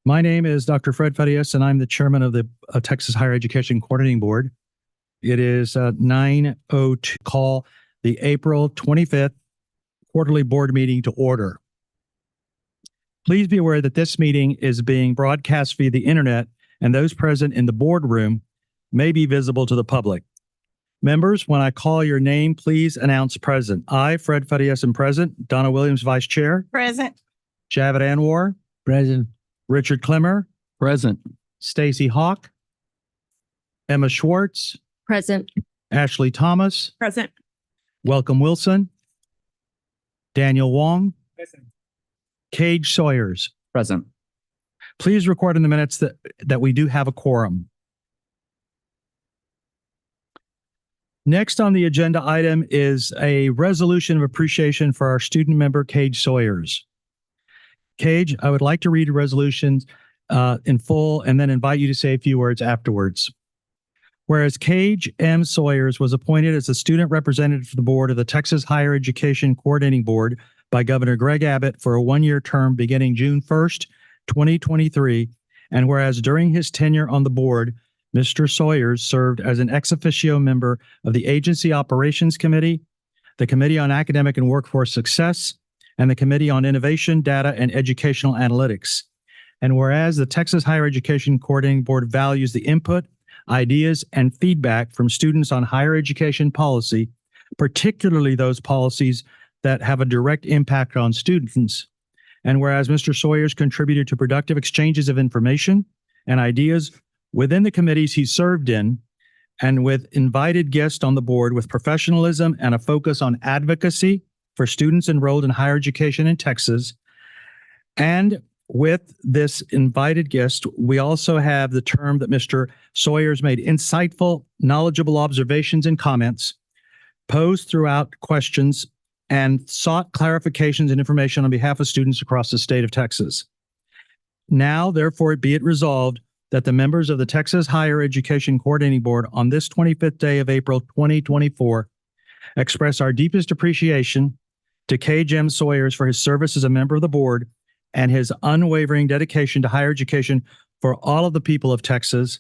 My name is Dr. Fred Fedius, and I'm the chairman of the Texas Higher Education Coordinating Board. It is 9:02. Call the April 25th quarterly board meeting to order. Please be aware that this meeting is being broadcast via the internet, and those present in the boardroom may be visible to the public. Members, when I call your name, please announce present. I, Fred Fedius, am present. Donna Williams, vice chair. Present. Javed Anwar. Present. Richard Clemmer. Present. Stacy Hawk. Emma Schwartz. Present. Ashley Thomas. Present. Welcome Wilson. Daniel Wong. Present. Cage Sawyers. Present. Please record in the minutes that we do have a quorum. Next on the agenda item is a resolution of appreciation for our student member, Cage Sawyers. Cage, I would like to read a resolution in full and then invite you to say a few words afterwards. Whereas Cage M. Sawyers was appointed as a student representative for the board of the Texas Higher Education Coordinating Board by Governor Greg Abbott for a one-year term beginning June 1st, 2023, and whereas during his tenure on the board, Mr. Sawyers served as an ex officio member of the Agency Operations Committee, the Committee on Academic and Workforce Success, and the Committee on Innovation, Data, and Educational Analytics. And whereas the Texas Higher Education Coordinating Board values the input, ideas, and feedback from students on higher education policy, particularly those policies that have a direct impact on students. And whereas Mr. Sawyers contributed to productive exchanges of information and ideas within the committees he served in, and with invited guests on the board with professionalism and a focus on advocacy for students enrolled in higher education in Texas. And with this invited guest, we also have the term that Mr. Sawyers made insightful, knowledgeable observations and comments, posed throughout questions, and sought clarifications and information on behalf of students across the state of Texas. Now, therefore, be it resolved that the members of the Texas Higher Education Coordinating Board on this 25th day of April 2024 express our deepest appreciation to Cage M. Sawyers for his service as a member of the board and his unwavering dedication to higher education for all of the people of Texas,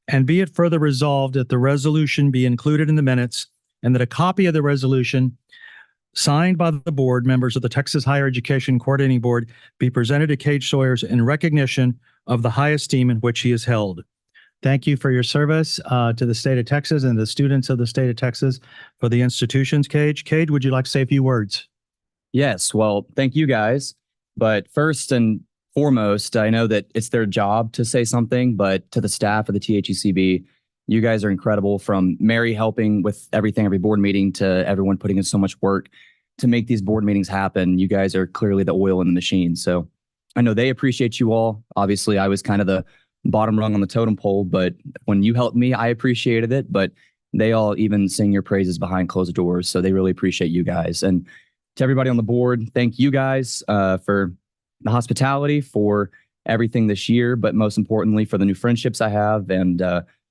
and be it further resolved that the resolution be included in the minutes and that a copy of the resolution signed by the board members of the Texas Higher Education Coordinating Board be presented to Cage Sawyers in recognition of the high esteem in which he is held. Thank you for your service to the state of Texas and the students of the state of Texas for the institutions, Cage. Cage, would you like to say a few words? Yes. Well, thank you guys. But first and foremost, I know that it's their job to say something, but to the staff of the THECB, you guys are incredible, from Mary helping with everything, every board meeting, to everyone putting in so much work to make these board meetings happen. You guys are clearly the oil in the machine. So I know they appreciate you all. Obviously, I was kind of the bottom rung on the totem pole, but when you helped me, I appreciated it. But they all even sing your praises behind closed doors. So they really appreciate you guys. And to everybody on the board, thank you guys for the hospitality, for everything this year, but most importantly, for the new friendships I have, and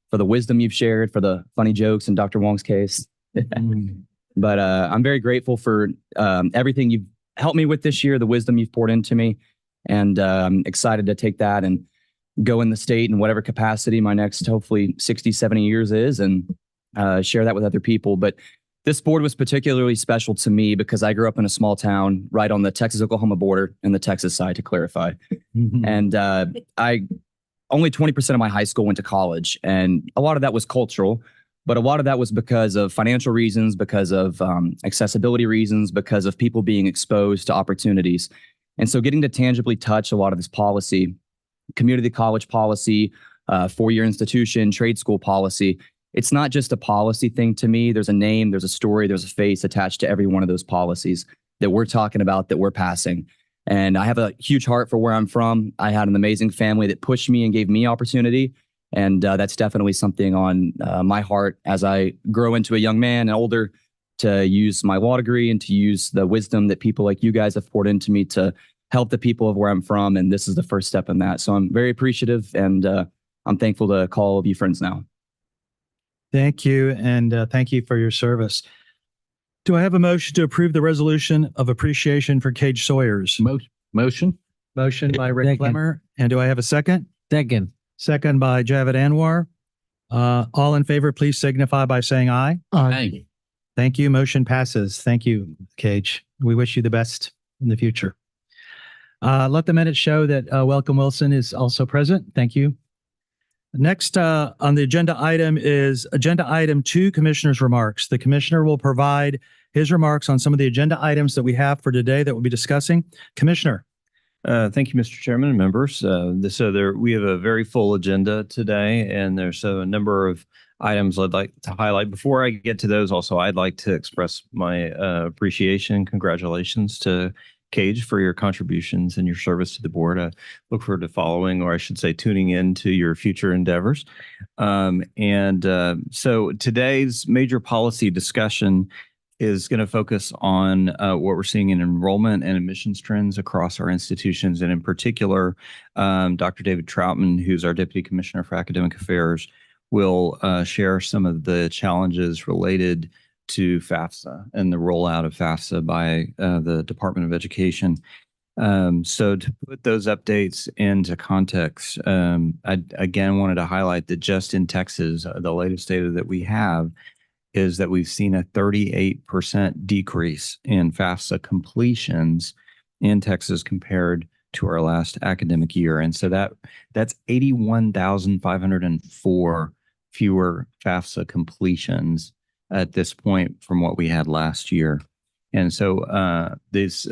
for the wisdom you've shared, for the funny jokes in Dr. Wong's case. But I'm very grateful for everything you've helped me with this year, the wisdom you've poured into me. And I'm excited to take that and go in the state in whatever capacity my next, hopefully 60, 70 years is, and share that with other people. But this board was particularly special to me because I grew up in a small town right on the Texas-Oklahoma border and the Texas side, to clarify. And only 20% of my high school went to college. And a lot of that was cultural, but a lot of that was because of financial reasons, because of accessibility reasons, because of people being exposed to opportunities. And so getting to tangibly touch a lot of this policy, community college policy, four-year institution, trade school policy, it's not just a policy thing to me. There's a name, there's a story, there's a face attached to every one of those policies that we're talking about, that we're passing. And I have a huge heart for where I'm from. I had an amazing family that pushed me and gave me opportunity. And that's definitely something on my heart as I grow into a young man and older, to use my law degree and to use the wisdom that people like you guys have poured into me to help the people of where I'm from. And this is the first step in that. So I'm very appreciative, and I'm thankful to call all of you friends now. Thank you, and thank you for your service. Do I have a motion to approve the resolution of appreciation for Cage Sawyers? Motion. Motion by Rick Second. Clemmer. And do I have a second? Second. Second by Javed Anwar. All in favor, please signify by saying aye. Aye. Thank you. Motion passes. Thank you, Cage. We wish you the best in the future. Let the minutes show that Welcome Wilson is also present. Thank you. Next on the agenda item is agenda item 2, Commissioner's remarks. The Commissioner will provide his remarks on some of the agenda items that we have for today that we'll be discussing. Commissioner. Thank you, Mr. Chairman and members. We have a very full agenda today, and there's a number of items I'd like to highlight. Before I get to those, also, I'd like to express my appreciation. Congratulations to Cage for your contributions and your service to the board. I look forward to following, or I should say, tuning in to your future endeavors. So today's major policy discussion is going to focus on what we're seeing in enrollment and admissions trends across our institutions. And in particular, Dr. David Troutman, who's our Deputy Commissioner for Academic Affairs, will share some of the challenges related to FAFSA and the rollout of FAFSA by the Department of Education. So to put those updates into context, I again wanted to highlight that just in Texas, the latest data that we have is that we've seen a 38% decrease in FAFSA completions in Texas compared to our last academic year. And so that's 81,504 fewer FAFSA completions at this point from what we had last year. And so this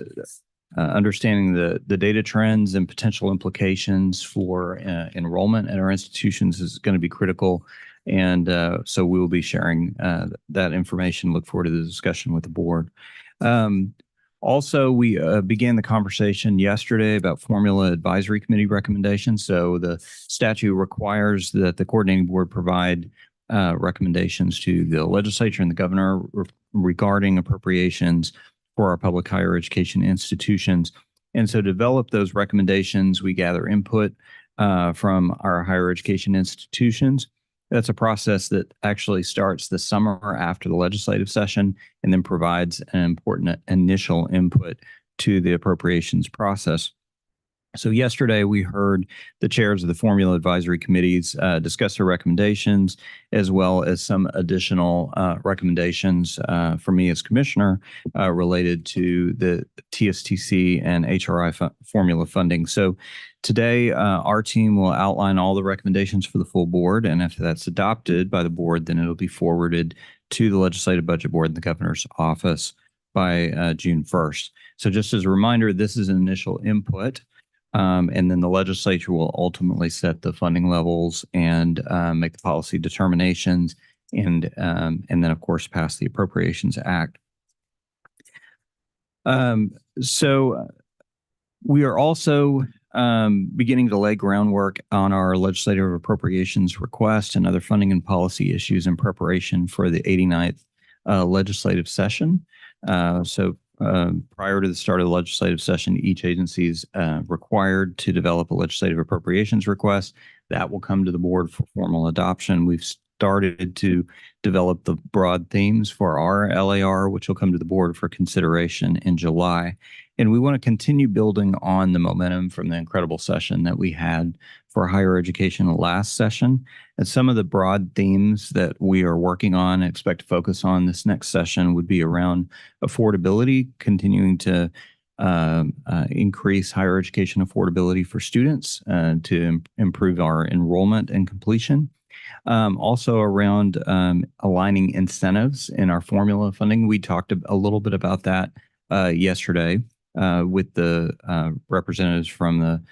understanding the data trends and potential implications for enrollment at our institutions is going to be critical. And so we will be sharing that information. Look forward to the discussion with the board. Also, we began the conversation yesterday about Formula Advisory Committee recommendations. So the statute requires that the coordinating board provide recommendations to the legislature and the governor regarding appropriations for our public higher education institutions. And so to develop those recommendations, we gather input from our higher education institutions. That's a process that actually starts the summer after the legislative session and then provides an important initial input to the appropriations process. So yesterday we heard the chairs of the Formula Advisory Committees discuss their recommendations, as well as some additional recommendations for me as commissioner related to the TSTC and HRI formula funding. So today our team will outline all the recommendations for the full board, and if that's adopted by the board, then it'll be forwarded to the Legislative Budget Board and the governor's office by June 1st. So just as a reminder, this is an initial input. And then the legislature will ultimately set the funding levels and make the policy determinations, and then of course pass the Appropriations Act. So we are also beginning to lay groundwork on our legislative appropriations request and other funding and policy issues in preparation for the 89th legislative session. Prior to the start of the legislative session, each agency is required to develop a legislative appropriations request. That will come to the board for formal adoption. We've started to develop the broad themes for our LAR, which will come to the board for consideration in July. And we want to continue building on the momentum from the incredible session that we had for higher education last session. And some of the broad themes that we are working on and expect to focus on this next session would be around affordability, continuing to increase higher education affordability for students to improve our enrollment and completion. Also around aligning incentives in our formula funding. We talked a little bit about that yesterday with the representatives from the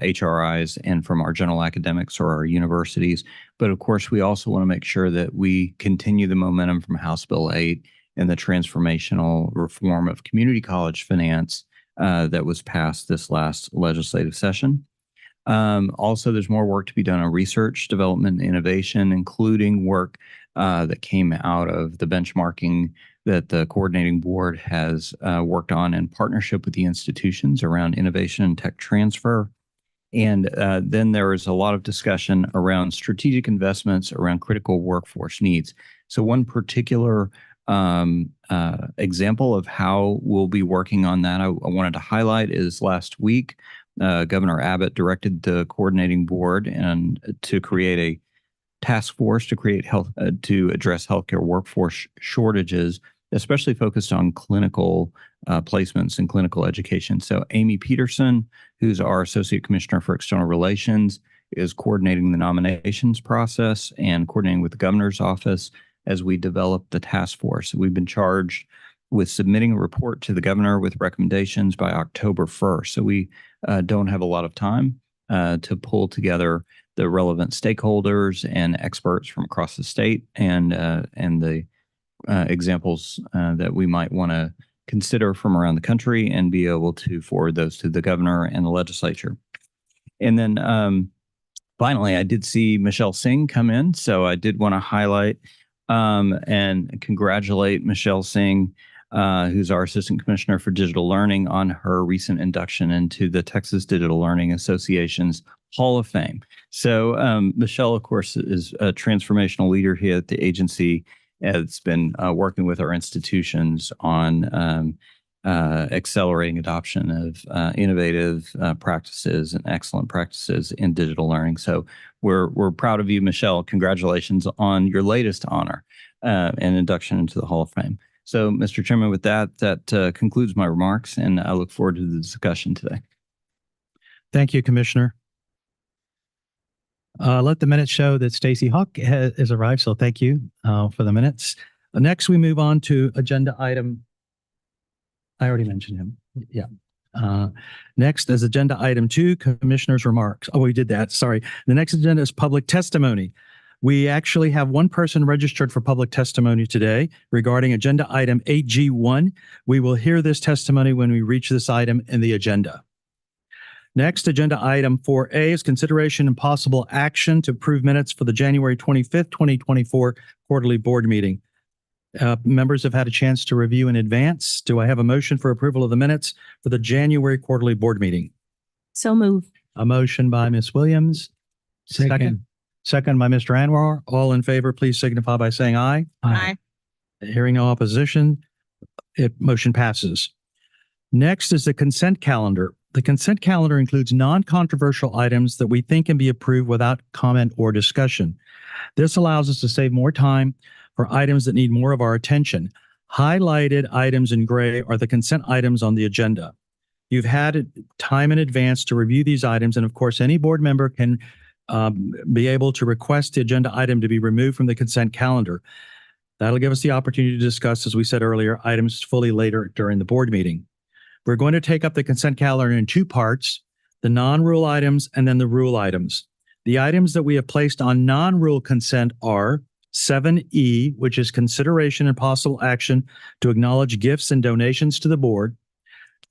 HRIs and from our general academics or our universities. But of course, we also want to make sure that we continue the momentum from House Bill 8 and the transformational reform of community college finance that was passed this last legislative session. Also, there's more work to be done on research, development, and innovation, including work that came out of the benchmarking that the coordinating board has worked on in partnership with the institutions around innovation and tech transfer. And then there is a lot of discussion around strategic investments around critical workforce needs. So one particular example of how we'll be working on that I wanted to highlight is last week, Governor Abbott directed the coordinating board and to create a task force to create to address healthcare workforce shortages, especially focused on clinical placements and clinical education. So Amy Peterson, who's our Associate Commissioner for External Relations, is coordinating the nominations process and coordinating with the governor's office as we develop the task force. We've been charged with submitting a report to the governor with recommendations by October 1st. So we don't have a lot of time to pull together the relevant stakeholders and experts from across the state and the examples that we might want to consider from around the country and be able to forward those to the governor and the legislature. And then finally, I did see Michelle Singh come in, so I did want to highlight and congratulate Michelle Singh, who's our Assistant Commissioner for Digital Learning, on her recent induction into the Texas Digital Learning Association's Hall of Fame. So Michelle, of course, is a transformational leader here at the agency. It's been working with our institutions on accelerating adoption of innovative practices and excellent practices in digital learning. So we're proud of you, Michelle. Congratulations on your latest honor and induction into the Hall of Fame. So, Mr. Chairman, with that concludes my remarks, and I look forward to the discussion today. Thank you, Commissioner. Let the minutes show that Stacy Hawk has arrived, so thank you for the minutes. Next, we move on to agenda item. I already mentioned him. Yeah. Next is agenda item 2, Commissioner's remarks. Oh, we did that. Sorry. The next agenda is public testimony. We actually have one person registered for public testimony today regarding agenda item 8G1. We will hear this testimony when we reach this item in the agenda. Next, agenda item 4A is consideration and possible action to approve minutes for the January 25th, 2024 quarterly board meeting. Members have had a chance to review in advance. Do I have a motion for approval of the minutes for the January quarterly board meeting? So move. A motion by Ms. Williams. Second by Mr. Anwar. All in favor, please signify by saying aye. Aye. Hearing no opposition, motion passes. Next is the consent calendar. The consent calendar includes non-controversial items that we think can be approved without comment or discussion. This allows us to save more time for items that need more of our attention. Highlighted items in gray are the consent items on the agenda. You've had time in advance to review these items, and of course, any board member can be able to request the agenda item to be removed from the consent calendar. That'll give us the opportunity to discuss, as we said earlier, items fully later during the board meeting. We're going to take up the consent calendar in 2 parts, the non-rule items and then the rule items. The items that we have placed on non-rule consent are 7E, which is consideration and possible action to acknowledge gifts and donations to the board.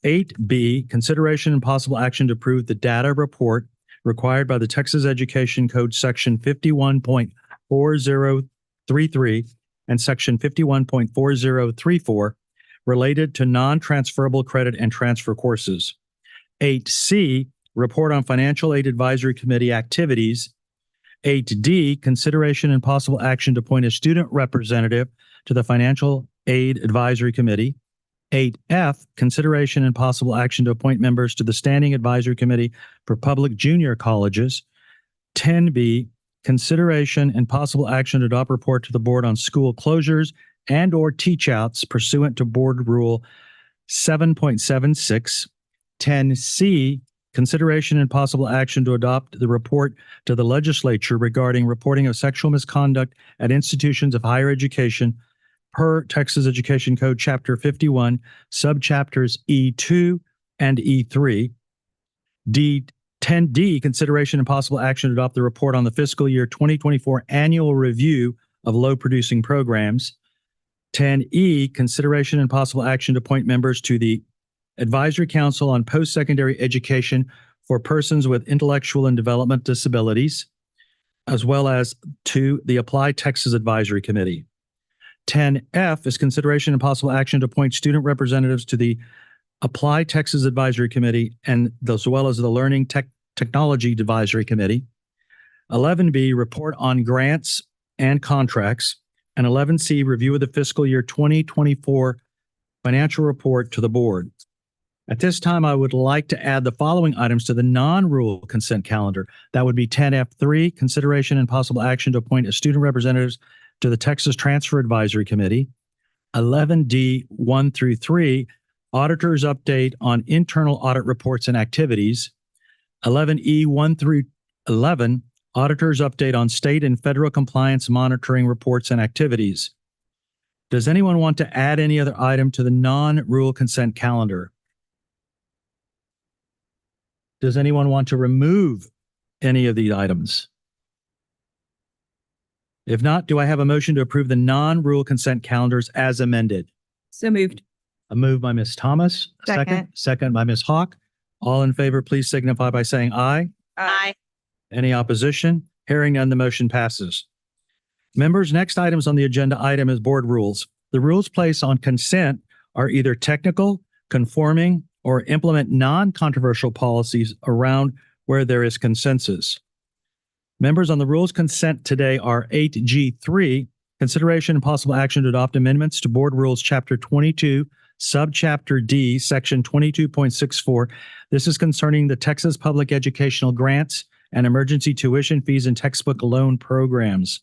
8B, consideration and possible action to approve the data report required by the Texas Education Code Section 51.4033 and Section 51.4034 related to non-transferable credit and transfer courses. 8C, report on Financial Aid Advisory Committee activities. 8D, consideration and possible action to appoint a student representative to the Financial Aid Advisory Committee. 8F, consideration and possible action to appoint members to the Standing Advisory Committee for Public Junior Colleges. 10B, consideration and possible action to adopt report to the board on school closures and or teach-outs pursuant to Board Rule 7.76. 10C, consideration and possible action to adopt the report to the legislature regarding reporting of sexual misconduct at institutions of higher education per Texas Education Code Chapter 51, subchapters E2 and E3. 10D, consideration and possible action to adopt the report on the fiscal year 2024 annual review of low-producing programs. 10E, consideration and possible action to appoint members to the Advisory Council on Post-Secondary Education for Persons with Intellectual and Development Disabilities, as well as to the Apply Texas Advisory Committee. 10F is consideration and possible action to appoint student representatives to the Apply Texas Advisory Committee and as well as the Learning Technology Advisory Committee. 11B, report on grants and contracts. And 11C, review of the fiscal year 2024 financial report to the board. At this time, I would like to add the following items to the non-rule consent calendar. That would be 10F3, consideration and possible action to appoint a student representatives to the Texas Transfer Advisory Committee. 11D, 1 through 3, auditor's update on internal audit reports and activities. 11E, 1 through 11, auditor's update on state and federal compliance monitoring reports and activities. Does anyone want to add any other item to the non-rule consent calendar? Does anyone want to remove any of these items? If not, do I have a motion to approve the non-rule consent calendars as amended? So moved. A move by Ms. Thomas. Second. Second by Ms. Hawk. All in favor, please signify by saying aye. Aye. Any opposition? Hearing none, the motion passes. Members, next items on the agenda item is board rules. The rules placed on consent are either technical, conforming, or implement non-controversial policies around where there is consensus. Members on the rules consent today are 8G3, consideration and possible action to adopt amendments to Board Rules Chapter 22, Subchapter D, Section 22.64. This is concerning the Texas Public Educational Grants and Emergency Tuition Fees and Textbook Loan Programs.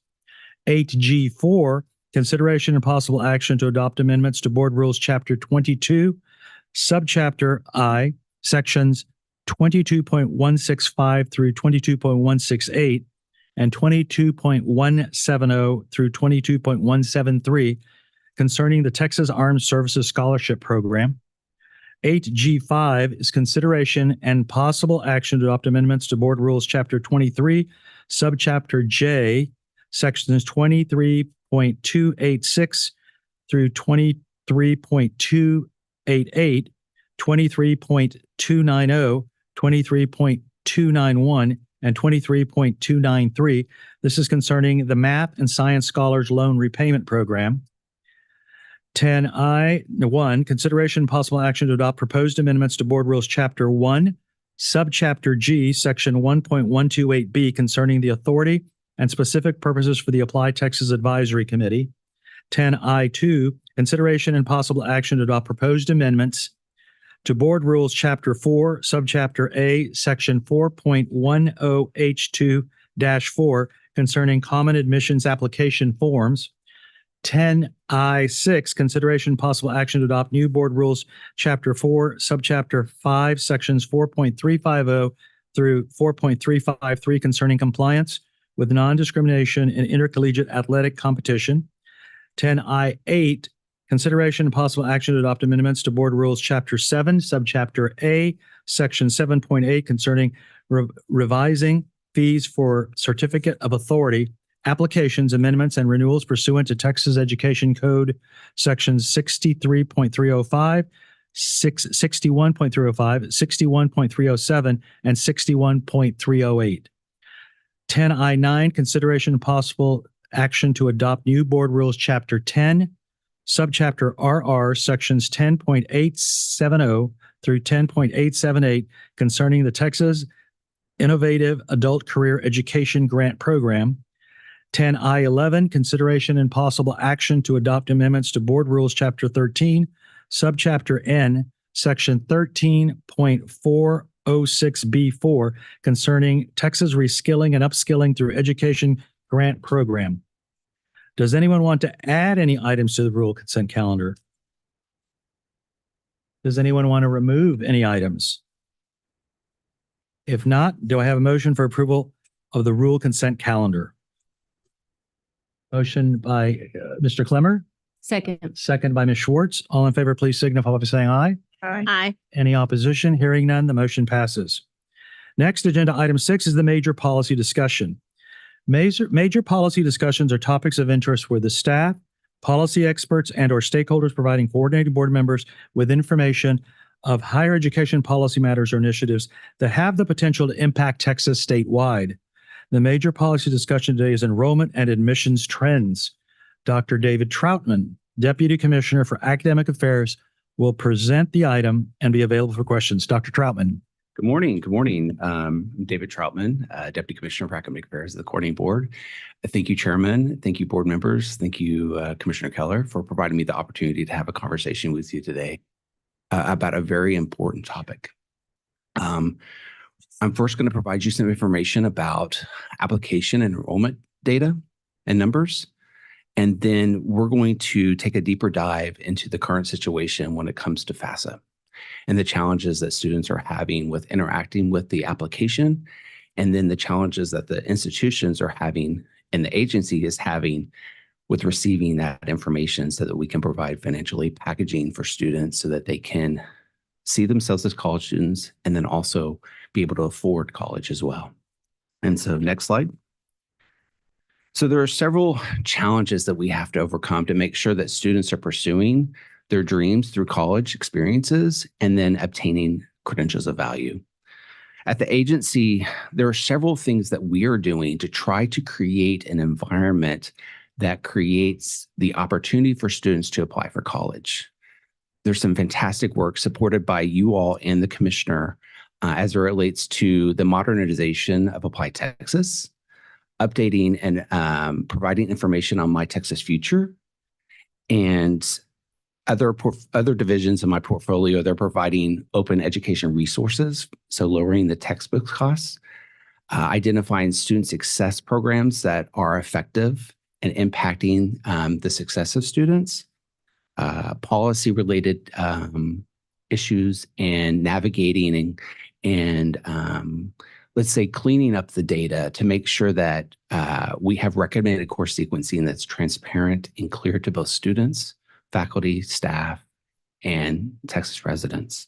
8G4, consideration and possible action to adopt amendments to Board Rules Chapter 22, Subchapter I, Sections 22.165 through 22.168 and 22.170 through 22.173 concerning the Texas Armed Services Scholarship Program. 8G5 is consideration and possible action to adopt amendments to Board Rules Chapter 23, Subchapter J, Sections 23.286 through 23.288, 23.290, 23.291, and 23.293. This is concerning the Math and Science Scholars Loan Repayment Program. 10I1, consideration and possible action to adopt proposed amendments to Board Rules Chapter 1, Subchapter G, Section 1.128B concerning the authority and specific purposes for the Apply Texas Advisory Committee. 10I2, consideration and possible action to adopt proposed amendments to Board Rules Chapter 4, Subchapter A, Section 4.10H2-4 concerning common admissions application forms. 10I6, consideration and possible action to adopt new Board Rules Chapter 4, Subchapter 5, Sections 4.350 through 4.353 concerning compliance with non-discrimination in intercollegiate athletic competition. 10I8, consideration and possible action to adopt amendments to Board Rules Chapter 7, Subchapter A, Section 7.8 concerning revising fees for Certificate of Authority, applications, amendments, and renewals pursuant to Texas Education Code Sections 63.305, 61.305, 61.307, and 61.308. 10I9, consideration and possible action to adopt new Board Rules Chapter 10, Subchapter RR, Sections 10.870 through 10.878 concerning the Texas Innovative Adult Career Education Grant Program. 10I11, consideration and possible action to adopt amendments to Board Rules Chapter 13, Subchapter N, Section 13.406B4 concerning Texas Reskilling and Upskilling through Education Grant Program. Does anyone want to add any items to the rule consent calendar? Does anyone want to remove any items? If not, do I have a motion for approval of the rule consent calendar? Motion by Mr. Clemmer, Second. second by Ms. Schwartz. All in favor, please signify by saying aye. Aye. Any opposition? Hearing none, the motion passes. Next, agenda item 6 is the major policy discussion. Major policy discussions are topics of interest where the staff, policy experts, and/or stakeholders providing coordinating board members with information of higher education policy matters or initiatives that have the potential to impact Texas statewide. The major policy discussion today is enrollment and admissions trends. Dr. David Troutman, Deputy Commissioner for Academic Affairs, will present the item and be available for questions. Dr. Troutman. Good morning. Good morning. I'm David Troutman, Deputy Commissioner for Academic Affairs of the Coordinating Board. Thank you, Chairman. Thank you, board members. Thank you, Commissioner Keller, for providing me the opportunity to have a conversation with you today about a very important topic. I'm first going to provide you some information about application and enrollment data and numbers. And then we're going to take a deeper dive into the current situation when it comes to FAFSA and the challenges that students are having with interacting with the application, and then the challenges that the institutions are having and the agency is having with receiving that information so that we can provide financial aid packaging for students so that they can see themselves as college students and then also be able to afford college as well. And so next slide. So there are several challenges that we have to overcome to make sure that students are pursuing their dreams through college experiences and then obtaining credentials of value. At the agency, there are several things that we are doing to try to create an environment that creates the opportunity for students to apply for college. There's some fantastic work supported by you all and the commissioner as it relates to the modernization of Apply Texas, updating and providing information on My Texas Future, and other divisions in my portfolio. They're providing open education resources, so lowering the textbook costs, identifying student success programs that are effective and impacting the success of students, policy-related issues, and navigating and let's say cleaning up the data to make sure that we have recommended course sequencing that's transparent and clear to both students, faculty, staff, and Texas residents.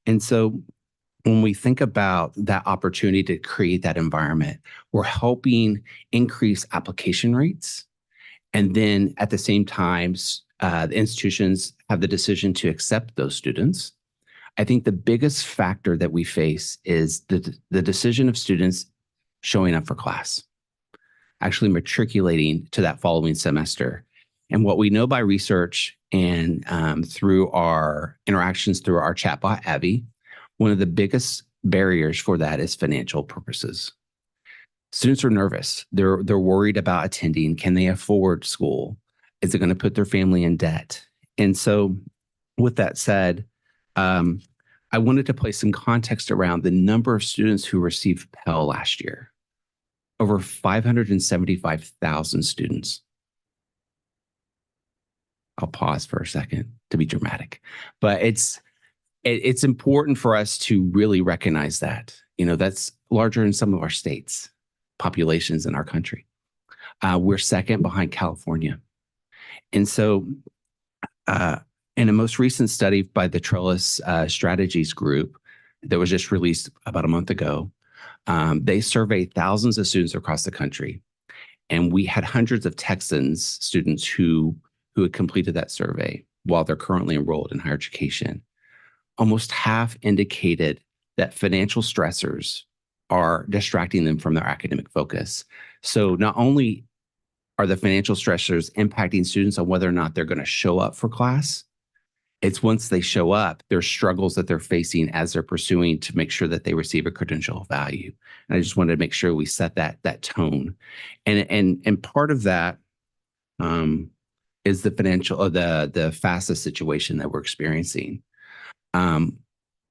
And so when we think about that opportunity to create that environment, we're helping increase application rates. And then at the same time, the institutions have the decision to accept those students. I think the biggest factor that we face is the decision of students showing up for class, actually matriculating to that following semester. And what we know by research and through our interactions through our chatbot, Abby, one of the biggest barriers for that is financial purposes. Students are nervous. They're worried about attending. Can they afford school? Is it going to put their family in debt? And so with that said, I wanted to place some context around the number of students who received Pell last year. Over 575,000 students. I'll pause for a second to be dramatic, but it's important for us to really recognize that. You know, that's larger in some of our states, populations in our country. We're second behind California. And so in a most recent study by the Trellis Strategies Group that was just released about a month ago, they surveyed thousands of students across the country. And we had hundreds of Texans students who had completed that survey while they're currently enrolled in higher education. Almost half indicated that financial stressors are distracting them from their academic focus. So not only are the financial stressors impacting students on whether or not they're going to show up for class, it's once they show up, there's struggles that they're facing as they're pursuing to make sure that they receive a credential of value. And I just wanted to make sure we set that tone. And part of that is the financial, the FAFSA situation that we're experiencing. When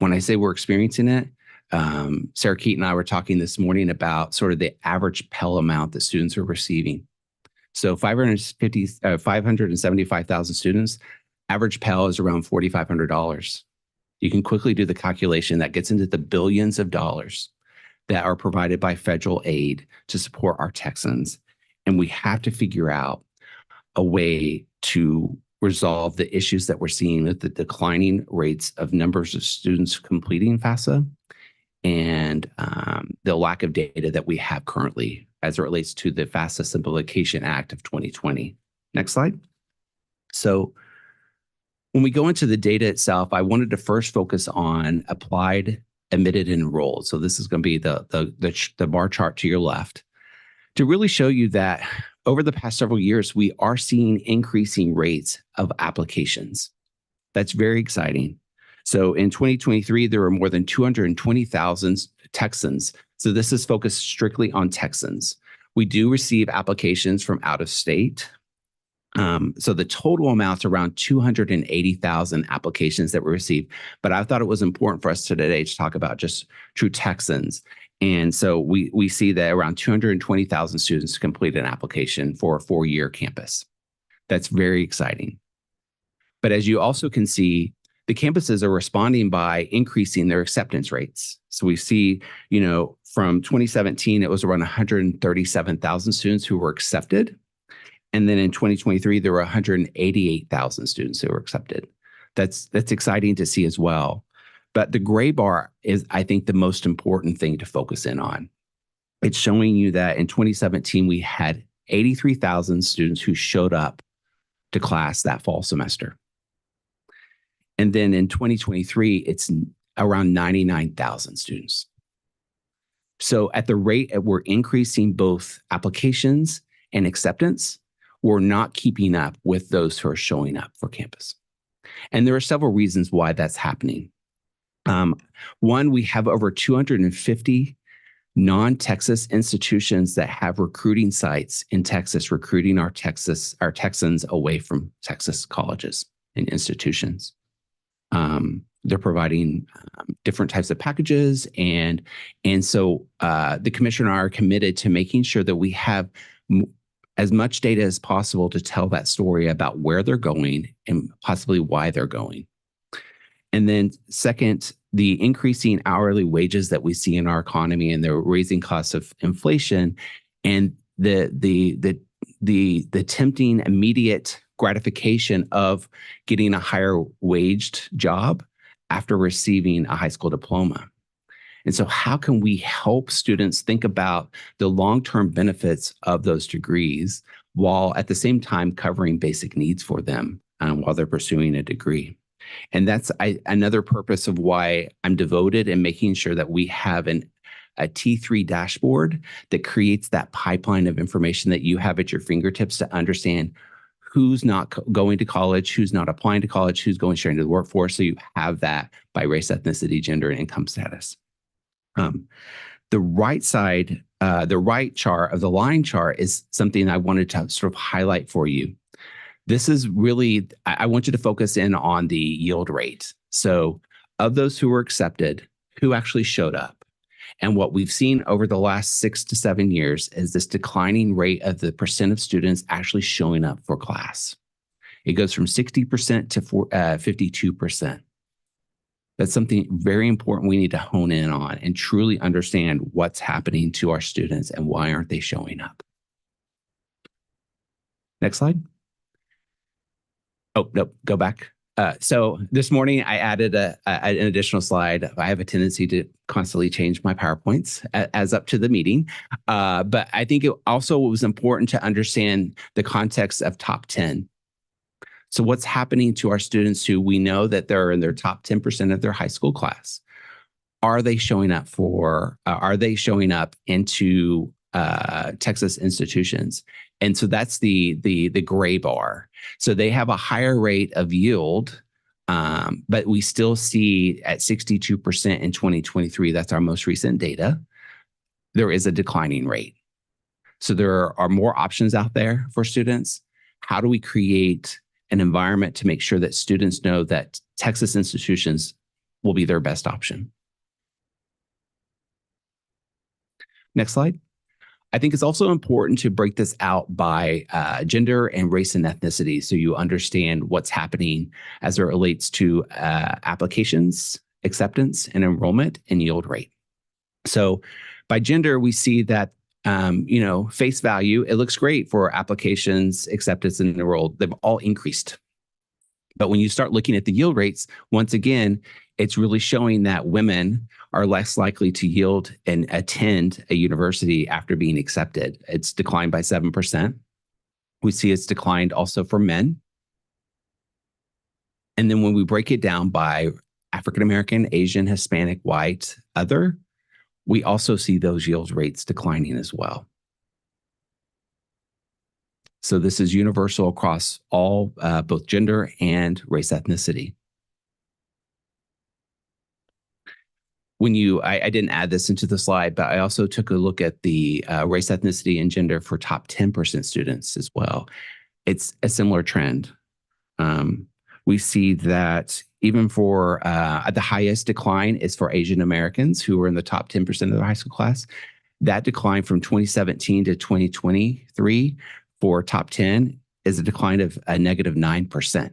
I say we're experiencing it, Sarah Keat and I were talking this morning about sort of the average Pell amount that students are receiving. So 575,000 students, average Pell is around $4,500. You can quickly do the calculation that gets into the billions of dollars that are provided by federal aid to support our Texans. And we have to figure out a way to resolve the issues that we're seeing with the declining rates of numbers of students completing FAFSA and the lack of data that we have currently as it relates to the FAFSA Simplification Act of 2020. Next slide. So when we go into the data itself, I wanted to first focus on applied, admitted, and enrolled. So this is going to be the bar chart to your left to really show you that over the past several years, we are seeing increasing rates of applications. That's very exciting. So in 2023, there were more than 220,000 Texans. So this is focused strictly on Texans. We do receive applications from out of state. So the total amount's around 280,000 applications that we received. But I thought it was important for us today to talk about just true Texans. And so we see that around 220,000 students complete an application for a 4-year campus. That's very exciting. But as you also can see, the campuses are responding by increasing their acceptance rates. So we see, from 2017, it was around 137,000 students who were accepted. And then in 2023, there were 188,000 students who were accepted. That's exciting to see as well. But the gray bar is, I think, the most important thing to focus in on. It's showing you that in 2017, we had 83,000 students who showed up to class that fall semester. And then in 2023, it's around 99,000 students. So at the rate that we're increasing both applications and acceptance, we're not keeping up with those who are showing up for campus. And there are several reasons why that's happening. One, we have over 250 non-Texas institutions that have recruiting sites in Texas, recruiting our Texans away from Texas colleges and institutions. They're providing different types of packages. And so the commissioner and I are committed to making sure that we have as much data as possible to tell that story about where they're going and possibly why they're going. And then second, the increasing hourly wages that we see in our economy and the raising costs of inflation and the tempting immediate gratification of getting a higher waged job after receiving a high school diploma. And so how can we help students think about the long-term benefits of those degrees while at the same time covering basic needs for them while they're pursuing a degree? And that's another purpose of why I'm devoted in making sure that we have a T3 dashboard that creates that pipeline of information that you have at your fingertips to understand who's not going to college, who's not applying to college, who's going straight into the workforce. So you have that by race, ethnicity, gender, and income status. The right side, the right chart of the line chart is something I wanted to sort of highlight for you. This is really, I want you to focus in on the yield rate. So of those who were accepted, who actually showed up? And what we've seen over the last 6 to 7 years is this declining rate of the percent of students actually showing up for class. It goes from 60% to 52%. That's something very important we need to hone in on and truly understand what's happening to our students and why aren't they showing up. Next slide. Oh, nope, go back. So this morning I added an additional slide. I have a tendency to constantly change my PowerPoints as up to the meeting. But I think it also was important to understand the context of top 10. So what's happening to our students who we know that they're in their top 10% of their high school class? Are they showing up into Texas institutions? And so that's the gray bar. So they have a higher rate of yield, but we still see at 62% in 2023, that's our most recent data, there is a declining rate. So there are more options out there for students. How do we create an environment to make sure that students know that Texas institutions will be their best option? Next slide. I think it's also important to break this out by gender and race and ethnicity so you understand what's happening as it relates to applications, acceptance, and enrollment and yield rate. So by gender, we see that, face value, it looks great for applications, acceptance, and enrolled. They've all increased. But when you start looking at the yield rates, once again, it's really showing that women are less likely to yield and attend a university after being accepted. It's declined by 7%. We see it's declined also for men. And then when we break it down by African-American, Asian, Hispanic, white, other, we also see those yield rates declining as well. So this is universal across all, both gender and race ethnicity. I didn't add this into the slide, but I also took a look at the race, ethnicity, and gender for top 10% students as well. It's a similar trend. We see that even for the highest decline is for Asian Americans who were in the top 10% of the high school class. That decline from 2017 to 2023 for top 10 is a decline of a negative 9%.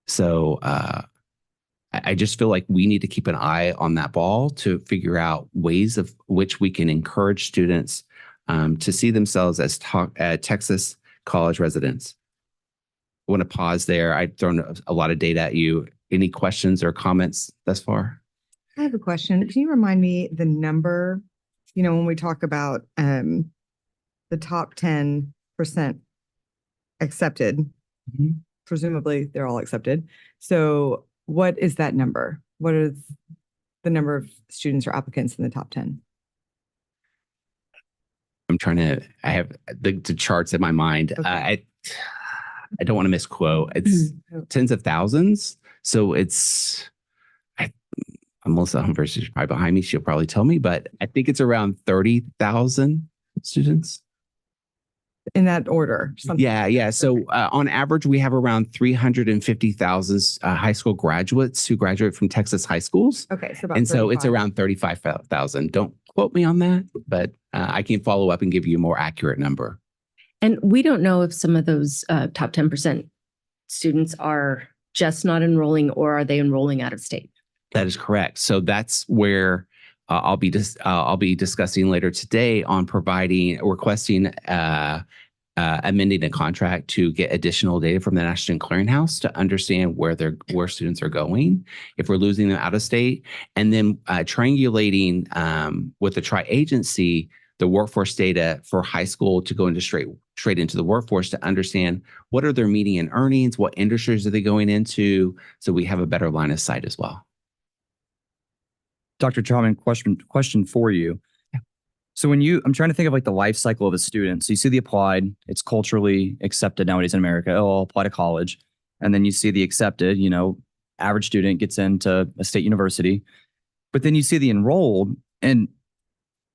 So I just feel like we need to keep an eye on that ball to figure out ways of which we can encourage students to see themselves as Texas college residents. I want to pause there. I've thrown a lot of data at you. Any questions or comments thus far? I have a question. Can you remind me the number, when we talk about the top 10% accepted, presumably they're all accepted. So what is that number? What is the number of students or applicants in the top 10? I have the charts in my mind. Okay. I don't want to misquote. It's tens of thousands. So Melissa Humphreys is probably behind me. She'll probably tell me, but I think it's around 30,000 students. In that order. Yeah. So on average, we have around 350,000 high school graduates who graduate from Texas high schools. Okay. So it's around 35,000. Don't quote me on that, but I can follow up and give you a more accurate number. And we don't know if some of those top 10% students are just not enrolling, or are they enrolling out of state? That is correct. So that's where I'll be discussing later today on requesting amending a contract to get additional data from the National Clearinghouse to understand where students are going, if we're losing them out of state, and then triangulating with the tri-agency the workforce data for high school to go into straight into the workforce to understand what are their median earnings, what industries are they going into, so we have a better line of sight as well. Dr. Chalman, question for you. So I'm trying to think of like the life cycle of a student. So you see the applied, it's culturally accepted nowadays in America. Oh, I'll apply to college. And then you see the accepted, average student gets into a state university. But then you see the enrolled. And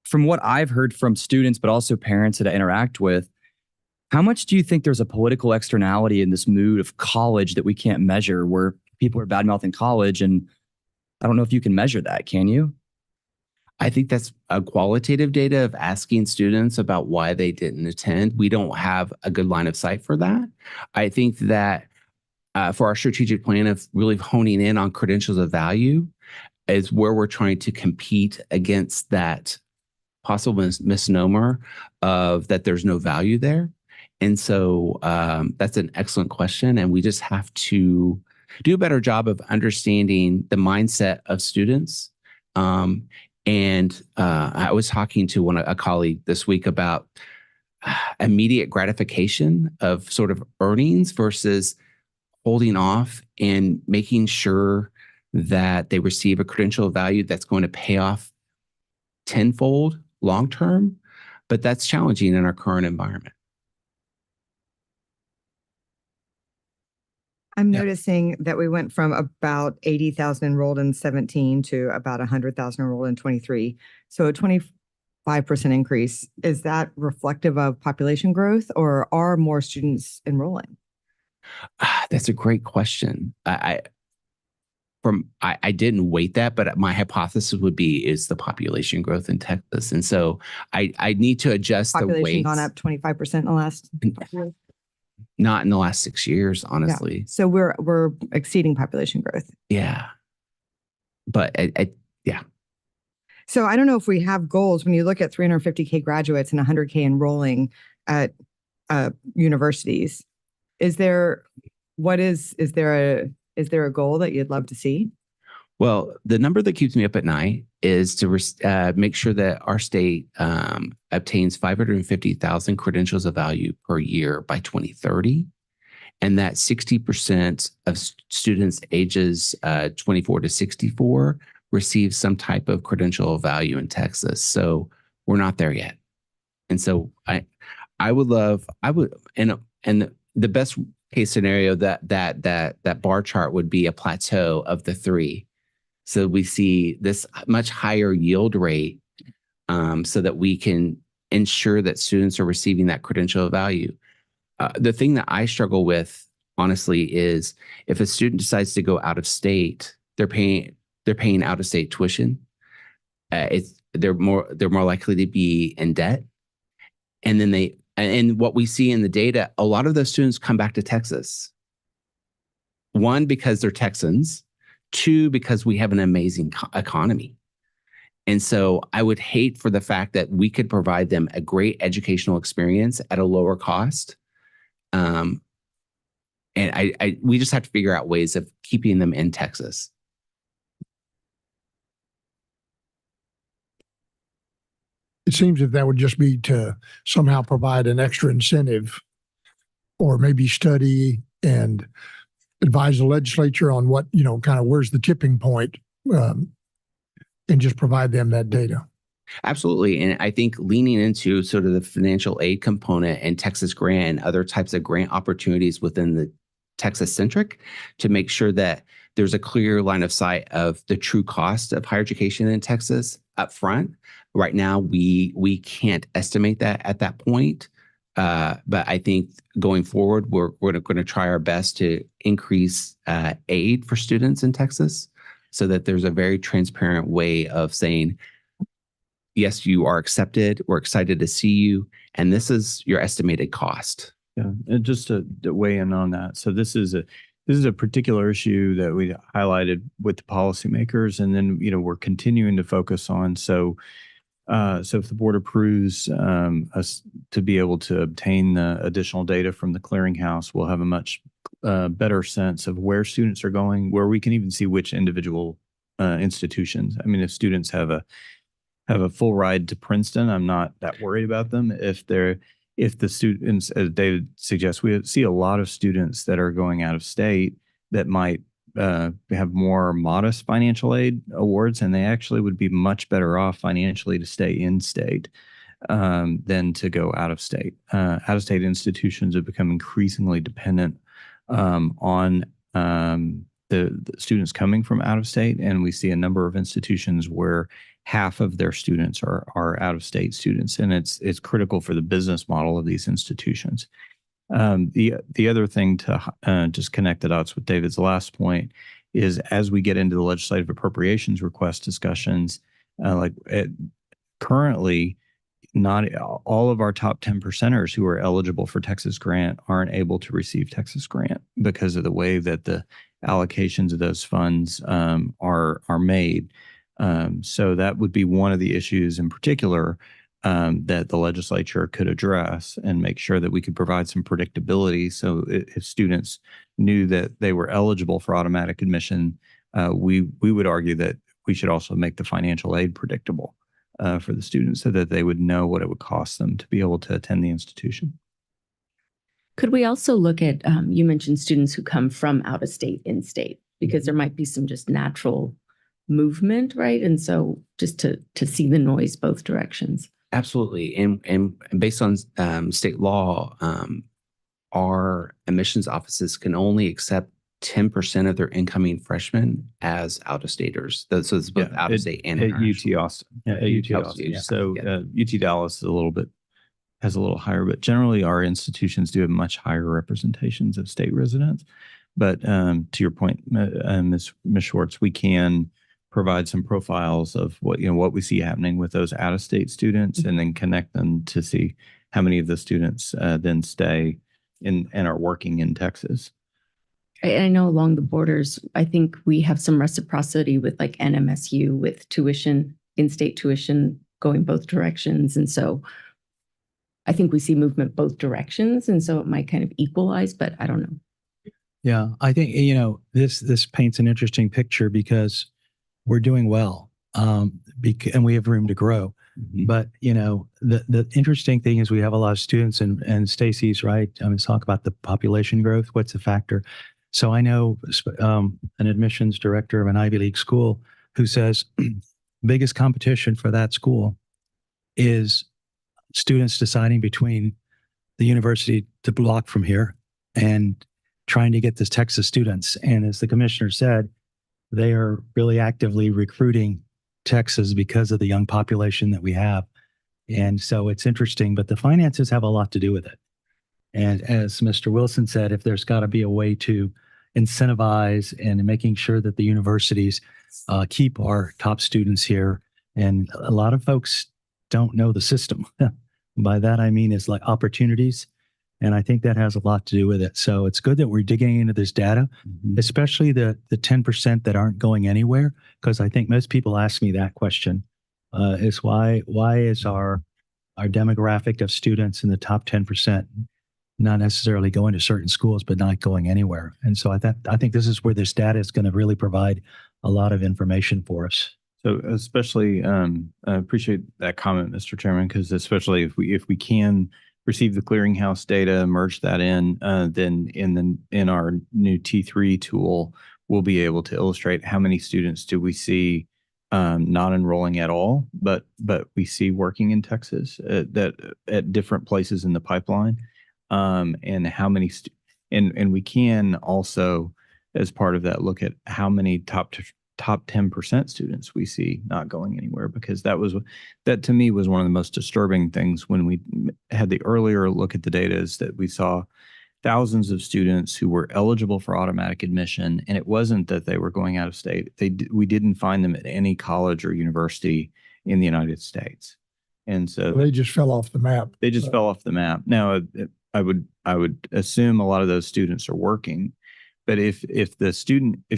from what I've heard from students, but also parents that I interact with, how much do you think there's a political externality in this mood of college that we can't measure, where people are bad-mouthing college? And I don't know if you can measure that, can you? I think that's a qualitative data of asking students about why they didn't attend. We don't have a good line of sight for that. I think that for our strategic plan of really honing in on credentials of value is where we're trying to compete against that possible misnomer of that there's no value there. And so that's an excellent question. And we just have to do a better job of understanding the mindset of students. And I was talking to a colleague this week about immediate gratification of sort of earnings versus holding off and making sure that they receive a credential of value that's going to pay off tenfold long-term. But that's challenging in our current environment. I'm noticing that we went from about 80,000 enrolled in 17 to about 100,000 enrolled in 23. So a 25% increase. Is that reflective of population growth, or are more students enrolling? That's a great question. I didn't weight that, but my hypothesis would be is the population growth in Texas. And so I need to adjust the weights. Population gone up 25% in the last year? Not in the last 6 years, honestly. Yeah. So we're exceeding population growth. Yeah. But yeah. So I don't know if we have goals when you look at 350K graduates and 100K enrolling at universities. Is there a goal that you'd love to see? Well, the number that keeps me up at night is to make sure that our state obtains 550,000 credentials of value per year by 2030, and that 60% of students ages 24 to 64 receive some type of credential of value in Texas. So we're not there yet. And so I would, and the best case scenario that bar chart would be a plateau of the three. So we see this much higher yield rate, so that we can ensure that students are receiving that credential of value. The thing that I struggle with, honestly, is if a student decides to go out of state, they're paying out of state tuition. They're more likely to be in debt, and then and what we see in the data, a lot of those students come back to Texas. One, because they're Texans. Two, because we have an amazing economy. And so I would hate for the fact that we could provide them a great educational experience at a lower cost. And we just have to figure out ways of keeping them in Texas. It seems that would just be to somehow provide an extra incentive, or maybe study and advise the legislature on what, kind of where's the tipping point, and just provide them that data. Absolutely. And I think leaning into sort of the financial aid component and Texas grant and other types of grant opportunities within the Texas centric to make sure that there's a clear line of sight of the true cost of higher education in Texas up front. Right now, we can't estimate that at that point. But I think going forward, we're going to try our best to increase aid for students in Texas so that there's a very transparent way of saying, yes, you are accepted. We're excited to see you. And this is your estimated cost. Yeah, and just to weigh in on that. So this is a particular issue that we highlighted with the policymakers, and then we're continuing to focus on. So if the board approves us to be able to obtain the additional data from the clearinghouse, we'll have a much better sense of where students are going, where we can even see which individual institutions. I mean, if students have a full ride to Princeton, I'm not that worried about them. If the students, as David suggests, we see a lot of students that are going out of state that might have more modest financial aid awards, and they actually would be much better off financially to stay in state than to go out of state. Out of state institutions have become increasingly dependent on the students coming from out of state, and we see a number of institutions where half of their students are out of state students, and it's critical for the business model of these institutions. The other thing to just connect the dots with David's last point is, as we get into the legislative appropriations request discussions, currently, not all of our top 10 percenters who are eligible for Texas grant aren't able to receive Texas grant because of the way that the allocations of those funds are made. So that would be one of the issues in particular that the legislature could address and make sure that we could provide some predictability. So if students knew that they were eligible for automatic admission, we would argue that we should also make the financial aid predictable for the students so that they would know what it would cost them to be able to attend the institution. Could we also look at, you mentioned students who come from out of state, in state, because there might be some just natural movement, right? And so just to see the noise both directions. Absolutely. And based on state law, our admissions offices can only accept 10% of their incoming freshmen as out-of-staters. So it's both out-of-state and at international. UT Austin. Yeah, at UT Austin. Yeah. So UT Dallas has a little higher, but generally our institutions do have much higher representations of state residents. But to your point, Ms. Schwartz, we can provide some profiles of what we see happening with those out-of-state students, and then connect them to see how many of the students then stay and are working in Texas. I know along the borders, I think we have some reciprocity with like NMSU with tuition, in-state tuition going both directions. And so I think we see movement both directions. And so it might kind of equalize, but I don't know. Yeah, I think, this paints an interesting picture because we're doing well, and we have room to grow. Mm-hmm. But, the interesting thing is we have a lot of students, and Stacy's right. I mean, talk about the population growth. What's the factor? So I know an admissions director of an Ivy League school who says biggest competition for that school is students deciding between the university to block from here and trying to get the Texas students. And as the commissioner said, they are really actively recruiting Texas because of the young population that we have. And so it's interesting, but the finances have a lot to do with it. And as Mr. Wilson said, if there's got to be a way to incentivize and making sure that the universities keep our top students here. And a lot of folks don't know the system. By that, I mean, it's like opportunities. And I think that has a lot to do with it. So it's good that we're digging into this data, especially the 10% that aren't going anywhere, because I think most people ask me that question, is why is our demographic of students in the top 10% not necessarily going to certain schools, but not going anywhere. And so I think this is where this data is going to really provide a lot of information for us. So especially, I appreciate that comment, Mr. Chairman, because especially if we can receive the clearinghouse data, merge that in, then in our new T3 tool, we'll be able to illustrate how many students do we see not enrolling at all, but we see working in Texas at different places in the pipeline, and how many and we can also, as part of that, look at how many top 10% students we see not going anywhere, because that to me was one of the most disturbing things when we had the earlier look at the data, is that we saw thousands of students who were eligible for automatic admission, and it wasn't that they were going out of state. We didn't find them at any college or university in the United States. And so They just fell off the map. they just fell off the map. Now, I would assume a lot of those students are working, but if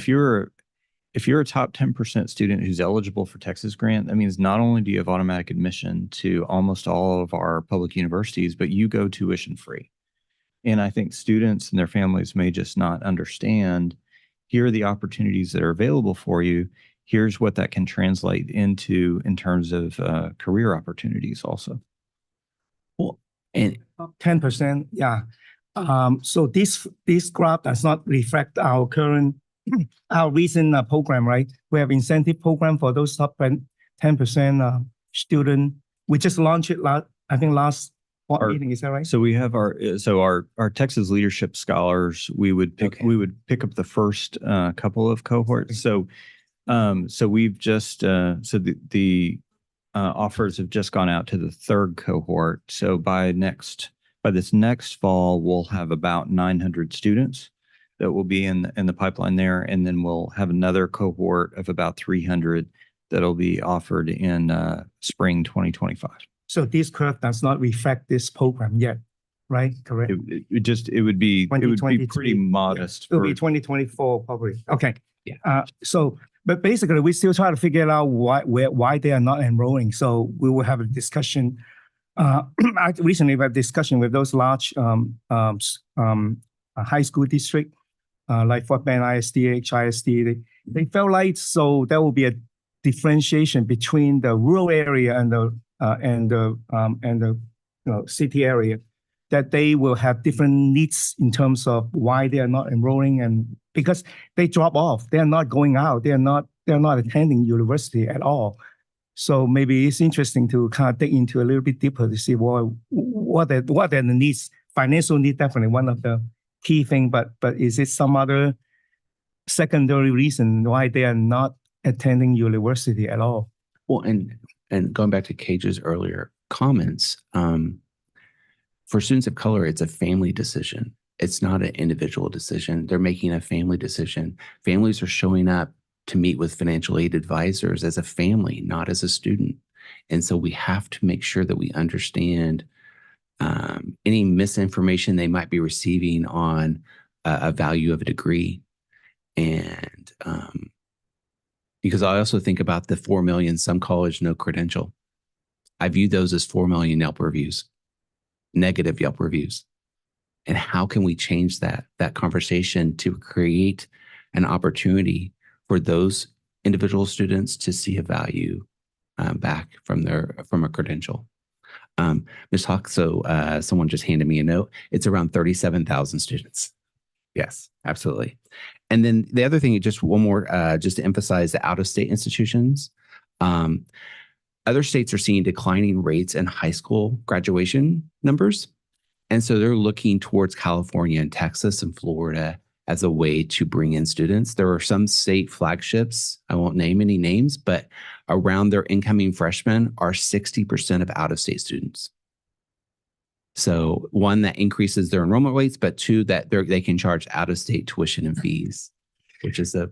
you're a top 10% student who's eligible for Texas grant, that means not only do you have automatic admission to almost all of our public universities, but you go tuition free. And I think students and their families may just not understand, here are the opportunities that are available for you. Here's what that can translate into in terms of career opportunities also. Well, and 10%, yeah. So this graph does not reflect our recent program, right? We have incentive program for those top 10% student. We just launched it last meeting, is that right? So we have our Texas Leadership Scholars. We would pick up the first couple of cohorts. So we've just the offers have just gone out to the third cohort. So by this next fall, we'll have about 900 students that will be in the pipeline there, and then we'll have another cohort of about 300 that'll be offered in spring 2025. So this curve does not reflect this program yet, right? Correct. It would be pretty modest. It will be 2024 probably. Okay. Yeah. But basically, we still try to figure out why they are not enrolling. So we will have a discussion. Recently, we had a discussion with those large high school district, like Fort Bend ISD, HISD. They felt like there will be a differentiation between the rural area and the city area, that they will have different needs in terms of why they are not enrolling, and because they drop off, they are not going out, they're not attending university at all. So maybe it's interesting to kind of dig into a little bit deeper to see what are the needs. Financial need, definitely one of the key thing, but is it some other secondary reason why they are not attending university at all? Well, and going back to Cage's earlier comments, for students of color, it's a family decision. It's not an individual decision. They're making a family decision. Families are showing up to meet with financial aid advisors as a family, not as a student. And so we have to make sure that we understand any misinformation they might be receiving on a value of a degree. And because I also think about the 4 million some college, no credential. I view those as 4 million Yelp reviews, negative Yelp reviews. And how can we change that conversation to create an opportunity for those individual students to see a value back from a credential? Ms. Hawk, so someone just handed me a note. It's around 37,000 students. Yes, absolutely. And then the other thing, just one more, just to emphasize the out-of-state institutions. Other states are seeing declining rates in high school graduation numbers. And so they're looking towards California and Texas and Florida as a way to bring in students. There are some state flagships, I won't name any names, but around their incoming freshmen are 60% of out-of-state students. So one, that increases their enrollment rates, but two, that they can charge out-of-state tuition and fees, which is Well,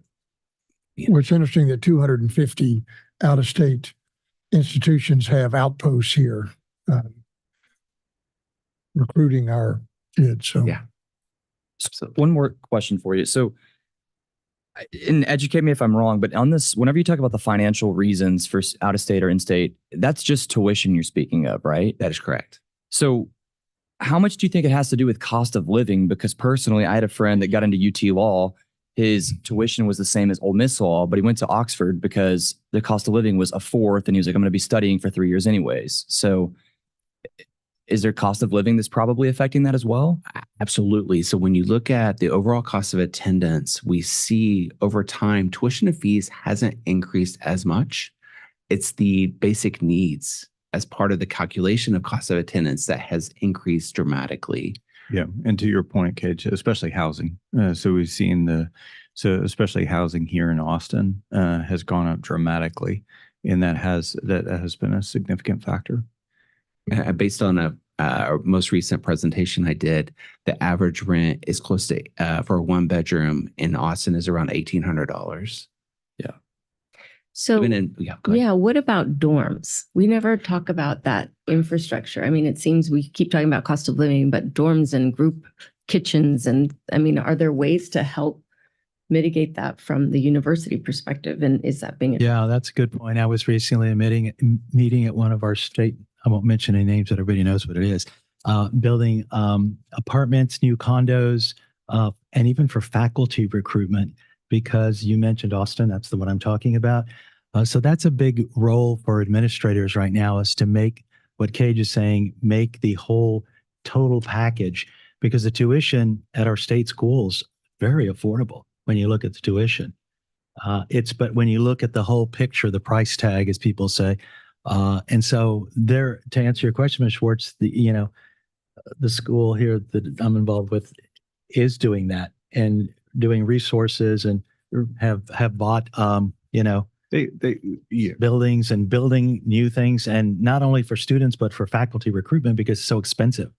it's interesting that 250 out-of-state institutions have outposts here recruiting our kids. So Yeah. So one more question for you. So, and educate me if I'm wrong, but on this, whenever you talk about the financial reasons for out of state or in state, that's just tuition you're speaking of, right? That is correct. So, how much do you think it has to do with cost of living? Because personally, I had a friend that got into UT Law. His tuition was the same as Ole Miss Law, but he went to Oxford because the cost of living was a fourth, and he was like, "I'm going to be studying for 3 years anyways." So, is there cost of living that's probably affecting that as well? Absolutely. So when you look at the overall cost of attendance, we see over time tuition and fees hasn't increased as much. It's the basic needs as part of the calculation of cost of attendance that has increased dramatically. Yeah, and to your point, Cage, especially housing. So we've seen especially housing here in Austin has gone up dramatically, and that has been a significant factor. Based on a most recent presentation I did, the average rent is close to for a 1-bedroom in Austin is around $1,800. Yeah. So Even in, go ahead. yeah, what about dorms? We never talk about that infrastructure. I mean, it seems we keep talking about cost of living, but dorms and group kitchens, and I mean, are there ways to help mitigate that from the university perspective? And is that being Yeah, that's a good point. I was recently meeting at one of our state, I won't mention any names, but everybody knows what it is, building apartments, new condos, and even for faculty recruitment, because you mentioned Austin, that's the one I'm talking about. So that's a big role for administrators right now, is to make what Cage is saying, make the whole total package, because the tuition at our state schools, very affordable when you look at the tuition. But when you look at the whole picture, the price tag, as people say, and so there, to answer your question, Ms. Schwartz, the school here that I'm involved with is doing that and doing resources, and have bought, buildings and building new things, and not only for students, but for faculty recruitment, because it's so expensive.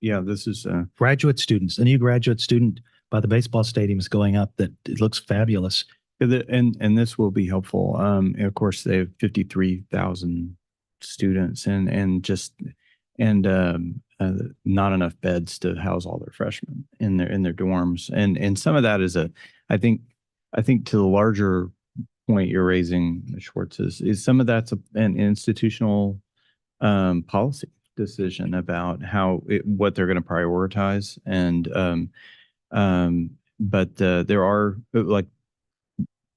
Yeah, this is Graduate students, a new graduate student by the baseball stadium is going up that it looks fabulous. and this will be helpful. Of course, they have 53,000 students, and not enough beds to house all their freshmen in their dorms, and some of that is I think to the larger point you're raising, Ms. Schwartz, is some of that's an institutional policy decision about what they're going to prioritize, but there are, like,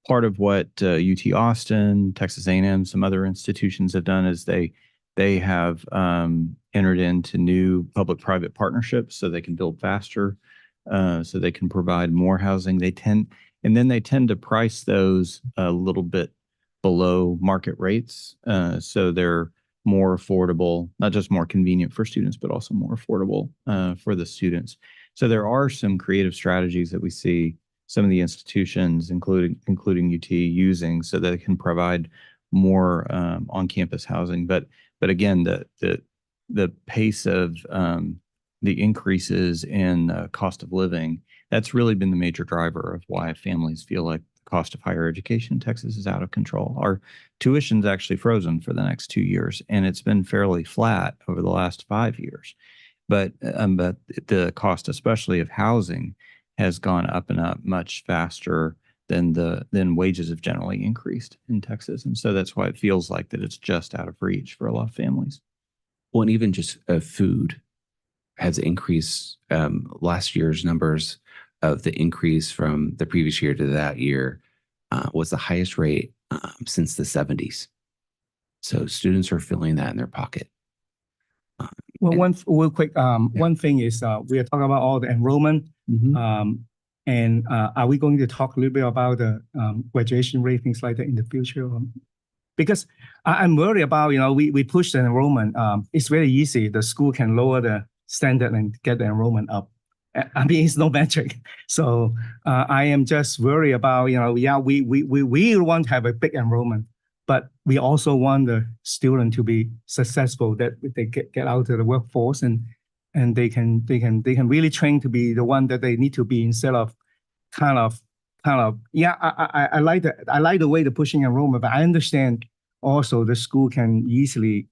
part of what UT Austin, Texas A&M, some other institutions have done is they have entered into new public-private partnerships so they can build faster, so they can provide more housing. They tend to price those a little bit below market rates, so they're more affordable, not just more convenient for students, but also more affordable for the students. So there are some creative strategies that we see some of the institutions, including UT, using so that they can provide more on-campus housing. But again, the pace of the increases in cost of living, that's really been the major driver of why families feel like the cost of higher education in Texas is out of control. Our tuition's actually frozen for the next 2 years, and it's been fairly flat over the last 5 years. But the cost, especially of housing, has gone up and up much faster than wages have generally increased in Texas. And so that's why it feels like that it's just out of reach for a lot of families. Well, and even just food has increased. Last year's numbers of the increase from the previous year to that year was the highest rate since the 70s. So students are feeling that in their pocket. Well, one real quick, one thing is we are talking about all the enrollment. And are we going to talk a little bit about the graduation rate, things like that in the future? Because I'm worried about, we push the enrollment. It's very easy. The school can lower the standard and get the enrollment up. I mean, it's no metric. So I am just worried about, we want to have a big enrollment, but we also want the student to be successful, that they get out to the workforce and they can really train to be the one that they need to be, instead of kind of I like the way the pushing enrollment, but I understand also the school can easily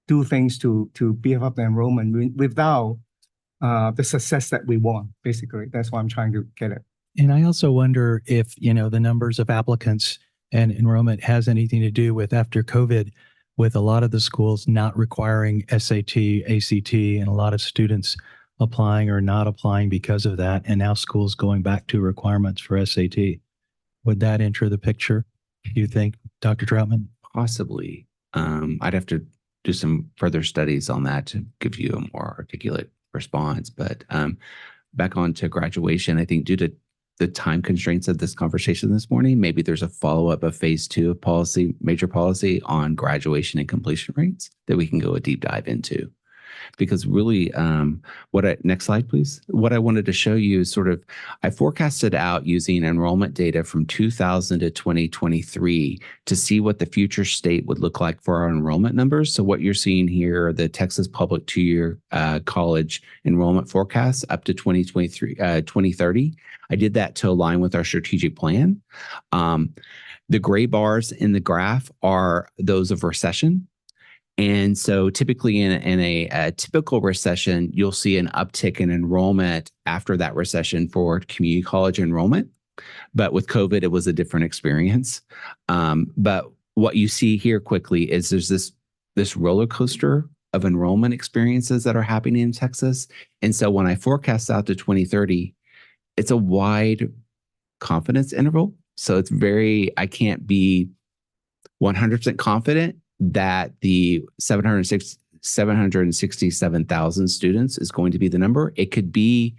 do things to beef up the enrollment without the success that we want. Basically, that's why I'm trying to get it. And I also wonder if, the numbers of applicants and enrollment has anything to do with, after COVID, with a lot of the schools not requiring SAT, ACT, and a lot of students applying or not applying because of that, and now schools going back to requirements for SAT. Would that enter the picture, do you think, Dr. Troutman? Possibly. I'd have to do some further studies on that to give you a more articulate response. But back on to graduation, I think due to the time constraints of this conversation this morning, maybe there's a follow-up of phase 2 of policy, major policy on graduation and completion rates that we can go a deep dive into. Because really, next slide, please. What I wanted to show you is I forecasted out using enrollment data from 2000 to 2023 to see what the future state would look like for our enrollment numbers. So what you're seeing here are the Texas Public 2-year college enrollment forecasts up to 2030. I did that to align with our strategic plan. The gray bars in the graph are those of recession. And so typically in a typical recession, you'll see an uptick in enrollment after that recession for community college enrollment. But with COVID, it was a different experience. But what you see here quickly is there's this roller coaster of enrollment experiences that are happening in Texas. And so when I forecast out to 2030, it's a wide confidence interval. So I can't be 100% confident that the 767,000 students is going to be the number. It could be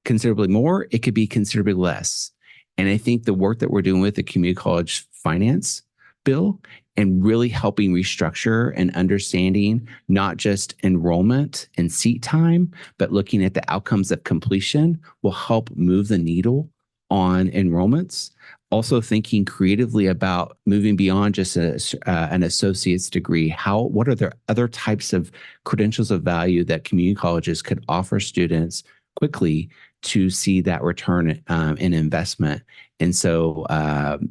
considerably more. It could be considerably less. And I think the work that we're doing with the community college finance bill and really helping restructure and understanding not just enrollment and seat time, but looking at the outcomes of completion will help move the needle on enrollments. Also thinking creatively about moving beyond just an associate's degree. What are the other types of credentials of value that community colleges could offer students quickly to see that return in investment? And so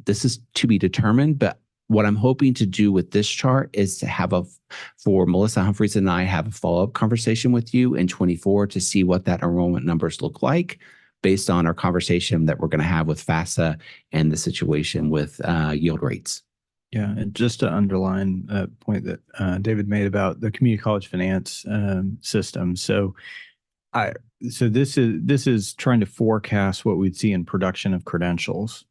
this is to be determined, but what I'm hoping to do with this chart is to for Melissa Humphreys and I have a follow-up conversation with you in 24 to see what that enrollment numbers look like, based on our conversation that we're going to have with FAFSA and the situation with yield rates. Yeah, and just to underline a point that David made about the community college finance system. So this is trying to forecast what we'd see in production of credentials.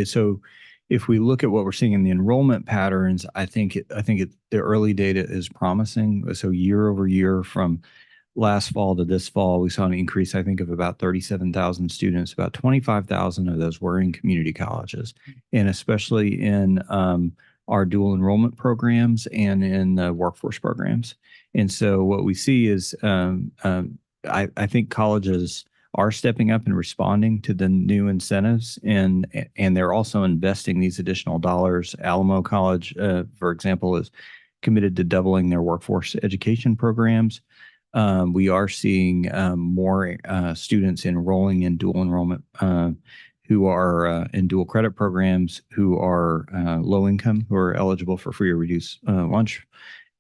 So if we look at what we're seeing in the enrollment patterns, I think the early data is promising. So year over year from last fall to this fall, we saw an increase, I think, of about 37,000 students. About 25,000 of those were in community colleges, and especially in our dual enrollment programs and in the workforce programs. And so what we see is I think colleges are stepping up and responding to the new incentives, and they're also investing these additional dollars. Alamo College, for example, is committed to doubling their workforce education programs. We are seeing more students enrolling in dual enrollment who are in dual credit programs, who are low income, who are eligible for free or reduced lunch,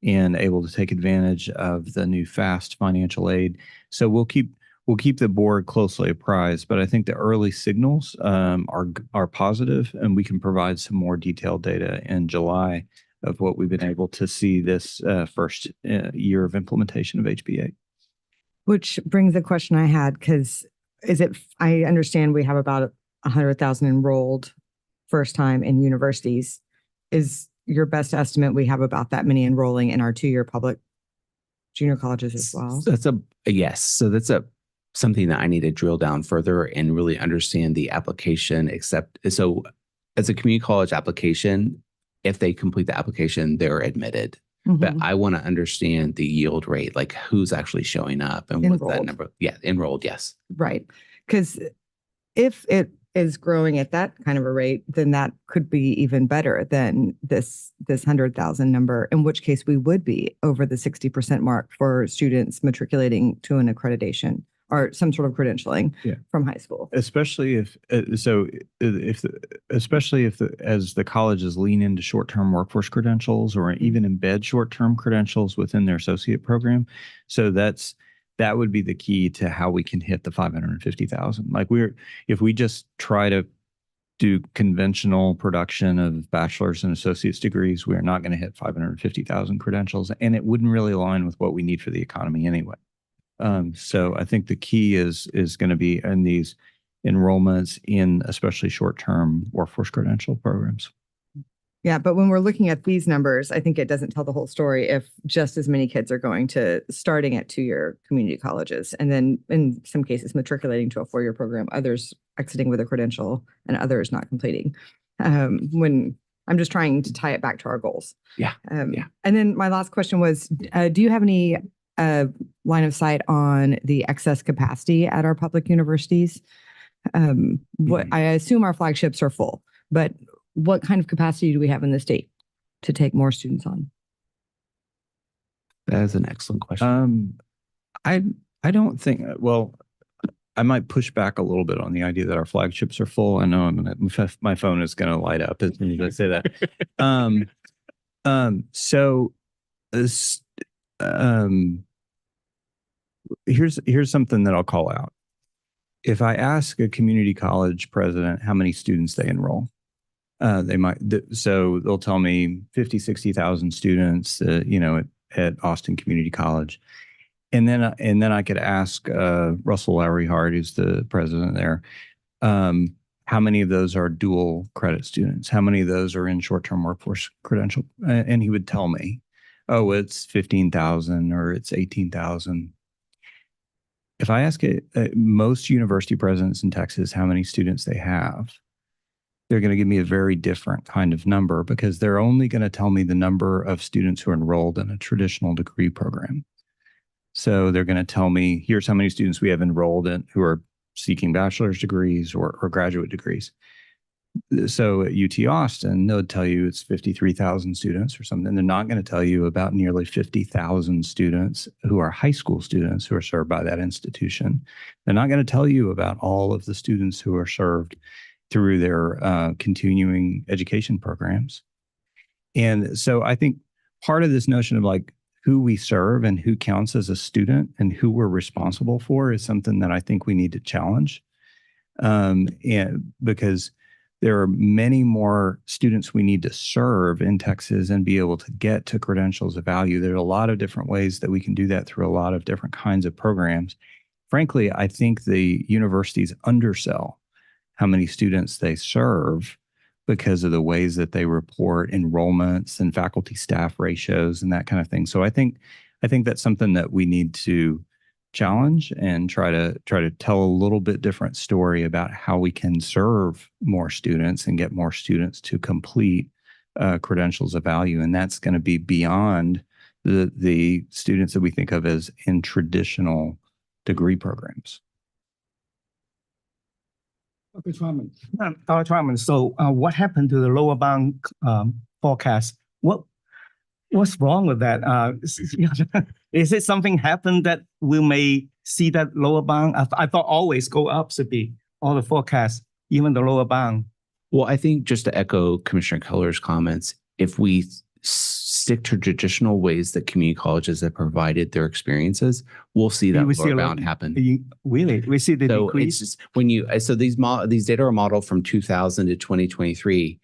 and able to take advantage of the new FAST financial aid. So we'll keep the board closely apprised, but I think the early signals are positive, and we can provide some more detailed data in July of what we've been able to see this first year of implementation of HB8. Which brings the question I had, because I understand we have about 100,000 enrolled first time in universities. Is your best estimate we have about that many enrolling in our 2-year public junior colleges as well? Yes. So that's something that I need to drill down further and really understand the application. So as a community college application, if they complete the application, they're admitted. but Mhm. I want to understand the yield rate, like who's actually showing up and what's that Enrolled. number. Yeah, enrolled. Yes. Right. Because if it is growing at that kind of a rate, then that could be even better than this 100,000 number, in which case we would be over the 60% mark for students matriculating to an accreditation or some sort of credentialing Yeah. from high school. Especially if as the colleges lean into short-term workforce credentials or even embed short-term credentials within their associate program. So that would be the key to how we can hit the 550,000. Like if we just try to do conventional production of bachelor's and associate's degrees, we're not going to hit 550,000 credentials, and it wouldn't really align with what we need for the economy anyway. So I think the key is going to be in these enrollments in especially short-term workforce credential programs. Yeah, but when we're looking at these numbers, I think it doesn't tell the whole story if just as many kids are going to starting at two-year community colleges, and then in some cases matriculating to a four-year program, others exiting with a credential and others not completing. When I'm just trying to tie it back to our goals. Yeah. And then my last question was, do you have any line of sight on the excess capacity at our public universities? What I assume our flagships are full, but what kind of capacity do we have in the state to take more students on? That is an excellent question. I don't think, well, I might push back a little bit on the idea that our flagships are full. I know my phone is going to light up as soon as I say that. Here's something that I'll call out. If I ask a community college president how many students they enroll, they'll tell me 50, 60,000 students, at Austin Community College. And then I could ask Russell Lowry Hart, who's the president there, how many of those are dual credit students? How many of those are in short-term workforce credential? And he would tell me, oh, it's 15,000 or it's 18,000. If I ask most university presidents in Texas how many students they have, they're going to give me a very different kind of number, because they're only going to tell me the number of students who are enrolled in a traditional degree program. So they're going to tell me, here's how many students we have enrolled in who are seeking bachelor's degrees or graduate degrees. So at UT Austin, they'll tell you it's 53,000 students or something. They're not going to tell you about nearly 50,000 students who are high school students who are served by that institution. They're not going to tell you about all of the students who are served through their continuing education programs. And so I think part of this notion of like who we serve and who counts as a student and who we're responsible for is something that I think we need to challenge. And because there are many more students we need to serve in Texas and be able to get to credentials of value. There are a lot of different ways that we can do that through a lot of different kinds of programs. Frankly, I think the universities undersell how many students they serve because of the ways that they report enrollments and faculty staff ratios and that kind of thing. So I think that's something that we need to challenge and try to tell a little bit different story about how we can serve more students and get more students to complete credentials of value. And that's going to be beyond the students that we think of as in traditional degree programs. Okay, Dr. Twyman, so what happened to the lower bound forecast? What's wrong with that? Is it something happened that we may see that lower bound? I thought always go up should be all the forecasts, even the lower bound. Well, I think just to echo Commissioner Keller's comments, if we stick to traditional ways that community colleges have provided their experiences, we'll see that lower bound happen. Really? We see the So decrease? it's just these data are modeled from 2000 to 2023.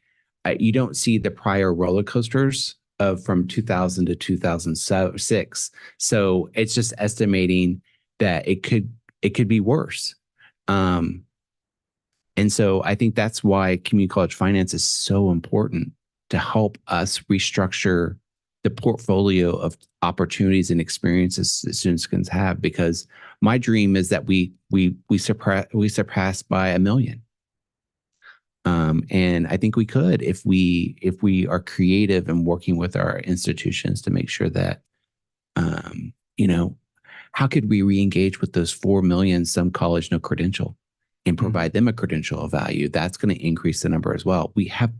You don't see the prior roller coasters from 2000 to 2006. So it's just estimating that it could be worse. And so I think that's why community college finance is so important, to help us restructure the portfolio of opportunities and experiences that students can have. Because my dream is that we surpass by 1 million. And I think we could if we are creative and working with our institutions to make sure that, how could we re-engage with those 4 million some college no credential and provide them a credential of value? That's going to increase the number as well. We have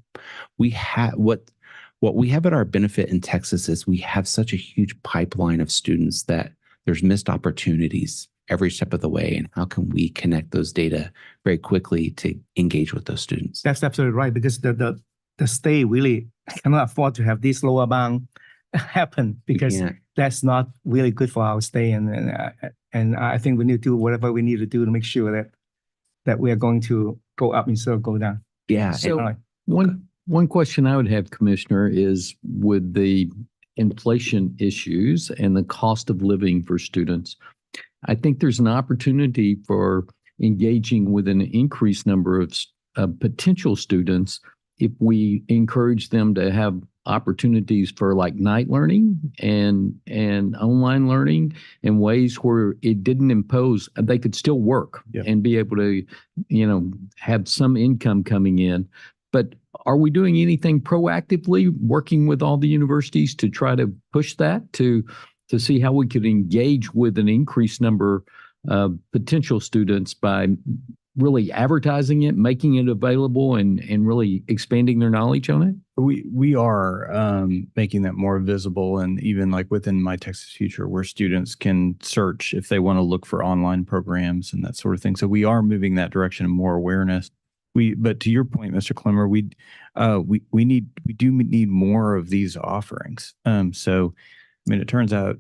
what we have at our benefit in Texas is we have such a huge pipeline of students that there's missed opportunities every step of the way. And how can we connect those data very quickly to engage with those students? That's absolutely right, because the state really cannot afford to have this lower bound happen, because that's not really good for our state. And I think we need to do whatever we need to do to make sure that we are going to go up instead of go down. Yeah. So one question I would have, Commissioner, is with the inflation issues and the cost of living for students, I think there's an opportunity for engaging with an increased number of potential students if we encourage them to have opportunities for like night learning and online learning in ways where it didn't impose, they could still work and be able to, have some income coming in. But are we doing anything proactively working with all the universities to try to push that to see how we could engage with an increased number of potential students by really advertising it, making it available, and really expanding their knowledge on it? We are making that more visible, and even like within My Texas Future, where students can search if they want to look for online programs and that sort of thing. So we are moving that direction and more awareness. But to your point, Mr. Clemmer, we do need more of these offerings. So, I mean, it turns out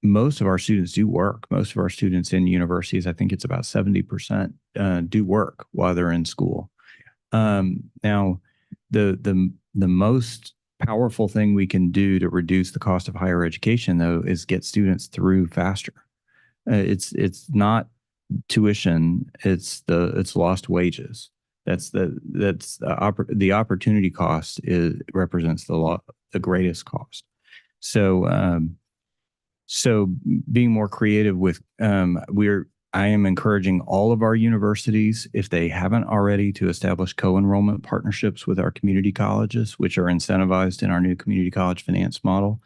most of our students do work. Most of our students in universities, I think it's about 70%, do work while they're in school. Now, the most powerful thing we can do to reduce the cost of higher education, though, is get students through faster. It's not tuition; it's lost wages. The opportunity cost represents the greatest cost. So being more creative with I am encouraging all of our universities, if they haven't already, to establish co-enrollment partnerships with our community colleges, which are incentivized in our new community college finance model.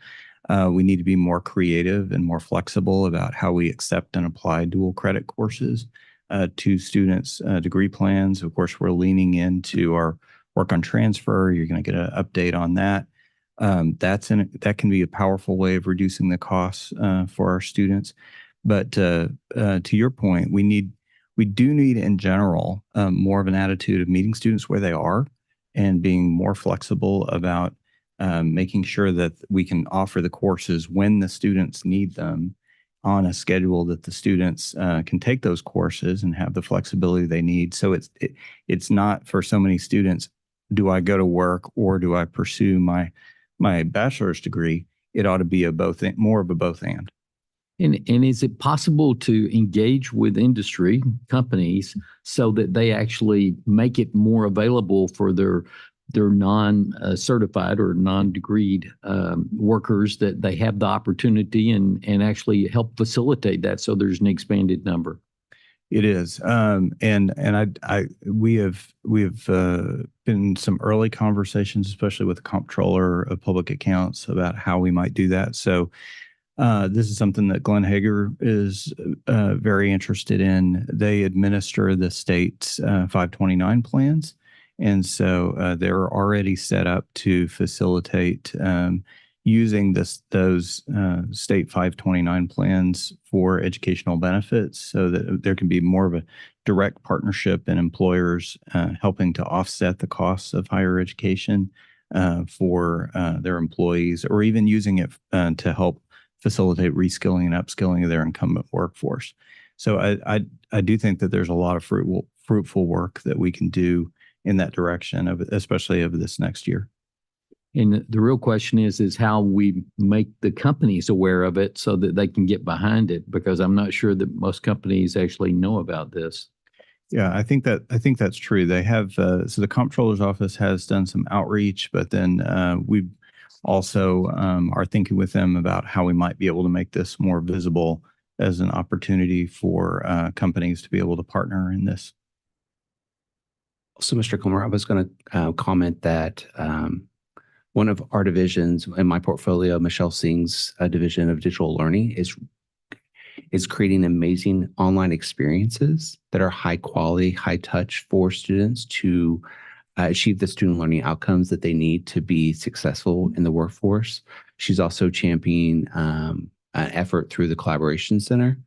We need to be more creative and more flexible about how we accept and apply dual credit courses to students' degree plans. Of course, we're leaning into our work on transfer. You're going to get an update on that. That can be a powerful way of reducing the costs for our students. But to your point, we do need in general more of an attitude of meeting students where they are and being more flexible about making sure that we can offer the courses when the students need them on a schedule that the students can take those courses and have the flexibility they need. So it's not for so many students, do I go to work or do I pursue my bachelor's degree? It ought to be more of a both and. And is it possible to engage with industry companies so that they actually make it more available for their non-certified or non-degreed workers, that they have the opportunity and actually help facilitate that so there's an expanded number? It is, we have been in some early conversations, especially with the Comptroller of Public Accounts, about how we might do that. So this is something that Glenn Hager is very interested in. They administer the state's 529 plans. And so they're already set up to facilitate using those state 529 plans for educational benefits, so that there can be more of a direct partnership in employers helping to offset the costs of higher education for their employees, or even using it to help facilitate reskilling and upskilling of their incumbent workforce. So I do think that there's a lot of fruitful work that we can do in that direction, especially over this next year. And the real question is how we make the companies aware of it so that they can get behind it, because I'm not sure that most companies actually know about this. Yeah, I think that's true. They have so the Comptroller's Office has done some outreach, but then we also are thinking with them about how we might be able to make this more visible as an opportunity for companies to be able to partner in this. So, Mr. Comer, I was going to comment that one of our divisions in my portfolio, Michelle Singh's division of digital learning, is creating amazing online experiences that are high quality, high touch for students to achieve the student learning outcomes that they need to be successful in the workforce. She's also championing an effort through the Collaboration Center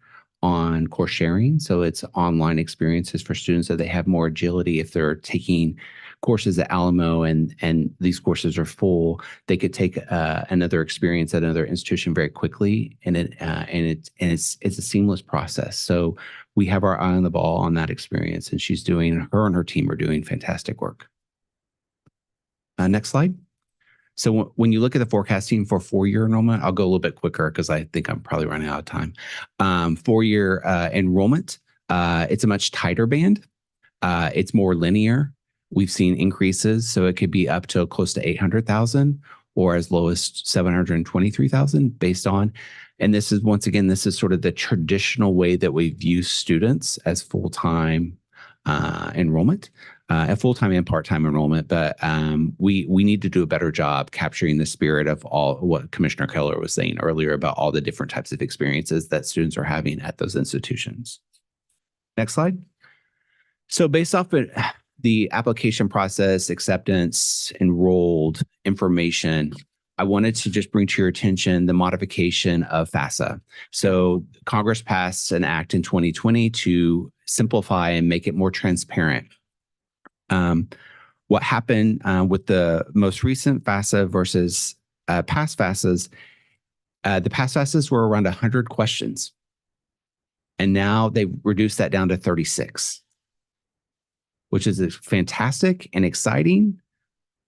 on course sharing. So it's online experiences for students so they have more agility. If they're taking courses at Alamo and these courses are full, they could take another experience at another institution very quickly, and it's a seamless process. So we have our eye on the ball on that experience, and her and her team are doing fantastic work. Next slide. So when you look at the forecasting for 4-year enrollment, I'll go a little bit quicker because I think I'm probably running out of time. 4-year enrollment, it's a much tighter band. It's more linear. We've seen increases, so it could be up to close to 800,000 or as low as 723,000 based on, and this is, once again, this is sort of the traditional way that we view students as full-time enrollment. Full-time and part-time enrollment, but we need to do a better job capturing the spirit of all what Commissioner Keller was saying earlier about all the different types of experiences that students are having at those institutions. Next slide. So based off of the application process, acceptance, enrolled information, I wanted to just bring to your attention the modification of FAFSA. So Congress passed an act in 2020 to simplify and make it more transparent. What happened with the most recent FAFSA versus past FAFSAs, the past FAFSAs were around 100 questions. And now they've reduced that down to 36, which is fantastic and exciting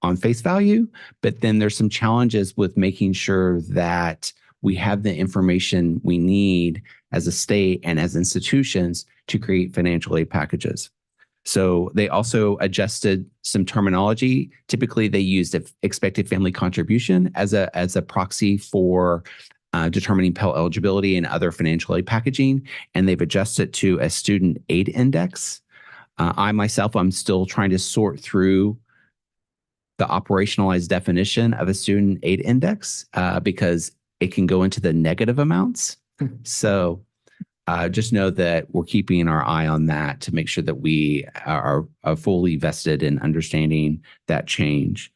on face value. But then there's some challenges with making sure that we have the information we need as a state and as institutions to create financial aid packages. So they also adjusted some terminology. Typically, they used expected family contribution as a proxy for determining Pell eligibility and other financial aid packaging, and they've adjusted to a student aid index. I'm still trying to sort through the operationalized definition of a student aid index because it can go into the negative amounts. So just know that we're keeping our eye on that to make sure that we are fully vested in understanding that change.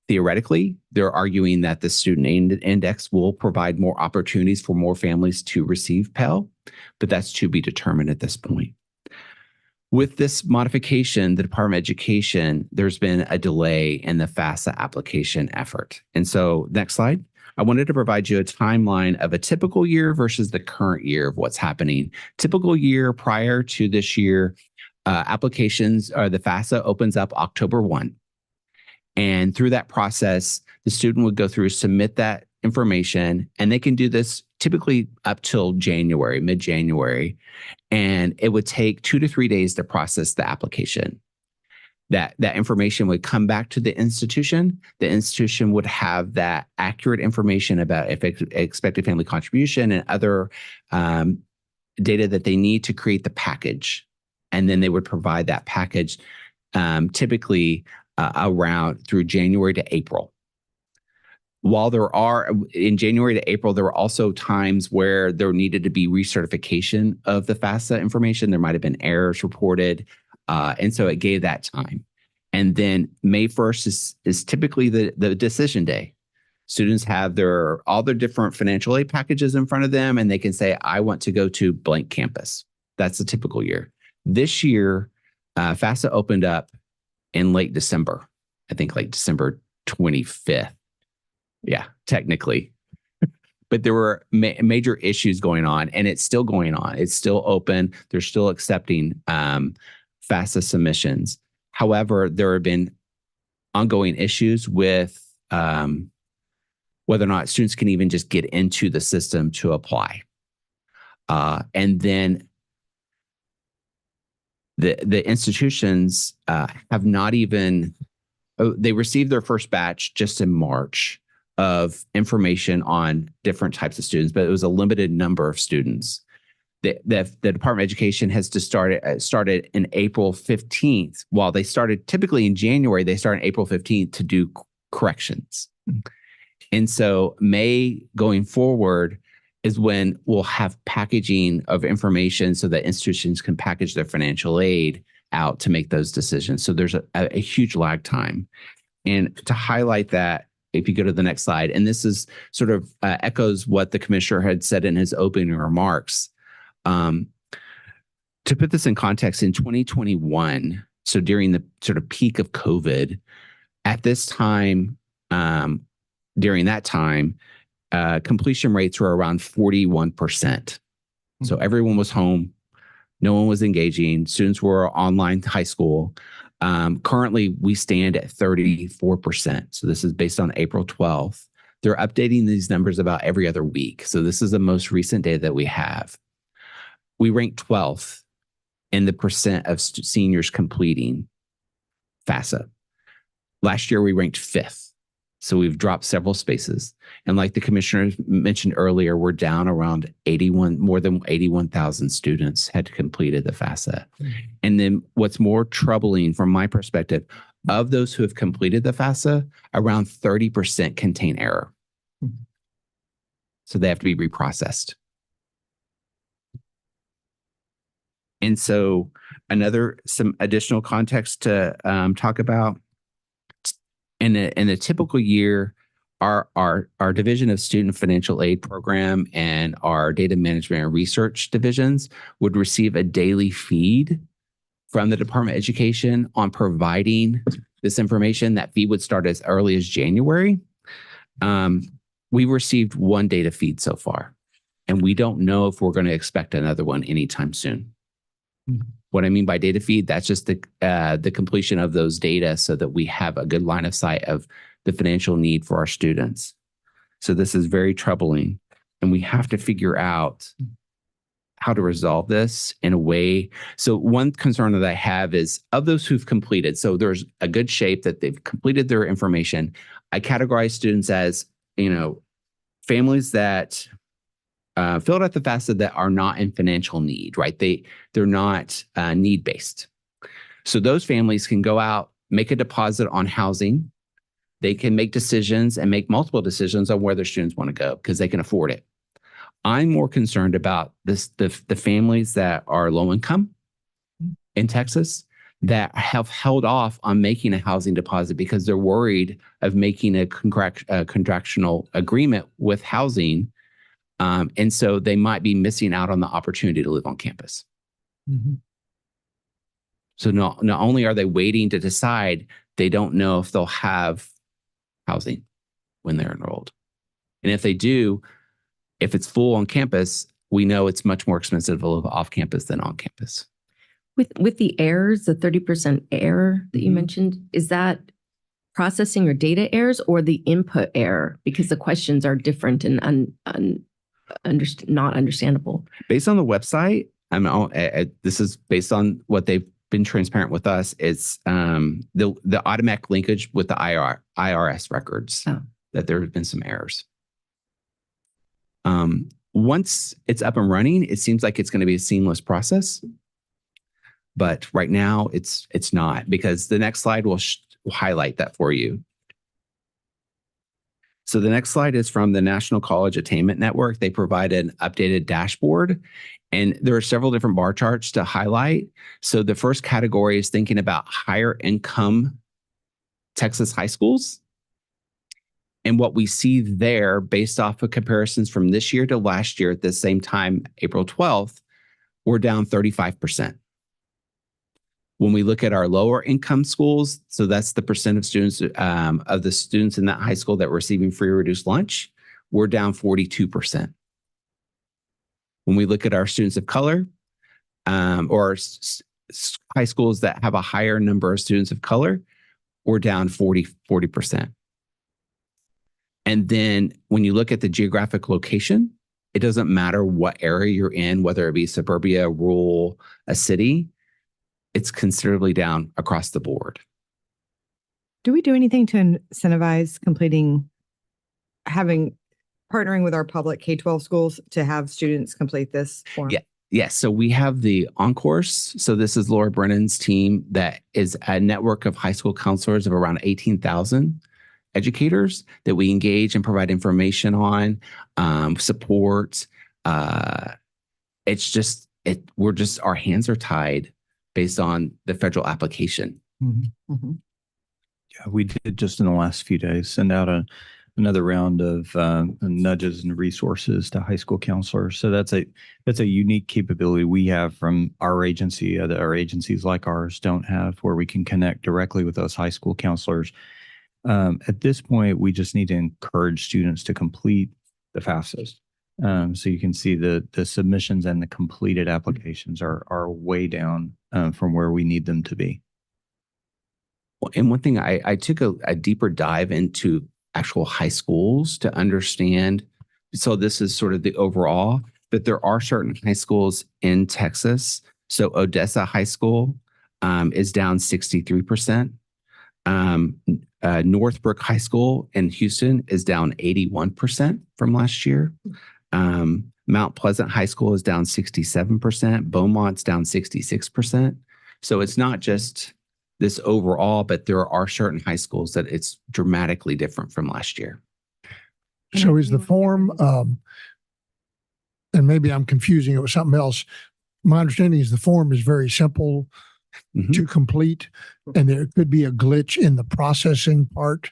Theoretically, they're arguing that the student aid index will provide more opportunities for more families to receive Pell, but that's to be determined at this point. With this modification, the Department of Education, there's been a delay in the FAFSA application effort. And so next slide. I wanted to provide you a timeline of a typical year versus the current year of what's happening. Typical year prior to this year, applications or the FAFSA opens up October 1. And through that process, the student would go through, submit that information, and they can do this typically up till January, mid-January. And it would take 2 to 3 days to process the application. That information would come back to the institution. The institution would have that accurate information about expected family contribution and other data that they need to create the package. And then they would provide that package typically around through January to April. While in January to April, there were also times where there needed to be recertification of the FAFSA information. There might have been errors reported. And so it gave that time. And then May 1st is typically the decision day. Students have all their different financial aid packages in front of them, and they can say, I want to go to blank campus. That's the typical year. This year, FAFSA opened up in late December. I think like December 25th. Yeah, technically. But there were major issues going on, and it's still going on. It's still open. They're still accepting FAFSA submissions. However, there have been ongoing issues with whether or not students can even just get into the system to apply. And then the institutions have not even, they received their first batch just in March of information on different types of students, but it was a limited number of students. the Department of Education has to started in April 15th. While they started typically in January, they start on April 15th to do corrections. And so May going forward is when we'll have packaging of information so that institutions can package their financial aid out to make those decisions. So there's a huge lag time. And to highlight that, if you go to the next slide, and this is sort of echoes what the commissioner had said in his opening remarks. To put this in context, in 2021, so during the sort of peak of COVID, at this time, during that time, completion rates were around 41%. So everyone was home. No one was engaging. Students were online high school. Currently, we stand at 34%. So this is based on April 12th. They're updating these numbers about every other week. So this is the most recent data that we have. We rank 12th in the percent of seniors completing FAFSA. Last year, we ranked 5th. So we've dropped several spaces. And like the commissioner mentioned earlier, we're down around more than 81,000 students had completed the FAFSA. And then what's more troubling from my perspective, of those who have completed the FAFSA, around 30% contain error. So they have to be reprocessed. And so some additional context to talk about. In a typical year, our Division of Student Financial Aid Program and our Data Management and Research divisions would receive a daily feed from the Department of Education on providing this information. That feed would start as early as January. We received one data feed so far, and we don't know if we're going to expect another one anytime soon. What I mean by data feed, that's just the completion of those data so that we have a good line of sight of the financial need for our students. So this is very troubling, and we have to figure out how to resolve this in a way. So one concern that I have is of those who've completed, so there's a good shape that they've completed their information. I categorize students as, families that filled out the FAFSA that are not in financial need, right? They're not need-based. So those families can go out, make a deposit on housing. They can make decisions and make multiple decisions on where their students want to go because they can afford it. I'm more concerned about the families that are low income in Texas that have held off on making a housing deposit because they're worried of making a contractual agreement with housing. And so they might be missing out on the opportunity to live on campus. So not only are they waiting to decide, they don't know if they'll have housing when they're enrolled. And if they do, if it's full on campus, we know it's much more expensive to live off campus than on campus. With the errors, the 30% error that you mentioned, is that processing or data errors or the input error? Because the questions are different and not understandable. Based on the website, this is based on what they've been transparent with us. It's the automatic linkage with the IRS records that there have been some errors. Once it's up and running, it seems like it's going to be a seamless process. But right now, it's not, because the next slide will highlight that for you. So the next slide is from the National College Attainment Network. They provide an updated dashboard, and there are several different bar charts to highlight. So the first category is thinking about higher income Texas high schools. And what we see there, based off of comparisons from this year to last year at the same time, April 12th, we're down 35%. When we look at our lower income schools, so that's the percent of students of the students in that high school that were receiving free or reduced lunch, we're down 42%. When we look at our students of color, or high schools that have a higher number of students of color, we're down 40%. And then when you look at the geographic location, it doesn't matter what area you're in, whether it be suburbia, rural, a city, it's considerably down across the board. Do we do anything to incentivize partnering with our public K-12 schools to have students complete this form? Yes. So we have the on-course. So this is Laura Brennan's team that is a network of high school counselors of around 18,000 educators that we engage and provide information on, support. It's just, our hands are tied based on the federal application. Yeah, we did just in the last few days send out another round of nudges and resources to high school counselors. So that's a unique capability we have from our agency that our agencies like ours don't have, where we can connect directly with those high school counselors. At this point, we just need to encourage students to complete the FAFSAs. So you can see the submissions and the completed applications are way down from where we need them to be. And one thing, I took a deeper dive into actual high schools to understand. So this is sort of the overall, but there are certain high schools in Texas. So Odessa High School is down 63%. Northbrook High School in Houston is down 81% from last year. Mount Pleasant High School is down 67%. Beaumont's down 66%. So it's not just this overall, but there are certain high schools that it's dramatically different from last year. So is the form, and maybe I'm confusing it with something else. My understanding is the form is very simple to complete, and there could be a glitch in the processing part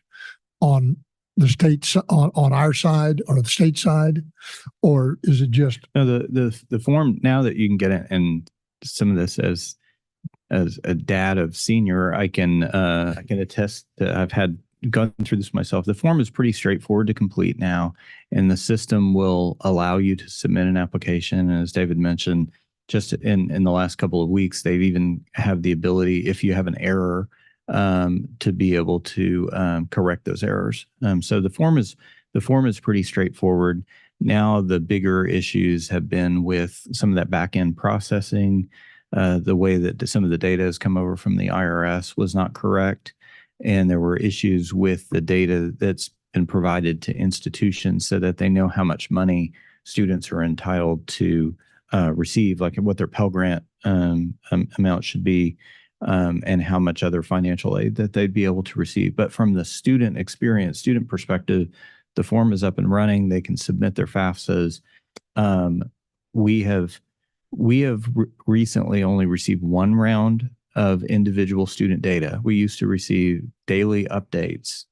on the state, on our side or the state side, or is it just? No, the form, now that you can get it, and some of this as a dad of senior, I can attest that I've gone through this myself. The form is pretty straightforward to complete now, and the system will allow you to submit an application. And as David mentioned, just in the last couple of weeks, they've even have the ability, if you have an error, to be able to correct those errors. So the form is pretty straightforward. Now the bigger issues have been with some of that back end processing. The way that some of the data has come over from the IRS was not correct. And there were issues with the data that's been provided to institutions so that they know how much money students are entitled to receive, like what their Pell Grant amount should be, and how much other financial aid that they'd be able to receive. But from the student experience, student perspective, the form is up and running. They can submit their FAFSAs. We have recently only received one round of individual student data. We used to receive daily updates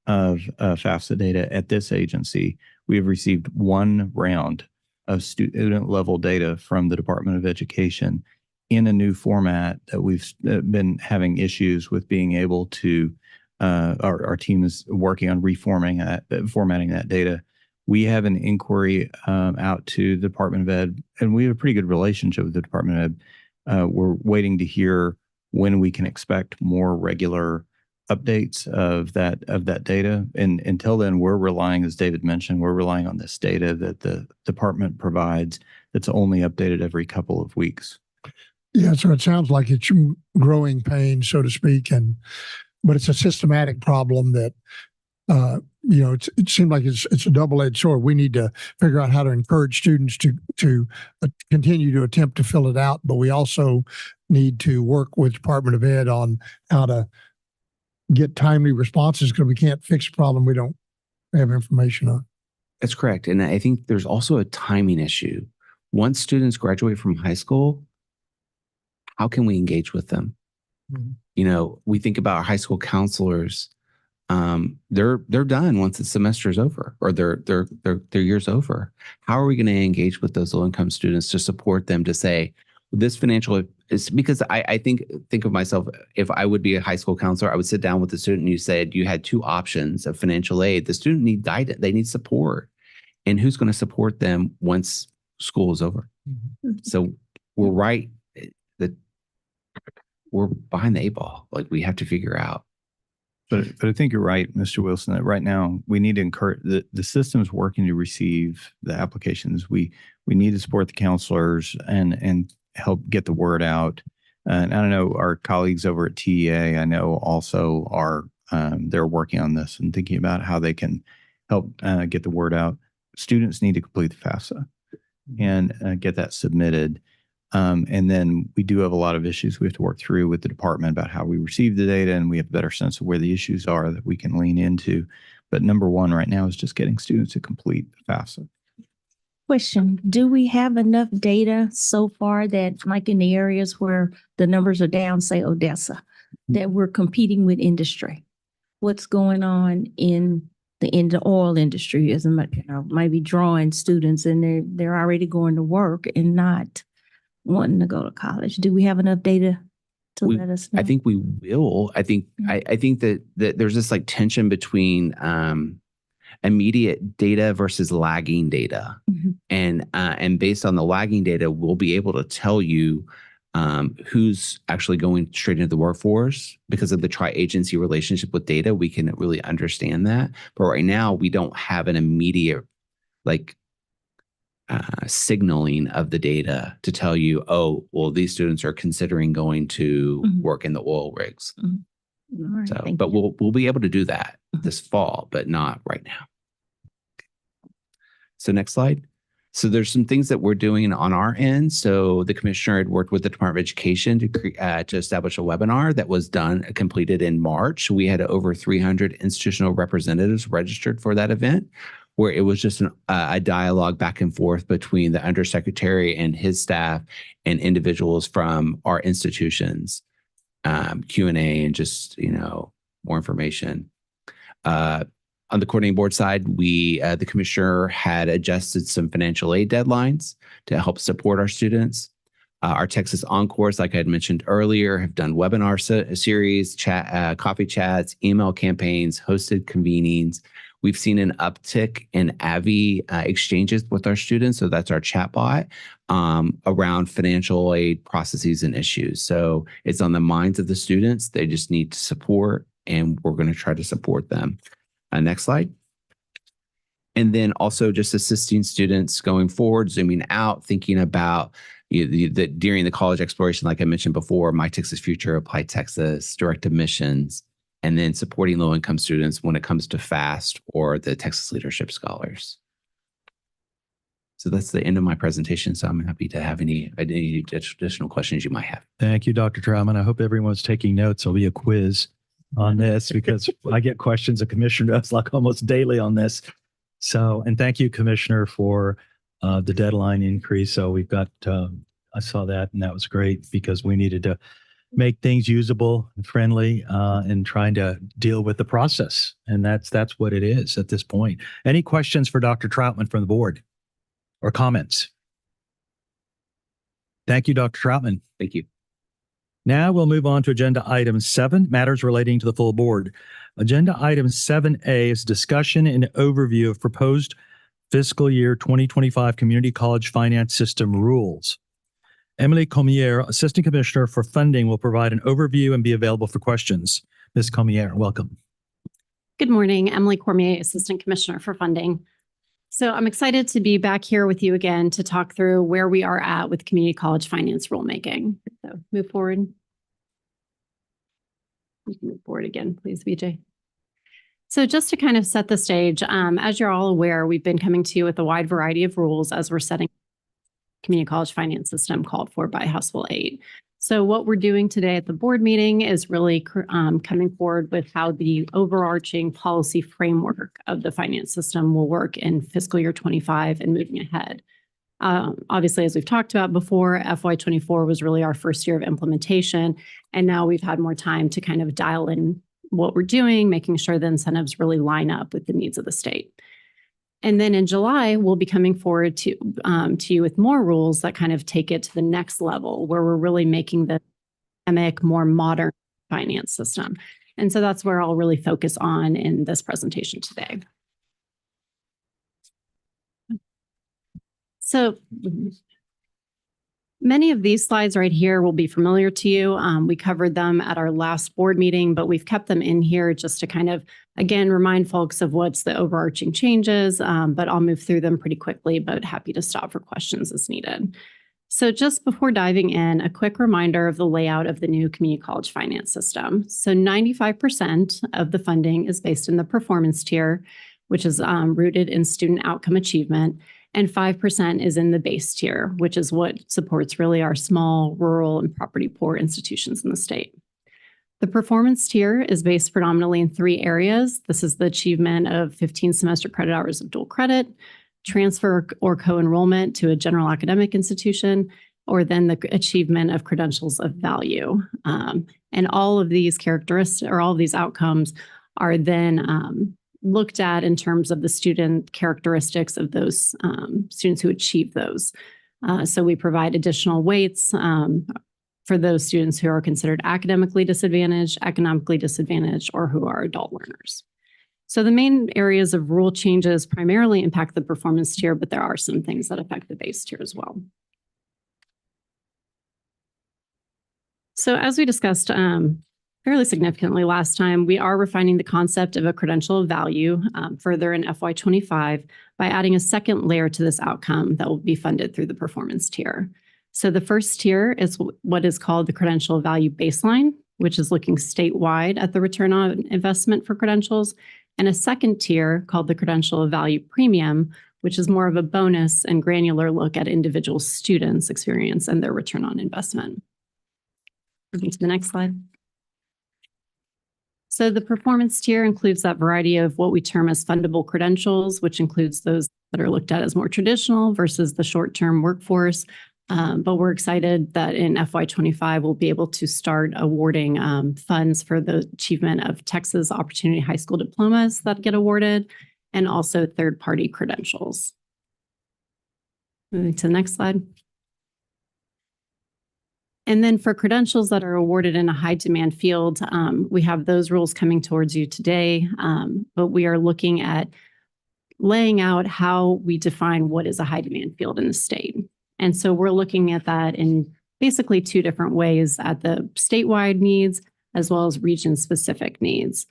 of FAFSA data at this agency. We have received one round of student level data from the Department of Education in a new format that we've been having issues with being able to, our team is working on formatting that data. We have an inquiry out to the Department of Ed, and we have a pretty good relationship with the Department of Ed. We're waiting to hear when we can expect more regular updates of that data. And until then, we're relying, as David mentioned, we're relying on this data that the department provides that's only updated every couple of weeks. Yeah, so it sounds like it's growing pain, so to speak, but it's a systematic problem that it seemed like it's a double-edged sword. We need to figure out how to encourage students to continue to attempt to fill it out, but we also need to work with Department of Ed on how to get timely responses, because we can't fix a problem we don't have information on. That's correct. And I think there's also a timing issue. Once students graduate from high school, how can we engage with them? We think about our high school counselors. They're done once the semester is over, or their year's over. How are we going to engage with those low income students to support them to say this financial is, because I think of myself, if I would be a high school counselor, I would sit down with the student and you said you had two options of financial aid. The student need guidance, they need support, and who's going to support them once school is over? So we're right that we're behind the eight ball. Like, we have to figure out. But I think you're right, Mr. Wilson, that right now we need to encourage the system's working to receive the applications. We need to support the counselors and help get the word out. And I don't know, our colleagues over at TEA, I know also are, they're working on this and thinking about how they can help get the word out. Students need to complete the FAFSA and get that submitted. And then we do have a lot of issues we have to work through with the department about how we receive the data, and we have a better sense of where the issues are that we can lean into. But number one right now is just getting students to complete FAFSA. Question, do we have enough data so far that like in the areas where the numbers are down, say Odessa, that we're competing with industry? What's going on in the oil industry is, might be drawing students and they're already going to work and not wanting to go to college. Do we have enough data to let us know? I think we will. I think that there's this like tension between immediate data versus lagging data. And based on the lagging data, we'll be able to tell you who's actually going straight into the workforce. Because of the tri-agency relationship with data, we can really understand that. But right now, we don't have an immediate like signaling of the data to tell you, oh, well, these students are considering going to work in the oil rigs. All right, So, thank but you. we'll be able to do that this fall, but not right now. So next slide. So there's some things that we're doing on our end. So the commissioner had worked with the Department of Education to establish a webinar that was completed in March. We had over 300 institutional representatives registered for that event, where it was just a dialogue back and forth between the undersecretary and his staff and individuals from our institutions, Q&A and just, more information. On the coordinating board side, the commissioner had adjusted some financial aid deadlines to help support our students. Our Texas Encores, like I had mentioned earlier, have done webinar series, coffee chats, email campaigns, hosted convenings. We've seen an uptick in AVI exchanges with our students. So that's our chatbot around financial aid processes and issues. So it's on the minds of the students. They just need support, and we're going to try to support them. Next slide. And then also just assisting students going forward, zooming out, thinking about during the college exploration, like I mentioned before, My Texas Future, Apply Texas, direct admissions, and then supporting low-income students when it comes to FAST or the Texas Leadership Scholars. So that's the end of my presentation. So I'm happy to have any additional questions you might have. Thank you, Dr. Troutman. I hope everyone's taking notes. There'll be a quiz on this because I get questions a commissioner does like almost daily on this. So, and thank you, Commissioner, for the deadline increase. So we've got, I saw that and that was great because we needed to make things usable and friendly and trying to deal with the process. And that's what it is at this point. Any questions for Dr. Troutman from the board or comments? Thank you, Dr. Troutman. Thank you. Now we'll move on to agenda item 7, matters relating to the full board. Agenda item 7A is discussion and overview of proposed fiscal year 2025 community college finance system rules. Emily Comier, Assistant Commissioner for Funding, will provide an overview and be available for questions. Ms. Comier, welcome. Good morning, Emily Cormier, Assistant Commissioner for Funding. So I'm excited to be back here with you again to talk through where we are at with community college finance rulemaking. So move forward. You can move forward again, please, VJ. So just to kind of set the stage, as you're all aware, we've been coming to you with a wide variety of rules as we're setting community college finance system called for by House Bill 8. So what we're doing today at the board meeting is really coming forward with how the overarching policy framework of the finance system will work in fiscal year 25 and moving ahead. Obviously, as we've talked about before, FY24 was really our first year of implementation, and now we've had more time to kind of dial in what we're doing, making sure the incentives really line up with the needs of the state. And then in July, we'll be coming forward to you with more rules that kind of take it to the next level, where we're really making the dynamic, more modern finance system. And so that's where I'll really focus on in this presentation today. So many of these slides right here will be familiar to you. We covered them at our last board meeting, but we've kept them in here just to kind of, again, remind folks of what's the overarching changes, but I'll move through them pretty quickly, but happy to stop for questions as needed. So just before diving in, a quick reminder of the layout of the new community college finance system. So 95% of the funding is based in the performance tier, which is rooted in student outcome achievement. and 5% is in the base tier, which is what supports really our small, rural, and property poor institutions in the state. The performance tier is based predominantly in 3 areas. This is the achievement of 15 semester credit hours of dual credit, transfer or co-enrollment to a general academic institution, or then the achievement of credentials of value. And all of these characteristics or all of these outcomes are then looked at in terms of the student characteristics of those students who achieve those. So we provide additional weights for those students who are considered academically disadvantaged, economically disadvantaged, or who are adult learners. So the main areas of rule changes primarily impact the performance tier, but there are some things that affect the base tier as well. So as we discussed fairly significantly last time, we are refining the concept of a credential of value further in FY25 by adding a second layer to this outcome that will be funded through the performance tier. So the first tier is what is called the credential of value baseline, which is looking statewide at the return on investment for credentials, and a second tier called the credential of value premium, which is more of a bonus and granular look at individual students' experience and their return on investment. Moving to the next slide. So the performance tier includes that variety of what we term as fundable credentials, which includes those that are looked at as more traditional versus the short-term workforce. But we're excited that in FY25, we'll be able to start awarding funds for the achievement of Texas Opportunity High School diplomas that get awarded, and also third-party credentials. Moving to the next slide. And then for credentials that are awarded in a high demand field, we have those rules coming towards you today, but we are looking at laying out how we define what is a high demand field in the state. And so we're looking at that in basically 2 different ways, at the statewide needs as well as region-specific needs.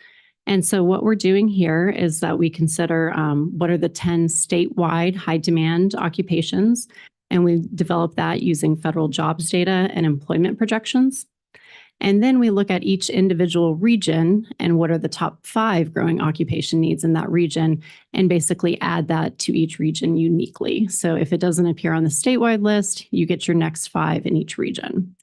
And so what we're doing here is that we consider what are the 10 statewide high-demand occupations, and we develop that using federal jobs data and employment projections. And then we look at each individual region and what are the top 5 growing occupation needs in that region, and basically add that to each region uniquely. So if it doesn't appear on the statewide list, you get your next 5 in each region.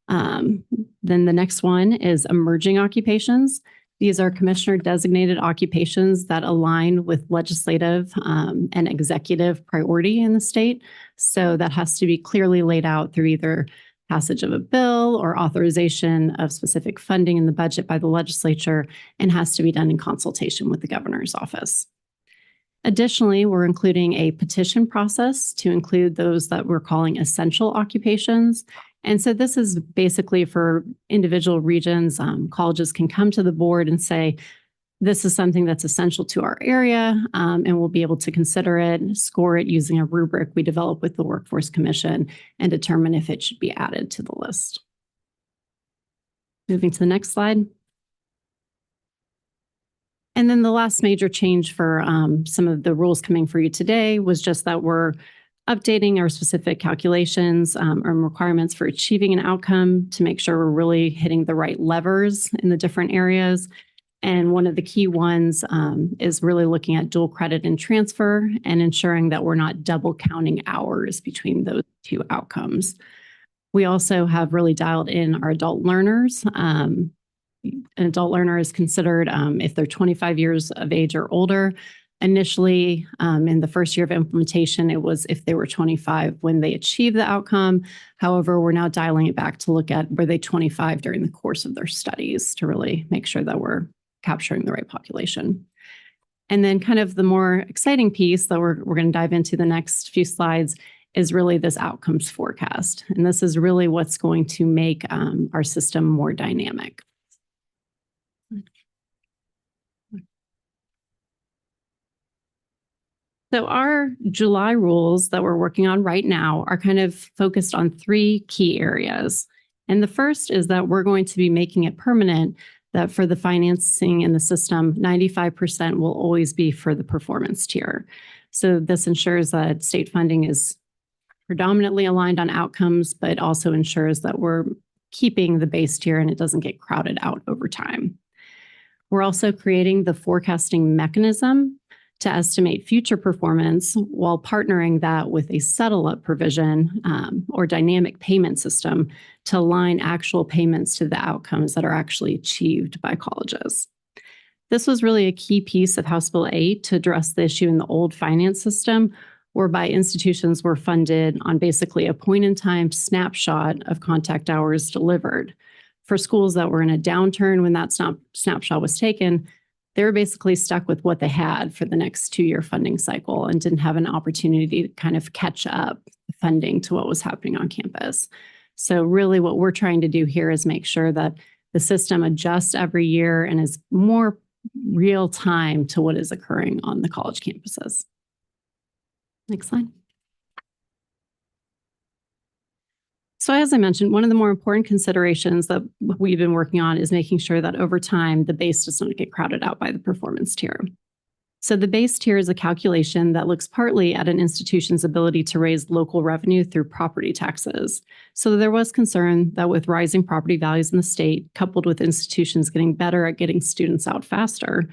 Then the next one is emerging occupations. These are commissioner designated occupations that align with legislative and executive priority in the state. So that has to be clearly laid out through either passage of a bill or authorization of specific funding in the budget by the legislature, and has to be done in consultation with the governor's office. Additionally, we're including a petition process to include those that we're calling essential occupations. And so this is basically for individual regions. Colleges can come to the board and say, this is something that's essential to our area, and we'll be able to consider it, score it using a rubric we develop with the Workforce Commission, and determine if it should be added to the list. Moving to the next slide. And then the last major change for some of the rules coming for you today was just that we're updating our specific calculations and requirements for achieving an outcome to make sure we're really hitting the right levers in the different areas. And one of the key ones is really looking at dual credit and transfer and ensuring that we're not double counting hours between those 2 outcomes. We also have really dialed in our adult learners. An adult learner is considered if they're 25 years of age or older. Initially, in the first year of implementation, it was if they were 25 when they achieved the outcome. However, we're now dialing it back to look at were they 25 during the course of their studies to really make sure that we're capturing the right population. And then kind of the more exciting piece that we're going to dive into the next few slides is really this outcomes forecast. And this is really what's going to make our system more dynamic. So our July rules that we're working on right now are kind of focused on 3 key areas. And the first is that we're going to be making it permanent that for the financing in the system, 95% will always be for the performance tier. So this ensures that state funding is predominantly aligned on outcomes, but also ensures that we're keeping the base tier and it doesn't get crowded out over time. We're also creating the forecasting mechanism to estimate future performance while partnering that with a settle-up provision or dynamic payment system to align actual payments to the outcomes that are actually achieved by colleges. This was really a key piece of House Bill 8 to address the issue in the old finance system, whereby institutions were funded on basically a point-in-time snapshot of contact hours delivered. For schools that were in a downturn when that snapshot was taken, they were basically stuck with what they had for the next 2-year funding cycle and didn't have an opportunity to kind of catch up funding to what was happening on campus. So really what we're trying to do here is make sure that the system adjusts every year and is more real time to what is occurring on the college campuses. Next slide. So as I mentioned, one of the more important considerations that we've been working on is making sure that over time, the base does not get crowded out by the performance tier. So the base tier is a calculation that looks partly at an institution's ability to raise local revenue through property taxes. So there was concern that with rising property values in the state, coupled with institutions getting better at getting students out faster,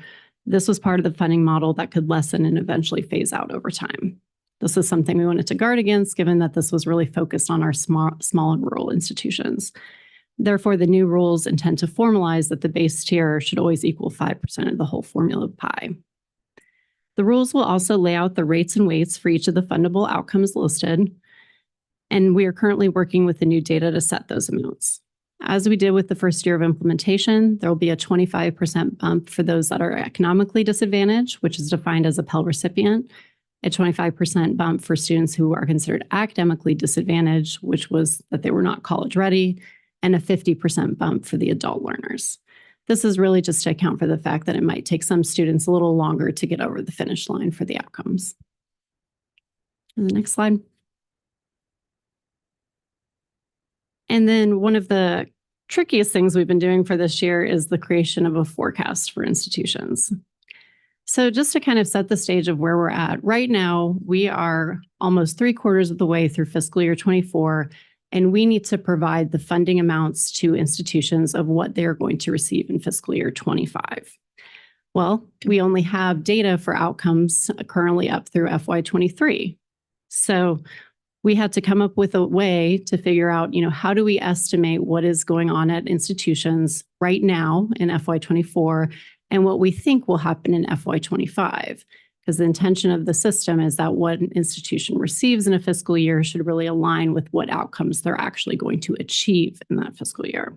this was part of the funding model that could lessen and eventually phase out over time. This is something we wanted to guard against, given that this was really focused on our small and rural institutions. Therefore, the new rules intend to formalize that the base tier should always equal 5% of the whole formula pie. The rules will also lay out the rates and weights for each of the fundable outcomes listed, and we are currently working with the new data to set those amounts. As we did with the first year of implementation, there will be a 25% bump for those that are economically disadvantaged, which is defined as a Pell recipient, a 25% bump for students who are considered academically disadvantaged, which was that they were not college ready, and a 50% bump for the adult learners. This is really just to account for the fact that it might take some students a little longer to get over the finish line for the outcomes. And the next slide. And then one of the trickiest things we've been doing for this year is the creation of a forecast for institutions. So just to kind of set the stage of where we're at, right now, we are almost 3/4 of the way through fiscal year 24, and we need to provide the funding amounts to institutions of what they're going to receive in fiscal year 25. Well, we only have data for outcomes currently up through FY 23. So we had to come up with a way to figure out, how do we estimate what is going on at institutions right now in FY 24 and what we think will happen in FY 25. Because the intention of the system is that what an institution receives in a fiscal year should really align with what outcomes they're actually going to achieve in that fiscal year.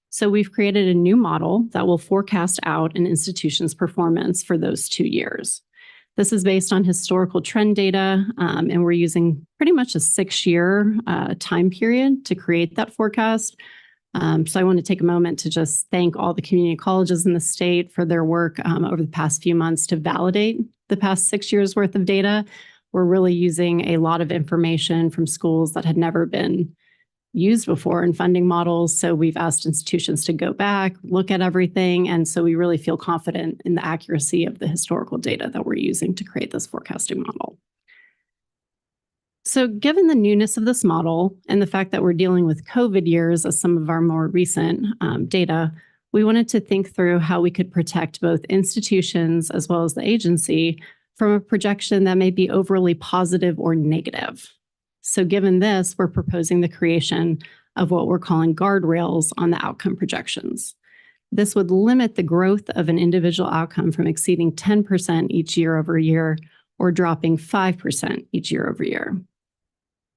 So we've created a new model that will forecast out an institution's performance for those 2 years. This is based on historical trend data, and we're using pretty much a 6-year time period to create that forecast. So I want to take a moment to just thank all the community colleges in the state for their work over the past few months to validate the past 6 years worth of data. We're really using a lot of information from schools that had never been used before in funding models. So we've asked institutions to go back, look at everything. And so we really feel confident in the accuracy of the historical data that we're using to create this forecasting model. So given the newness of this model and the fact that we're dealing with COVID years as some of our more recent data, we wanted to think through how we could protect both institutions as well as the agency from a projection that may be overly positive or negative. So given this, we're proposing the creation of what we're calling guardrails on the outcome projections. This would limit the growth of an individual outcome from exceeding 10% each year over year or dropping 5% each year over year.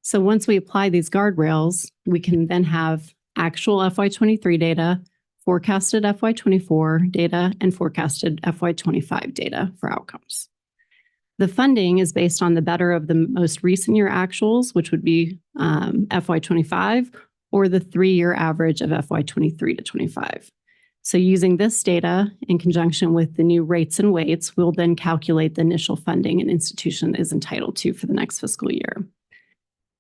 So once we apply these guardrails, we can then have actual FY23 data, forecasted FY24 data, and forecasted FY25 data for outcomes. The funding is based on the better of the most recent year actuals, which would be FY25, or the 3-year average of FY23 to 25. So using this data in conjunction with the new rates and weights, we'll then calculate the initial funding an institution is entitled to for the next fiscal year.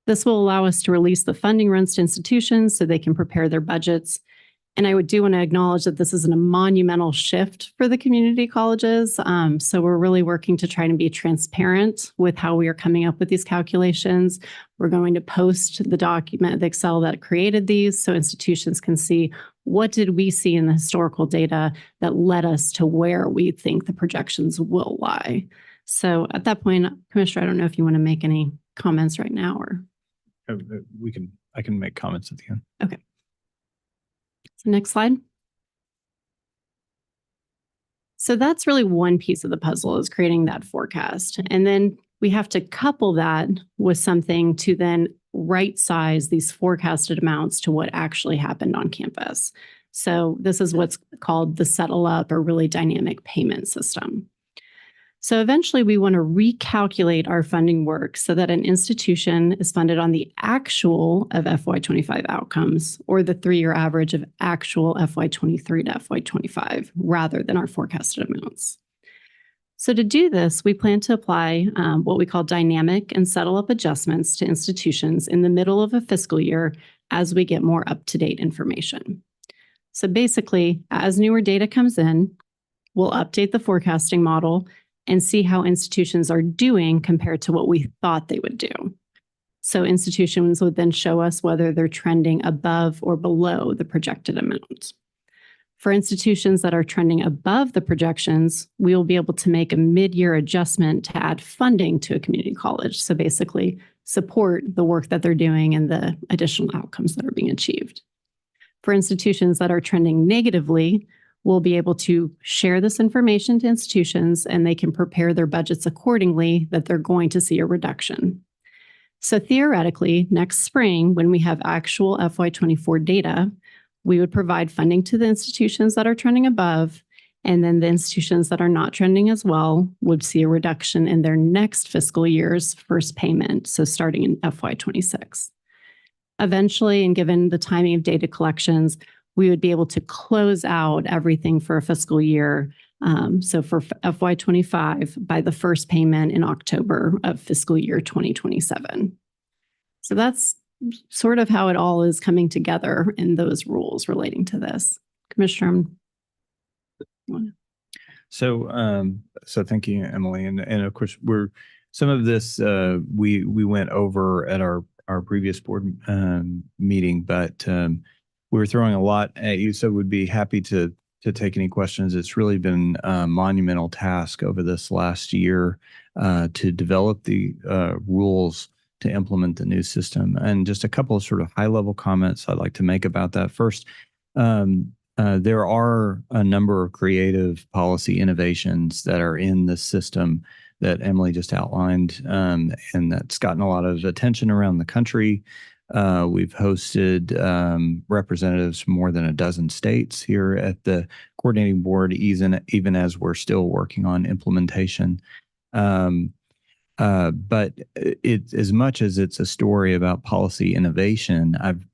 This will allow us to release the funding runs to institutions so they can prepare their budgets. And I do want to acknowledge that this is a monumental shift for the community colleges. So we're really working to try to be transparent with how we are coming up with these calculations. We're going to post the document, the Excel that created these, so institutions can see what did we see in the historical data that led us to where we think the projections will lie? So at that point, Commissioner, I don't know if you want to make any comments right now or. I can make comments at the end. Okay. So next slide. So that's really one piece of the puzzle, is creating that forecast. And then we have to couple that with something to then right size these forecasted amounts to what actually happened on campus. So this is what's called the settle up or really dynamic payment system. So eventually we want to recalculate our funding work so that an institution is funded on the actual of FY25 outcomes, or the 3-year average of actual FY23 to FY25, rather than our forecasted amounts. So to do this, we plan to apply what we call dynamic and settle up adjustments to institutions in the middle of a fiscal year as we get more up-to-date information. So basically, as newer data comes in, we'll update the forecasting model and see how institutions are doing compared to what we thought they would do. So institutions would then show us whether they're trending above or below the projected amount. For institutions that are trending above the projections, we will be able to make a mid-year adjustment to add funding to a community college. So basically support the work that they're doing and the additional outcomes that are being achieved. For institutions that are trending negatively, we'll be able to share this information to institutions, and they can prepare their budgets accordingly that they're going to see a reduction. So theoretically, next spring, when we have actual FY24 data, we would provide funding to the institutions that are trending above, and then the institutions that are not trending as well would see a reduction in their next fiscal year's first payment, so starting in FY26. Eventually, and given the timing of data collections, we would be able to close out everything for a fiscal year. So for FY25 by the first payment in October of fiscal year 2027. So that's sort of how it all is coming together in those rules relating to this. Commissioner. So thank you, Emily. And of course, some of this we went over at our previous board meeting, but we were throwing a lot at you, so we'd be happy to take any questions. It's really been a monumental task over this last year to develop the rules to implement the new system. And just a couple of sort of high-level comments I'd like to make about that. First, there are a number of creative policy innovations that are in the system that Emily just outlined, and that's gotten a lot of attention around the country. We've hosted representatives from more than a dozen states here at the coordinating board, even as we're still working on implementation. But it's as much as it's a story about policy innovation, I've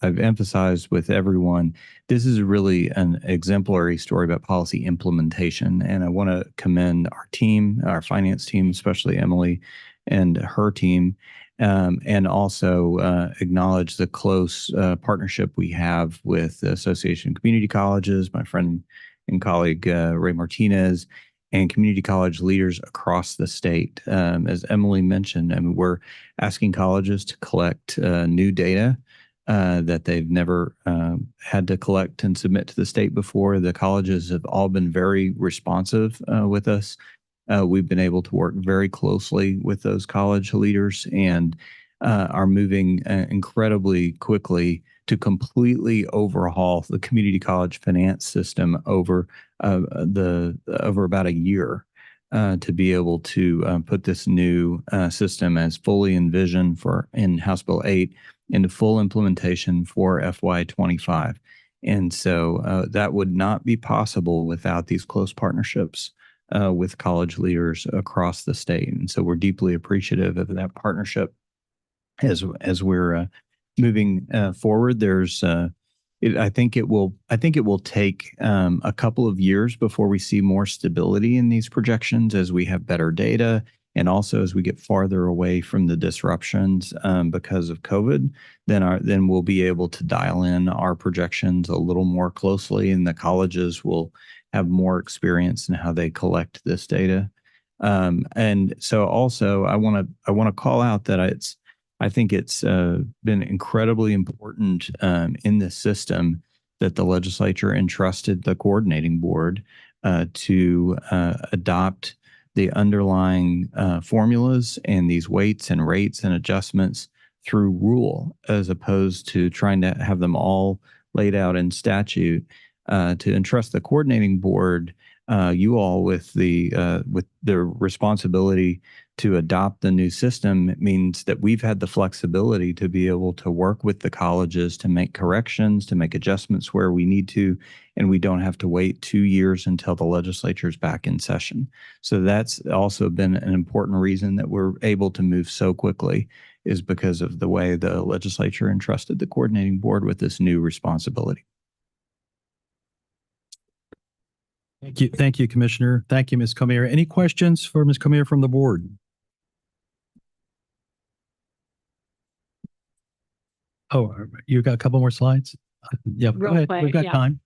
emphasized with everyone, this is really an exemplary story about policy implementation. And I want to commend our team, our finance team, especially Emily and her team. And also acknowledge the close partnership we have with the Association of Community Colleges, my friend and colleague Ray Martinez, and community college leaders across the state. As Emily mentioned, I mean, we're asking colleges to collect new data that they've never had to collect and submit to the state before. The colleges have all been very responsive with us. We've been able to work very closely with those college leaders and are moving incredibly quickly to completely overhaul the community college finance system over about a year to be able to put this new system as fully envisioned in House Bill 8 into full implementation for FY25. And so that would not be possible without these close partnerships with college leaders across the state. And so we're deeply appreciative of that partnership as we're moving forward. I think it will take a couple of years before we see more stability in these projections as we have better data, and also as we get farther away from the disruptions because of COVID. Then we'll be able to dial in our projections a little more closely, and the colleges will have more experience in how they collect this data. And so also I want to call out that I think it's been incredibly important in this system that the legislature entrusted the coordinating board to adopt the underlying formulas and these weights and rates and adjustments through rule, as opposed to trying to have them all laid out in statute. To entrust the coordinating board, you all with the responsibility to adopt the new system, it means that we've had the flexibility to be able to work with the colleges to make corrections, to make adjustments where we need to, and we don't have to wait 2 years until the legislature's back in session. So that's also been an important reason that we're able to move so quickly, is because of the way the legislature entrusted the coordinating board with this new responsibility. Thank you, Commissioner. Thank you, Ms. Comier. Any questions for Ms. Comier from the board? Oh, you got a couple more slides? Yeah, go Real ahead. quick, We've got yeah. time.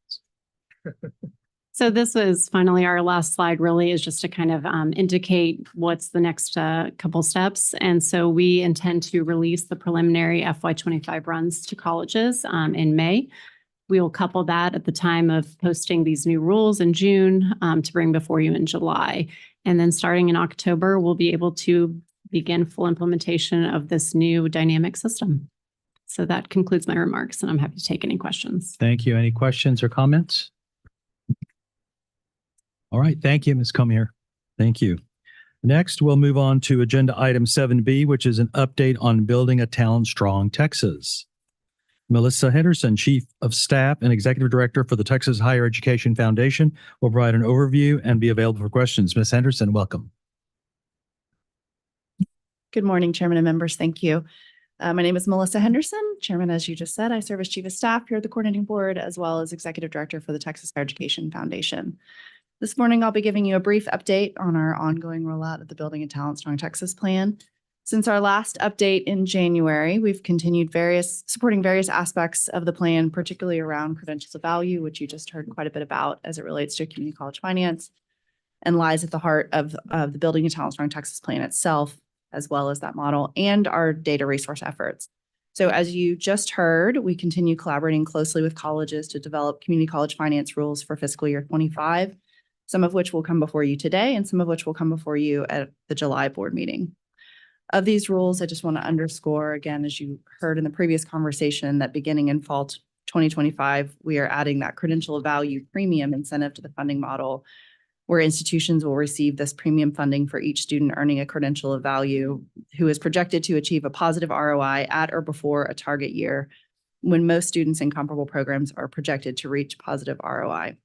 So this was finally our last slide, really, is just to kind of indicate what's the next couple steps. And so we intend to release the preliminary FY25 runs to colleges in May. We will couple that at the time of posting these new rules in June to bring before you in July. And then starting in October, we'll be able to begin full implementation of this new dynamic system. So that concludes my remarks, and I'm happy to take any questions. Thank you. Any questions or comments? All right. Thank you, Ms. Comier. Thank you. Next, we'll move on to agenda item 7B, which is an update on building a talent strong Texas. Melissa Henderson, Chief of Staff and Executive Director for the Texas Higher Education Foundation, will provide an overview and be available for questions. Ms. Henderson, welcome. Good morning, Chairman and members. Thank you. My name is Melissa Henderson. Chairman, as you just said, I serve as Chief of Staff here at the Coordinating Board, as well as Executive Director for the Texas Higher Education Foundation. This morning, I'll be giving you a brief update on our ongoing rollout of the Building a Talent Strong Texas plan. Since our last update in January, we've continued supporting various aspects of the plan, particularly around credentials of value, which you just heard quite a bit about as it relates to community college finance and lies at the heart of the Building a Talent Strong Texas plan itself, as well as that model and our data resource efforts. So as you just heard, we continue collaborating closely with colleges to develop community college finance rules for fiscal year 25, some of which will come before you today and some of which will come before you at the July board meeting. Of these rules, I just want to underscore again, as you heard in the previous conversation, that beginning in fall 2025, we are adding that credential of value premium incentive to the funding model, where institutions will receive this premium funding for each student earning a credential of value who is projected to achieve a positive ROI at or before a target year, when most students in comparable programs are projected to reach positive ROI.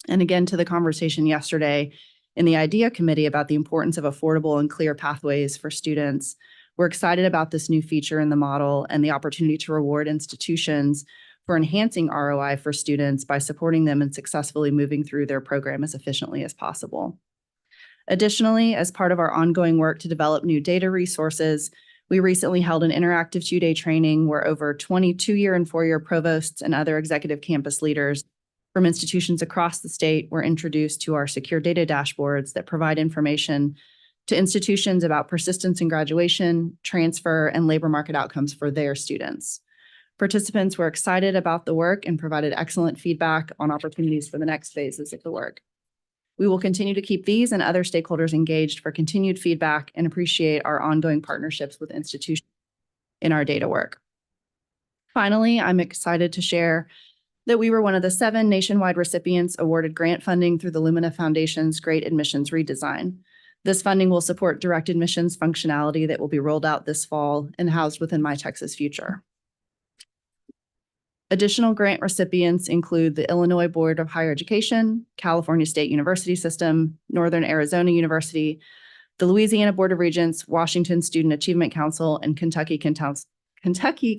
And again, to the conversation yesterday in the IDEA committee about the importance of affordable and clear pathways for students, we're excited about this new feature in the model and the opportunity to reward institutions for enhancing ROI for students by supporting them in successfully moving through their program as efficiently as possible. Additionally, as part of our ongoing work to develop new data resources, we recently held an interactive 2-day training where over 20 2-year and 4-year provosts and other executive campus leaders from institutions across the state were introduced to our secure data dashboards that provide information to institutions about persistence in graduation, transfer, and labor market outcomes for their students. Participants were excited about the work and provided excellent feedback on opportunities for the next phases of the work. We will continue to keep these and other stakeholders engaged for continued feedback and appreciate our ongoing partnerships with institutions in our data work. Finally, I'm excited to share that we were one of the 7 nationwide recipients awarded grant funding through the Lumina Foundation's Great Admissions Redesign. This funding will support direct admissions functionality that will be rolled out this fall and housed within My Texas Future. Additional grant recipients include the Illinois Board of Higher Education, California State University System, Northern Arizona University, the Louisiana Board of Regents, Washington Student Achievement Council, and Kentucky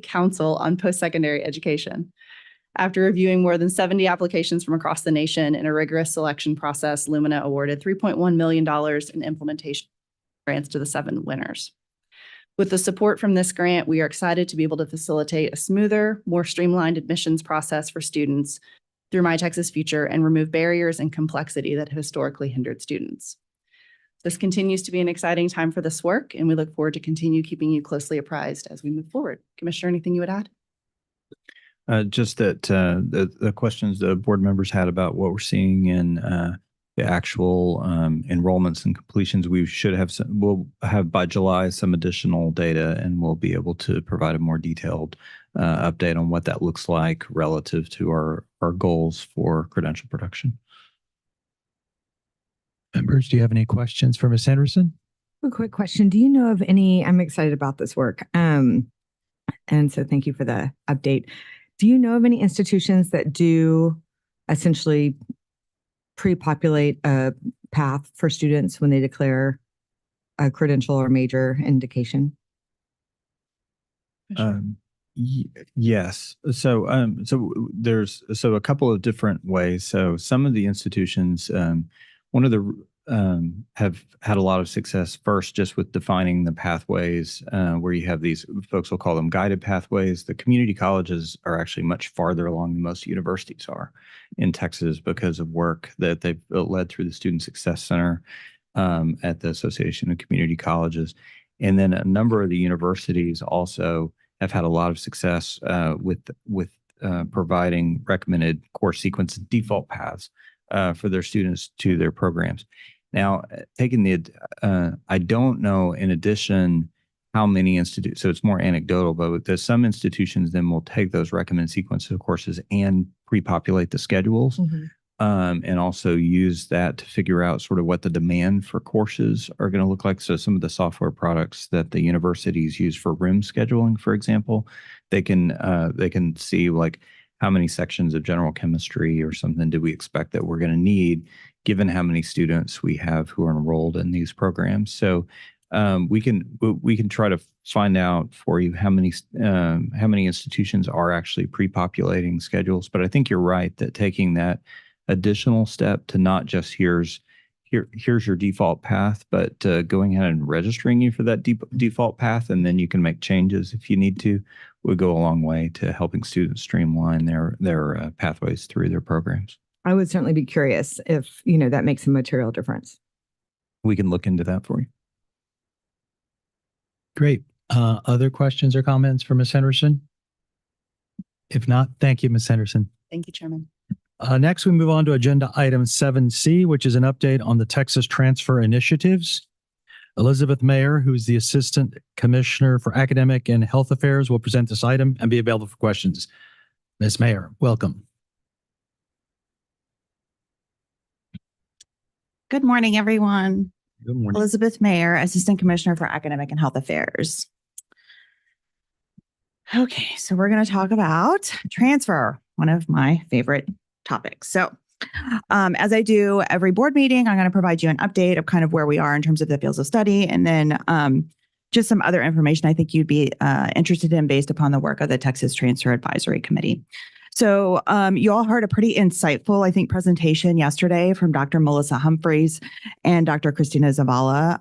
Council on Post-Secondary Education. After reviewing more than 70 applications from across the nation in a rigorous selection process, Lumina awarded $3.1 million in implementation grants to the 7 winners. With the support from this grant, we are excited to be able to facilitate a smoother, more streamlined admissions process for students through My Texas Future and remove barriers and complexity that have historically hindered students. This continues to be an exciting time for this work, and we look forward to continue keeping you closely apprised as we move forward. Commissioner, anything you would add? Just that the questions the board members had about what we're seeing in the actual enrollments and completions, we'll have by July some additional data, and we'll be able to provide a more detailed update on what that looks like relative to our goals for credential production. Members, do you have any questions for Ms. Henderson? A quick question. Do you know of any, I'm excited about this work. And so thank you for the update. Do you know of any institutions that do essentially pre-populate a path for students when they declare a credential or major indication? Yes. So there's a couple of different ways. So some of the institutions, one of the have had a lot of success first just with defining the pathways, where you have these folks will call them guided pathways. The community colleges are actually much farther along than most universities are in Texas because of work that they've led through the Student Success Center at the Association of Community Colleges. And then a number of the universities also have had a lot of success with providing recommended course sequence default paths for their students to their programs. Now, I don't know in addition how many institutes, so it's more anecdotal, but there's some institutions then will take those recommended sequences of courses and pre-populate the schedules. And also use that to figure out sort of what the demand for courses are going to look like. So some of the software products that the universities use for room scheduling, for example, they can see like how many sections of general chemistry or something do we expect that we're going to need given how many students we have who are enrolled in these programs. So we can try to find out for you how many institutions are actually pre-populating schedules. But I think you're right that taking that additional step to not just here's your default path, but going ahead and registering you for that default path, and then you can make changes if you need to, would go a long way to helping students streamline their pathways through their programs. I would certainly be curious if, that makes a material difference. We can look into that for you. Great. Other questions or comments for Ms. Henderson? If not, thank you, Ms. Henderson. Thank you, Chairman. Next, we move on to agenda item 7C, which is an update on the Texas transfer initiatives. Elizabeth Mayer, who's the Assistant Commissioner for Academic and Health Affairs, will present this item and be available for questions. Ms. Mayer, welcome. Good morning, everyone. Good morning. Elizabeth Mayer, Assistant Commissioner for Academic and Health Affairs. Okay, so we're going to talk about transfer, one of my favorite topics. So as I do every board meeting, I'm going to provide you an update of kind of where we are in terms of the fields of study, and then just some other information I think you'd be interested in based upon the work of the Texas Transfer Advisory Committee. So you all heard a pretty insightful, I think, presentation yesterday from Dr. Melissa Humphreys and Dr. Christina Zavala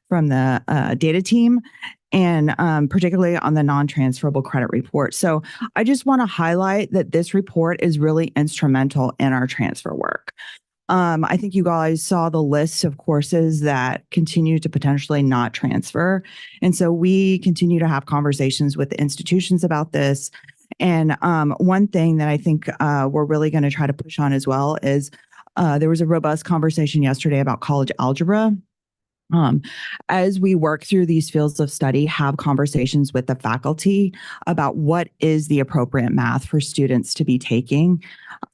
from the data team, and particularly on the non-transferable credit report. So I just want to highlight that this report is really instrumental in our transfer work. I think you guys saw the list of courses that continue to potentially not transfer. And so we continue to have conversations with the institutions about this. And one thing that I think we're really going to try to push on as well is there was a robust conversation yesterday about college algebra. As we work through these fields of study, have conversations with the faculty about what is the appropriate math for students to be taking.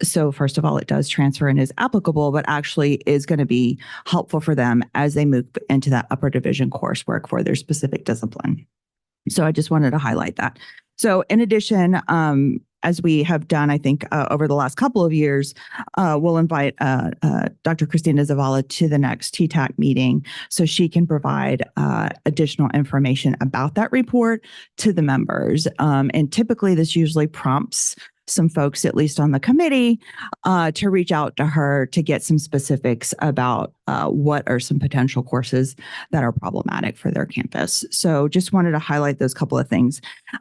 So first of all, it does transfer and is applicable, but actually is going to be helpful for them as they move into that upper division coursework for their specific discipline. So I just wanted to highlight that. So in addition, as we have done, I think, over the last couple of years, we'll invite Dr. Christina Zavala to the next TTAC meeting so she can provide additional information about that report to the members. And typically, this usually prompts some folks, at least on the committee, to reach out to her to get some specifics about what are some potential courses that are problematic for their campus. So just wanted to highlight those couple of things.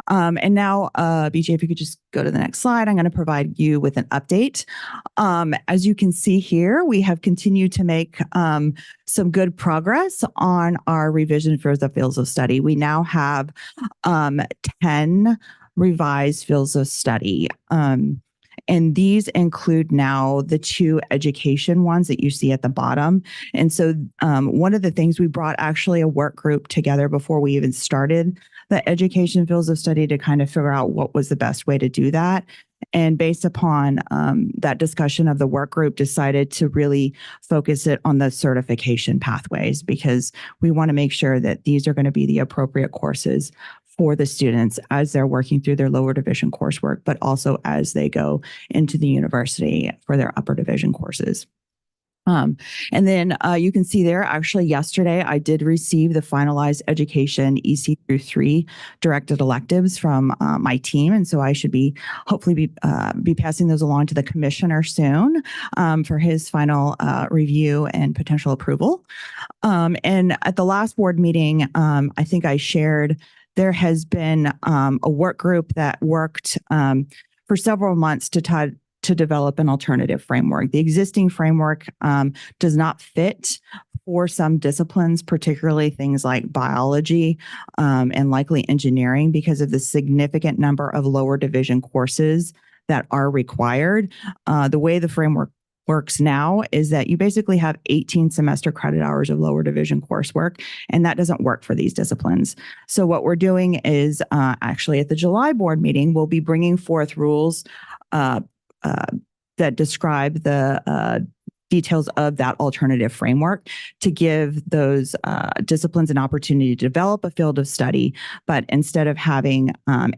And now, BJ, if you could just go to the next slide, I'm going to provide you with an update. As you can see here, we have continued to make some good progress on our revision for the fields of study. We now have 10 revised fields of study. And these include now the 2 education ones that you see at the bottom. And so one of the things, we brought actually a work group together before we even started the education fields of study to kind of figure out what was the best way to do that. And based upon that discussion of the work group, decided to really focus it on the certification pathways, because we want to make sure that these are going to be the appropriate courses for the students as they're working through their lower division coursework, but also as they go into the university for their upper division courses. And then you can see there, actually yesterday, I did receive the finalized education EC through 3 directed electives from my team. And so I should hopefully be passing those along to the commissioner soon for his final review and potential approval. And at the last board meeting, I think I shared there has been a work group that worked for several months to develop an alternative framework. The existing framework does not fit for some disciplines, particularly things like biology and likely engineering, because of the significant number of lower division courses that are required. The way the framework works now is that you basically have 18 semester credit hours of lower division coursework, and that doesn't work for these disciplines. So what we're doing is actually at the July board meeting, we'll be bringing forth rules that describe the details of that alternative framework to give those disciplines an opportunity to develop a field of study. But instead of having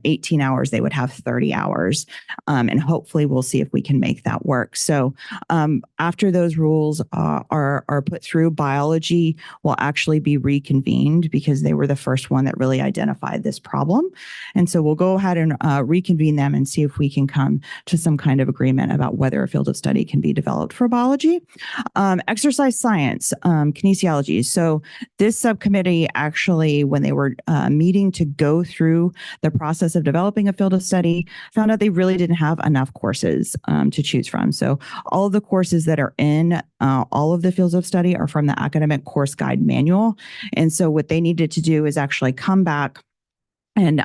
18 hours, they would have 30 hours. And hopefully we'll see if we can make that work. So after those rules are put through, biology will actually be reconvened because they were the first one that really identified this problem. And so we'll go ahead and reconvene them and see if we can come to some kind of agreement about whether a field of study can be developed for biology. Exercise science, kinesiology. So this subcommittee actually, when they were meeting to go through the process of developing a field of study, found out they really didn't have enough courses to choose from. So all of the courses that are in all of the fields of study are from the academic course guide manual. And so what they needed to do is actually come back and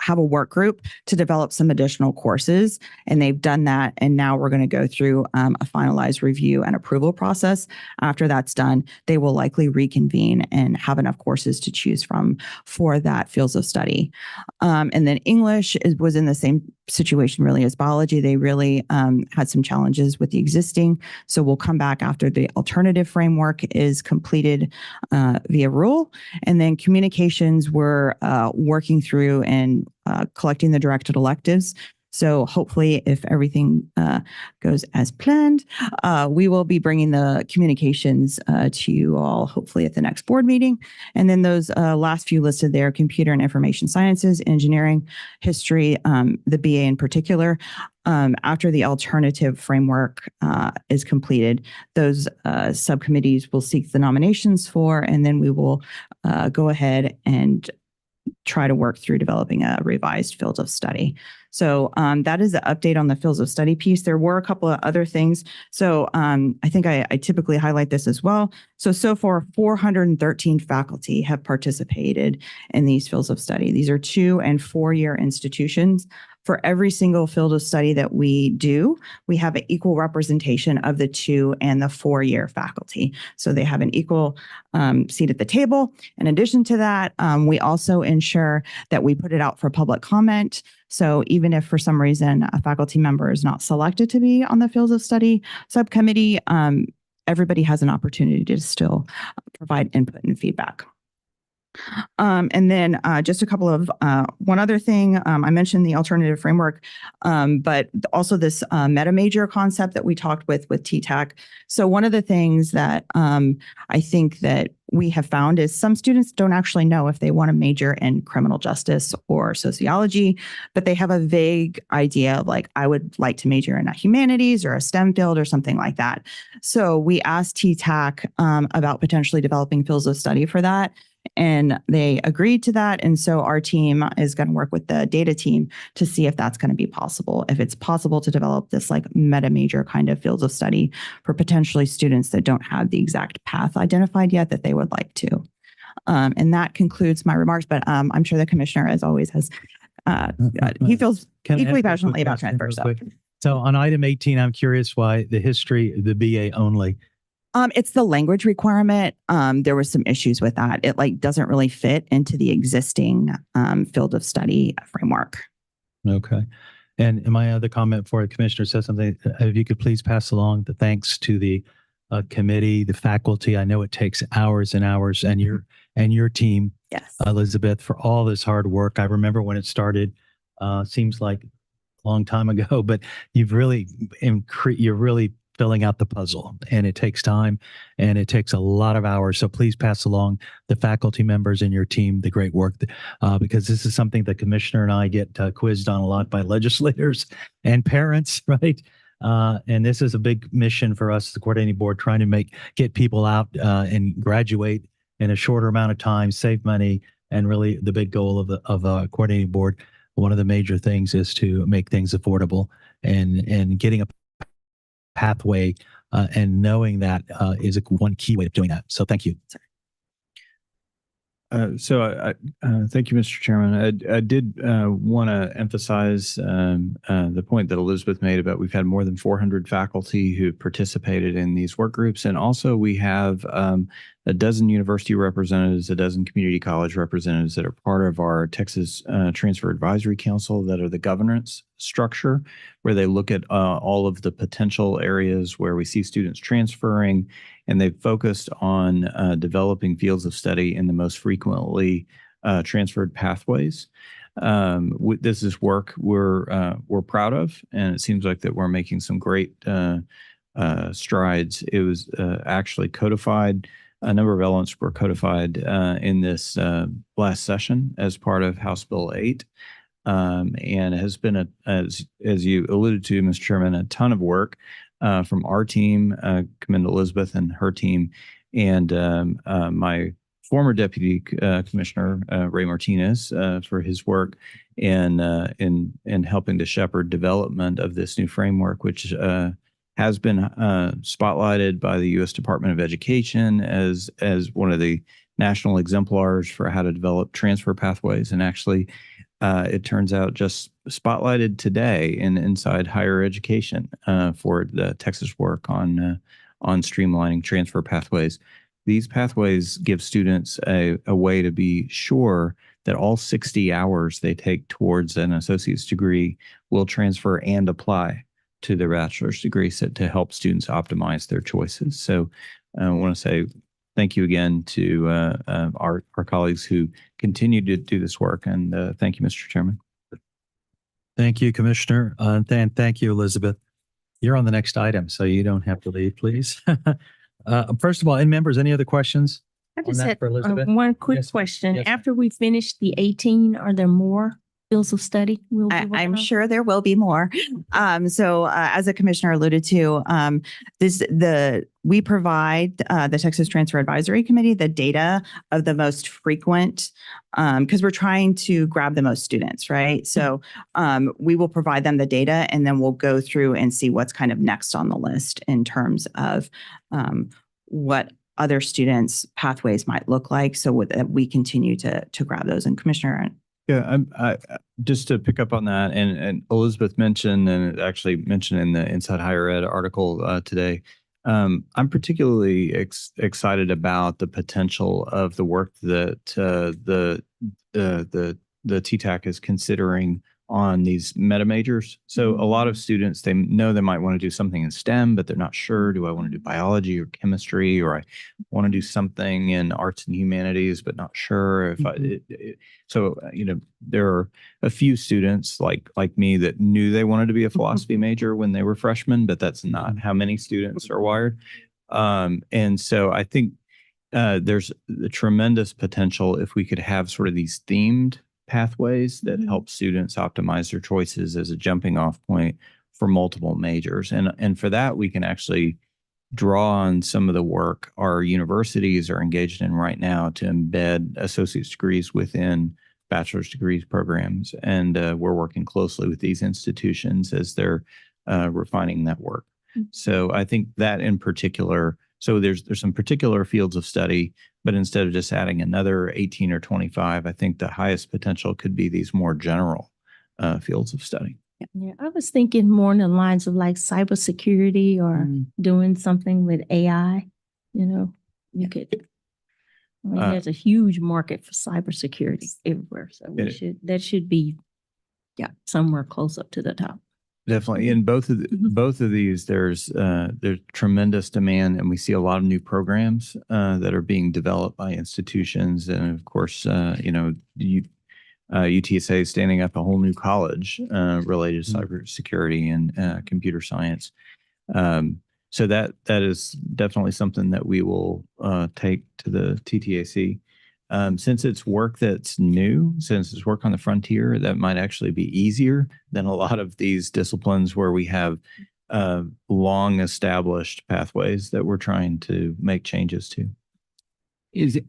have a work group to develop some additional courses. And they've done that. And now we're going to go through a finalized review and approval process. After that's done, they will likely reconvene and have enough courses to choose from for that fields of study. And then English was in the same situation really as biology. They really had some challenges with the existing. So we'll come back after the alternative framework is completed via rule. And then communications, we're working through and collecting the directed electives. So hopefully if everything goes as planned, we will be bringing the communications to you all hopefully at the next board meeting. And then those last few listed there, computer and information sciences, engineering, history, the BA in particular. After the alternative framework is completed, those subcommittees will seek the nominations for, and then we will go ahead and try to work through developing a revised field of study. So that is the update on the fields of study piece. There were a couple of other things. So I think I typically highlight this as well. So far, 413 faculty have participated in these fields of study. These are 2- and 4-year institutions. For every single field of study that we do, we have an equal representation of the 2- and the 4-year faculty. So they have an equal seat at the table. In addition to that, we also ensure that we put it out for public comment. So even if for some reason a faculty member is not selected to be on the fields of study subcommittee, everybody has an opportunity to still provide input and feedback. And then just a couple of one other thing, I mentioned the alternative framework, but also this meta major concept that we talked with TTAC. So one of the things that I think that we have found is some students don't actually know if they want to major in criminal justice or sociology, but they have a vague idea of like, I would like to major in a humanities or a STEM field or something like that. So we asked TTAC about potentially developing fields of study for that. And they agreed to that. And so our team is going to work with the data team to see if that's going to be possible. If it's possible to develop this like meta major kind of fields of study for potentially students that don't have the exact path identified yet that they would like to. And that concludes my remarks, but I'm sure the commissioner, as always, has he feels Can I equally ask a passionately quick about question transfer. real So quick? So on item 18, I'm curious why the history, the BA only. it's the language requirement. There was some issues with that. It like doesn't really fit into the existing field of study framework. Okay. And my other comment before the commissioner says something, if you could please pass along the thanks to the committee, the faculty. I know it takes hours and hours, and your team, Yes. Elizabeth, for all this hard work. I remember when it started. Seems like a long time ago, but you're really filling out the puzzle, and it takes time and it takes a lot of hours. So please pass along the faculty members and your team the great work, because this is something the commissioner and I get quizzed on a lot by legislators and parents, right? And this is a big mission for us, the coordinating board, trying to get people out and graduate in a shorter amount of time, save money, and really the big goal of the coordinating board. One of the major things is to make things affordable, and getting a pathway and knowing that is one key way of doing that. So thank you. So thank you, Mr. Chairman. I did want to emphasize the point that Elizabeth made about we've had more than 400 faculty who participated in these work groups. And also we have a dozen university representatives, a dozen community college representatives that are part of our Texas Transfer Advisory Council that are the governance structure, where they look at all of the potential areas where we see students transferring, and they've focused on developing fields of study in the most frequently transferred pathways. This is work we're proud of, and it seems like that we're making some great strides. It was actually codified. A number of elements were codified in this last session as part of House Bill 8. And it has been, as you alluded to, Mr. Chairman, a ton of work from our team. Commend Elizabeth and her team, and my former deputy commissioner, Ray Martinez, for his work in helping to shepherd development of this new framework, which has been spotlighted by the U.S. Department of Education as one of the national exemplars for how to develop transfer pathways. And actually, it turns out just spotlighted today inside higher education for the Texas work on streamlining transfer pathways. These pathways give students a way to be sure that all 60 hours they take towards an associate's degree will transfer and apply to their bachelor's degree, to help students optimize their choices. So I want to say thank you again to our colleagues who continue to do this work. And thank you, Mr. Chairman. Thank you, Commissioner. And thank you, Elizabeth. You're on the next item, so you don't have to leave, please. First of all, and members, any other questions? I on just that had for Elizabeth? one quick Yes, question. yes, ma'am. After we finish the 18, are there more fields of study? I'm sure there will be more. So as the commissioner alluded to, we provide the Texas Transfer Advisory Committee the data of the most frequent, because we're trying to grab the most students, right? So we will provide them the data, and then we'll go through and see what's kind of next on the list in terms of what other students' pathways might look like, so that we continue to grab those. And Commissioner. Yeah, I just to pick up on that, and Elizabeth mentioned, and it actually mentioned in the Inside Higher Ed article today, I'm particularly excited about the potential of the work that the TTAC is considering on these meta majors. So a lot of students, they know they might want to do something in STEM, but they're not sure. Do I want to do biology or chemistry, or I want to do something in arts and humanities, but not sure if there are a few students like me that knew they wanted to be a philosophy major when they were freshmen, but that's not how many students are wired. And so I think there's the tremendous potential if we could have sort of these themed pathways that help students optimize their choices as a jumping off point for multiple majors. And for that, we can actually draw on some of the work our universities are engaged in right now to embed associate's degrees within bachelor's degrees programs. And we're working closely with these institutions as they're refining that work. So I think that in particular, so there's some particular fields of study, but instead of just adding another 18 or 25, I think the highest potential could be these more general fields of study. Yeah, I was thinking more in the lines of like cybersecurity or doing something with AI. You know, you could. I mean, there's a huge market for cybersecurity everywhere, so that should be, somewhere close up to the top. Definitely. In both of these, there's tremendous demand, and we see a lot of new programs that are being developed by institutions. And of course, UTSA is standing up a whole new college related to cybersecurity and computer science. So that is definitely something that we will take to the TTAC. Since it's work that's new, since it's work on the frontier, that might actually be easier than a lot of these disciplines where we have long established pathways that we're trying to make changes to.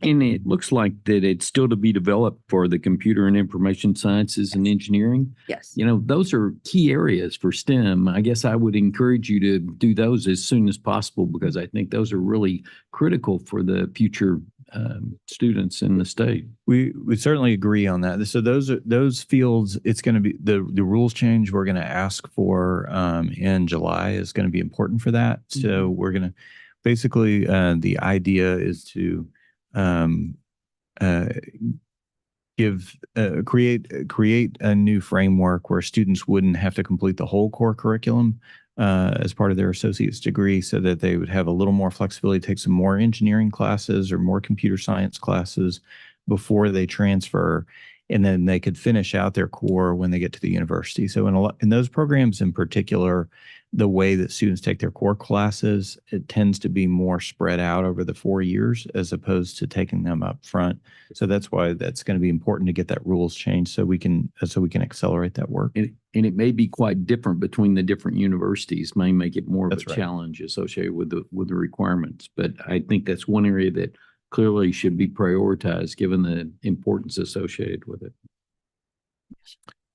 And it looks like that it's still to be developed for the computer and information sciences and engineering. Yes. You know, those are key areas for STEM. I guess I would encourage you to do those as soon as possible, because I think those are really critical for the future students in the state. We certainly agree on that. So those fields, it's going to be the rules change we're going to ask for in July is going to be important for that. So we're going to basically the idea is to create a new framework where students wouldn't have to complete the whole core curriculum as part of their associate's degree, so that they would have a little more flexibility, take some more engineering classes or more computer science classes before they transfer, and then they could finish out their core when they get to the university. So in those programs in particular, the way that students take their core classes, it tends to be more spread out over the 4 years as opposed to taking them up front. So that's why that's going to be important to get that rules changed so we can accelerate that work. And it may be quite different between the different universities, may make it more of That's a right. challenge associated with the requirements. But I think that's one area that clearly should be prioritized given the importance associated with it.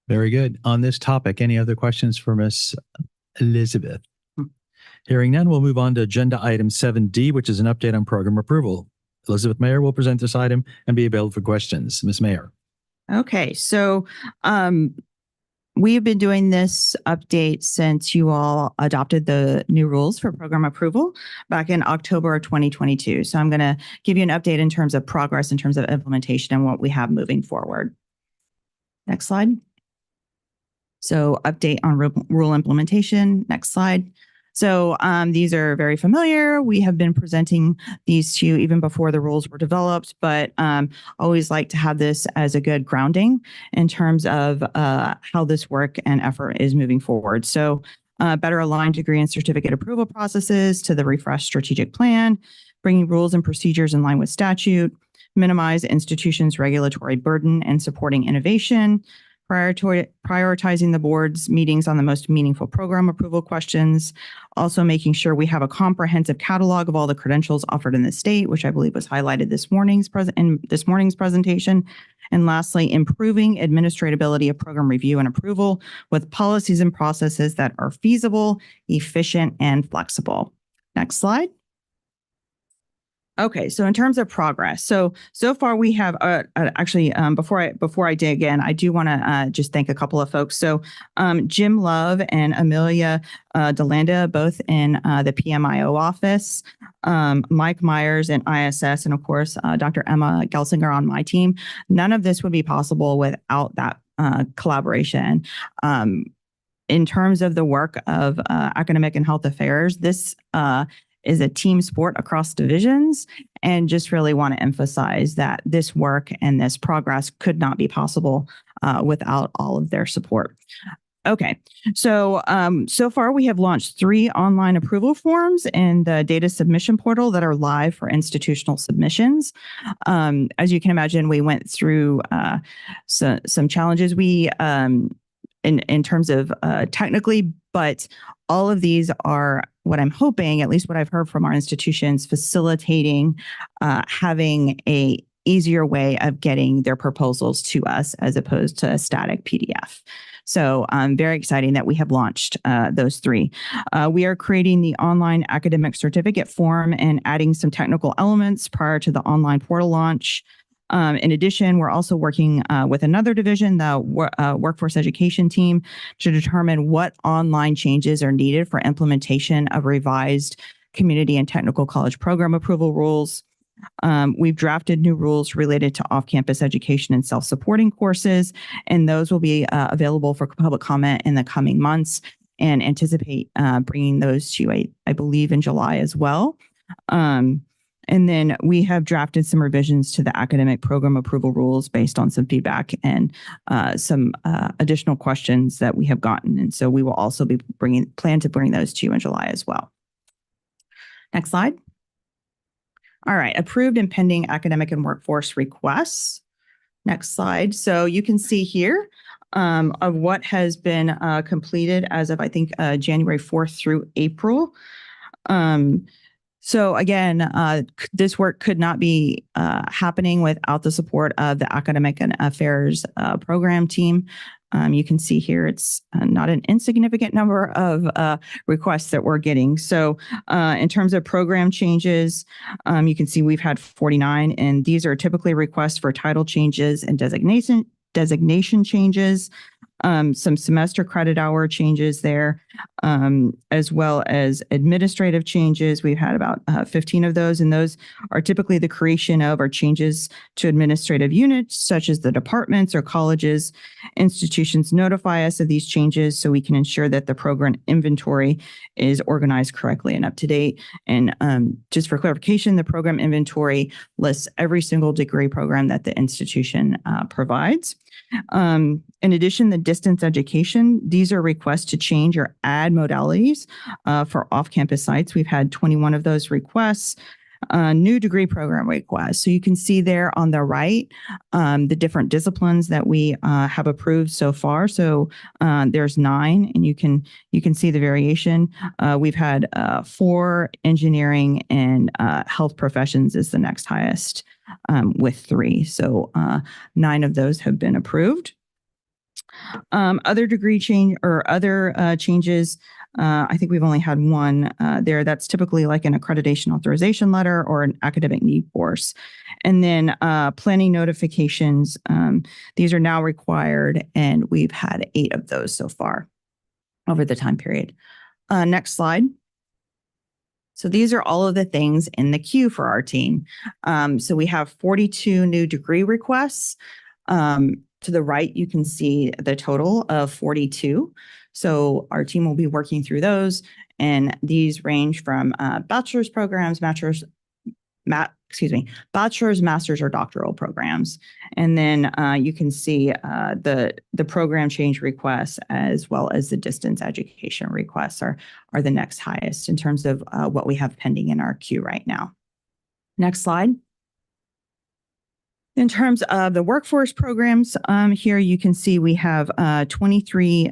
Very good. On this topic, any other questions for Ms. Elizabeth? Hearing none, we'll move on to agenda item 7D, which is an update on program approval. Elizabeth Mayer will present this item and be available for questions. Ms. Mayer. Okay, so we've been doing this update since you all adopted the new rules for program approval back in October of 2022. So I'm going to give you an update in terms of progress, in terms of implementation and what we have moving forward. Next slide. So update on rule implementation. Next slide. So these are very familiar. We have been presenting these to you even before the rules were developed, but always like to have this as a good grounding in terms of how this work and effort is moving forward. So better align degree and certificate approval processes to the refreshed strategic plan, bringing rules and procedures in line with statute, minimize institutions' regulatory burden and supporting innovation, prioritizing the board's meetings on the most meaningful program approval questions, also making sure we have a comprehensive catalog of all the credentials offered in the state, which I believe was highlighted this morning's presentation. And lastly, improving administratability of program review and approval with policies and processes that are feasible, efficient, and flexible. Next slide. Okay, so in terms of progress, so far we have actually before I dig in, I do want to just thank a couple of folks. So Jim Love and Amelia DeLanda, both in the PMIO office, Mike Myers in ISS, and of course Dr. Emma Gelsinger on my team. None of this would be possible without that collaboration. In terms of the work of academic and health affairs, this is a team sport across divisions, and just really want to emphasize that this work and this progress could not be possible without all of their support. Okay, so so far we have launched 3 online approval forms in the data submission portal that are live for institutional submissions. As you can imagine, we went through some challenges in terms of technically, but all of these are what I'm hoping, at least what I've heard from our institutions, facilitating having a easier way of getting their proposals to us as opposed to a static PDF. So very exciting that we have launched those 3. We are creating the online academic certificate form and adding some technical elements prior to the online portal launch. In addition, we're also working with another division, the workforce education team, to determine what online changes are needed for implementation of revised community and technical college program approval rules. We've drafted new rules related to off-campus education and self-supporting courses, and those will be available for public comment in the coming months, and anticipate bringing those to you, I believe, in July as well. And then we have drafted some revisions to the academic program approval rules based on some feedback and some additional questions that we have gotten. And so we will also be plan to bring those to you in July as well. Next slide. All right, approved and pending academic and workforce requests. Next slide. So you can see here of what has been completed as of, I think, January 4th through April. So again, this work could not be happening without the support of the Academic and Affairs program team. You can see here it's not an insignificant number of requests that we're getting. So in terms of program changes, you can see we've had 49, and these are typically requests for title changes and designation changes. Some semester credit hour changes there, as well as administrative changes. We've had about 15 of those, and those are typically the creation of or changes to administrative units, such as the departments or colleges. Institutions notify us of these changes so we can ensure that the program inventory is organized correctly and up to date. And just for clarification, the program inventory lists every single degree program that the institution provides. In addition, the distance education, these are requests to change or add modalities for off-campus sites. We've had 21 of those requests. New degree program requests. So you can see there on the right, the different disciplines that we have approved so far. So there's 9, and you can see the variation. We've had 4 engineering and health professions is the next highest with 3. So 9 of those have been approved. Other degree change or other changes, I think we've only had 1 there. That's typically like an accreditation authorization letter or an academic need course. And then planning notifications, these are now required, and we've had 8 of those so far over the time period. Next slide. So these are all of the things in the queue for our team. So we have 42 new degree requests. To the right, you can see the total of 42. So our team will be working through those, and these range from bachelor's programs, bachelor's, master's, or doctoral programs. And then you can see the program change requests as well as the distance education requests are the next highest in terms of what we have pending in our queue right now. Next slide. In terms of the workforce programs, here you can see we have 23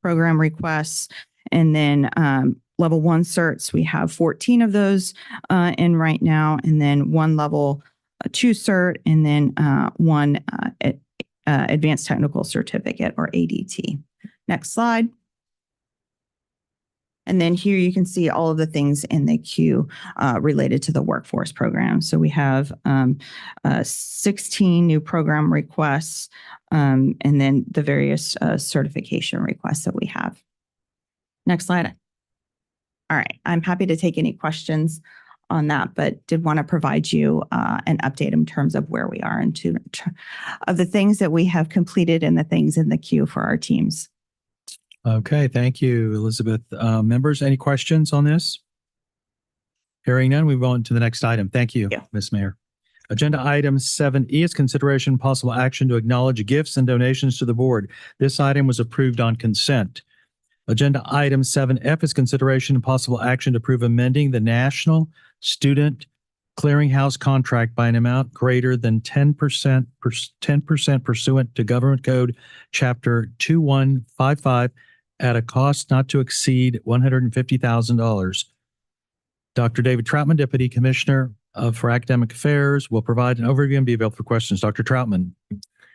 program requests, and then level 1 certs, we have 14 of those in right now, and then 1 level 2 cert, and then 1 advanced technical certificate or ADT. Next slide. And then here you can see all of the things in the queue related to the workforce program. So we have 16 new program requests, and then the various certification requests that we have. Next slide. All right, I'm happy to take any questions on that, but did want to provide you an update in terms of where we are of the things that we have completed and the things in the queue for our teams. Okay, thank you, Elizabeth. Members, any questions on this? Hearing none, we move on to the next item. Thank you, Ms. Mayor. Agenda item 7E is consideration and possible action to acknowledge gifts and donations to the board. This item was approved on consent. Agenda item 7F is consideration and possible action to approve amending the National Student Clearinghouse contract by an amount greater than 10% pursuant to Government Code Chapter 2155 at a cost not to exceed $150,000. Dr. David Troutman, Deputy Commissioner for Academic Affairs, will provide an overview and be available for questions. Dr. Troutman.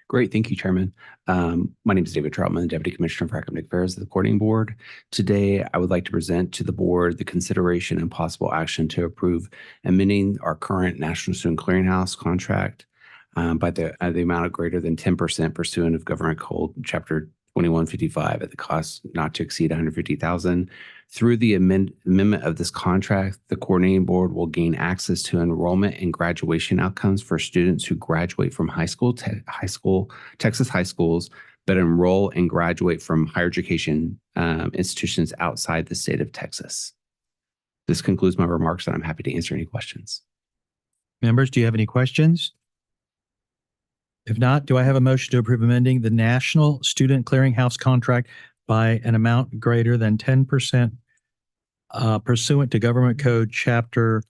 Great. Thank you, Chairman. My name is David Troutman, Deputy Commissioner for Academic Affairs of the Coordinating Board. Today, I would like to present to the board the consideration and possible action to approve amending our current National Student Clearinghouse contract by the amount of greater than 10% pursuant of Government Code Chapter 2155 at the cost not to exceed 150,000. Through the amendment of this contract, the coordinating board will gain access to enrollment and graduation outcomes for students who graduate from Texas high schools, but enroll and graduate from higher education institutions outside the state of Texas. This concludes my remarks, and I'm happy to answer any questions. Members, do you have any questions? If not, do I have a motion to approve amending the National Student Clearinghouse contract by an amount greater than 10% pursuant to Government Code Chapter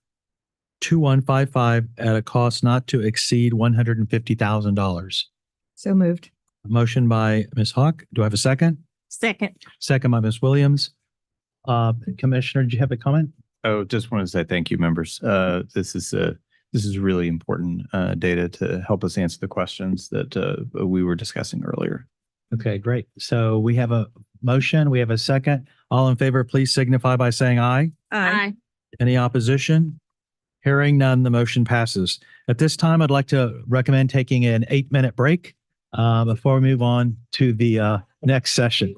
2155 at a cost not to exceed $150,000? So moved. A motion by Ms. Hawk. Do I have a second? Second. Second by Ms. Williams. Commissioner, did you have a comment? Oh, just want to say thank you, members. This is really important data to help us answer the questions that we were discussing earlier. Okay, great. So we have a motion. We have a second. All in favor, please signify by saying aye. Aye. Any opposition? Hearing none, the motion passes. At this time, I'd like to recommend taking an 8-minute break before we move on to the next session.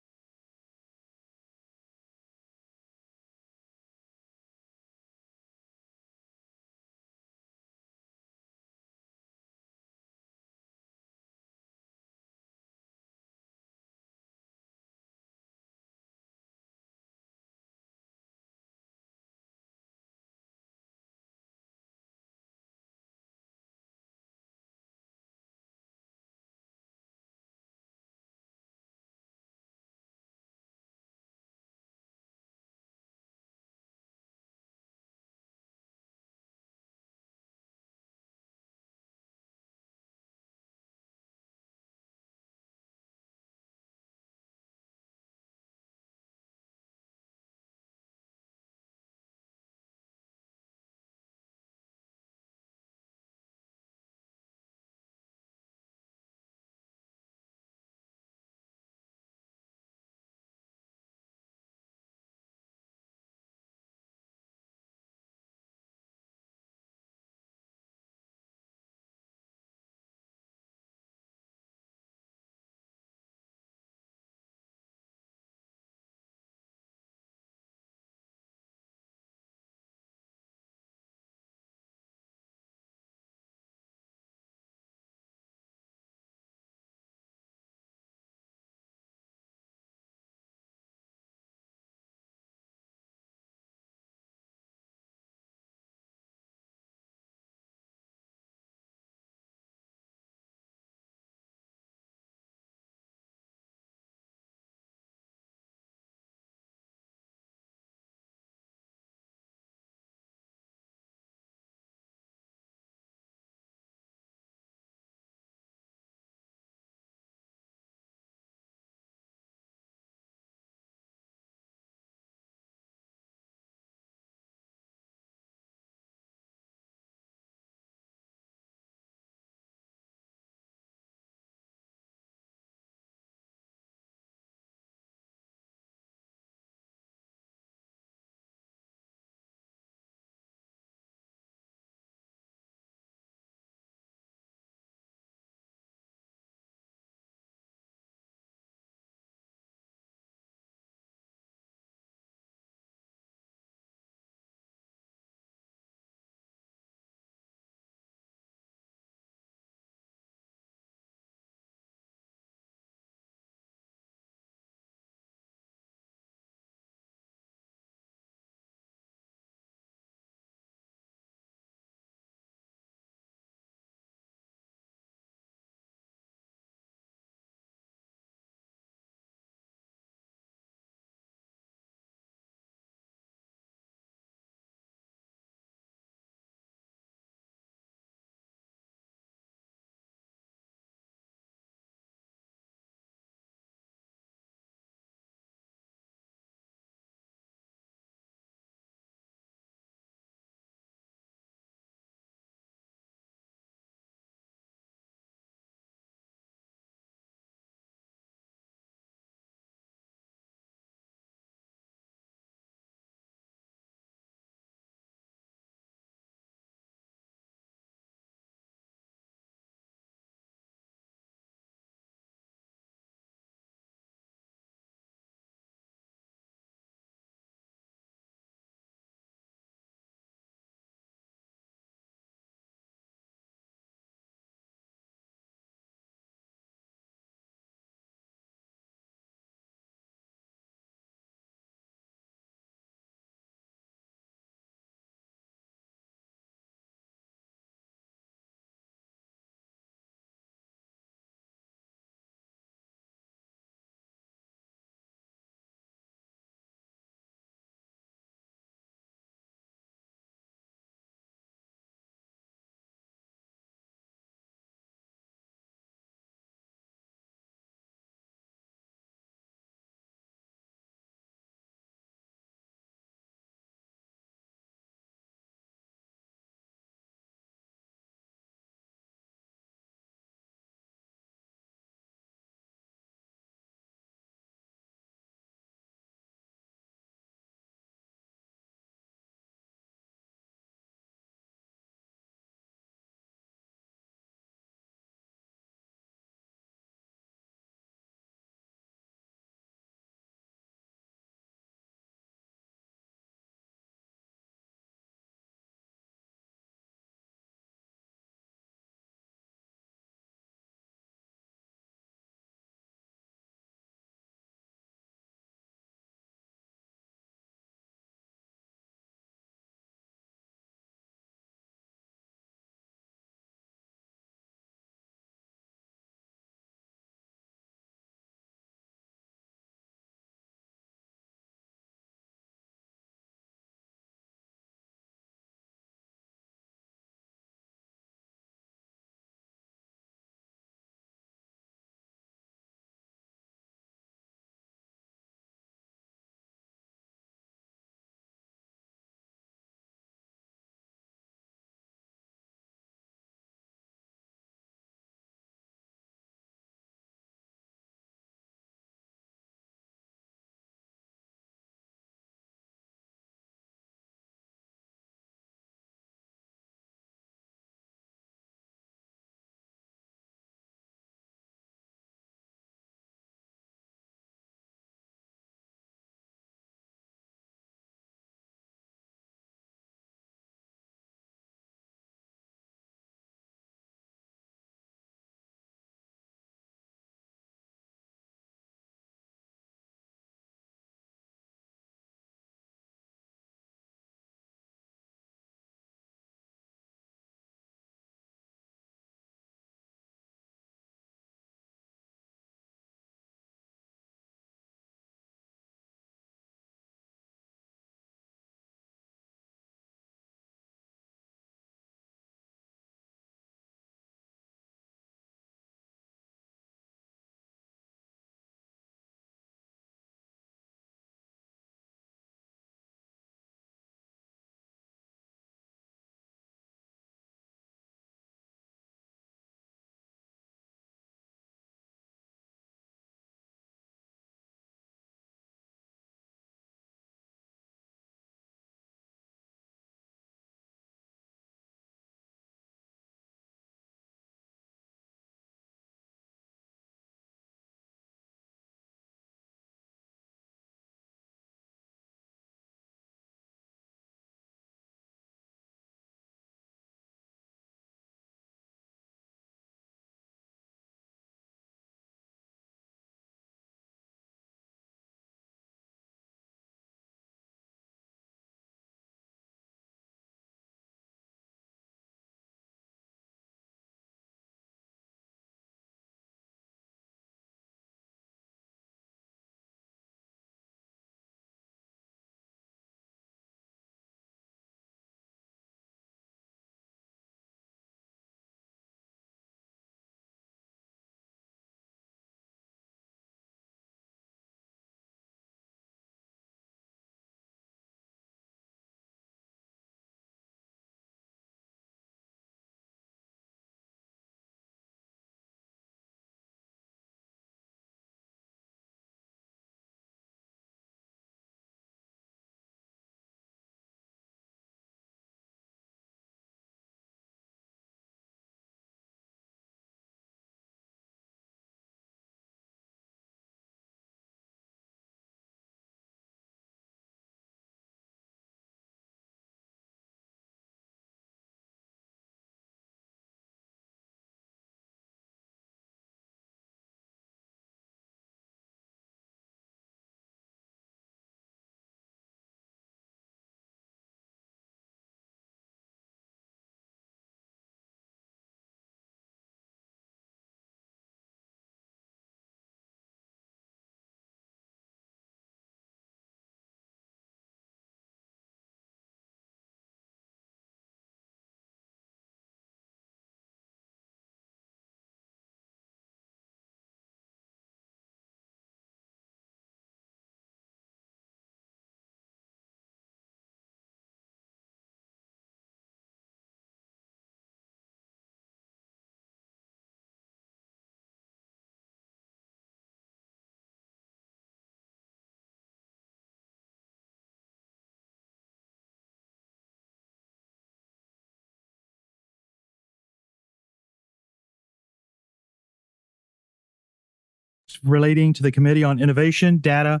items relating to the Committee on Innovation, Data,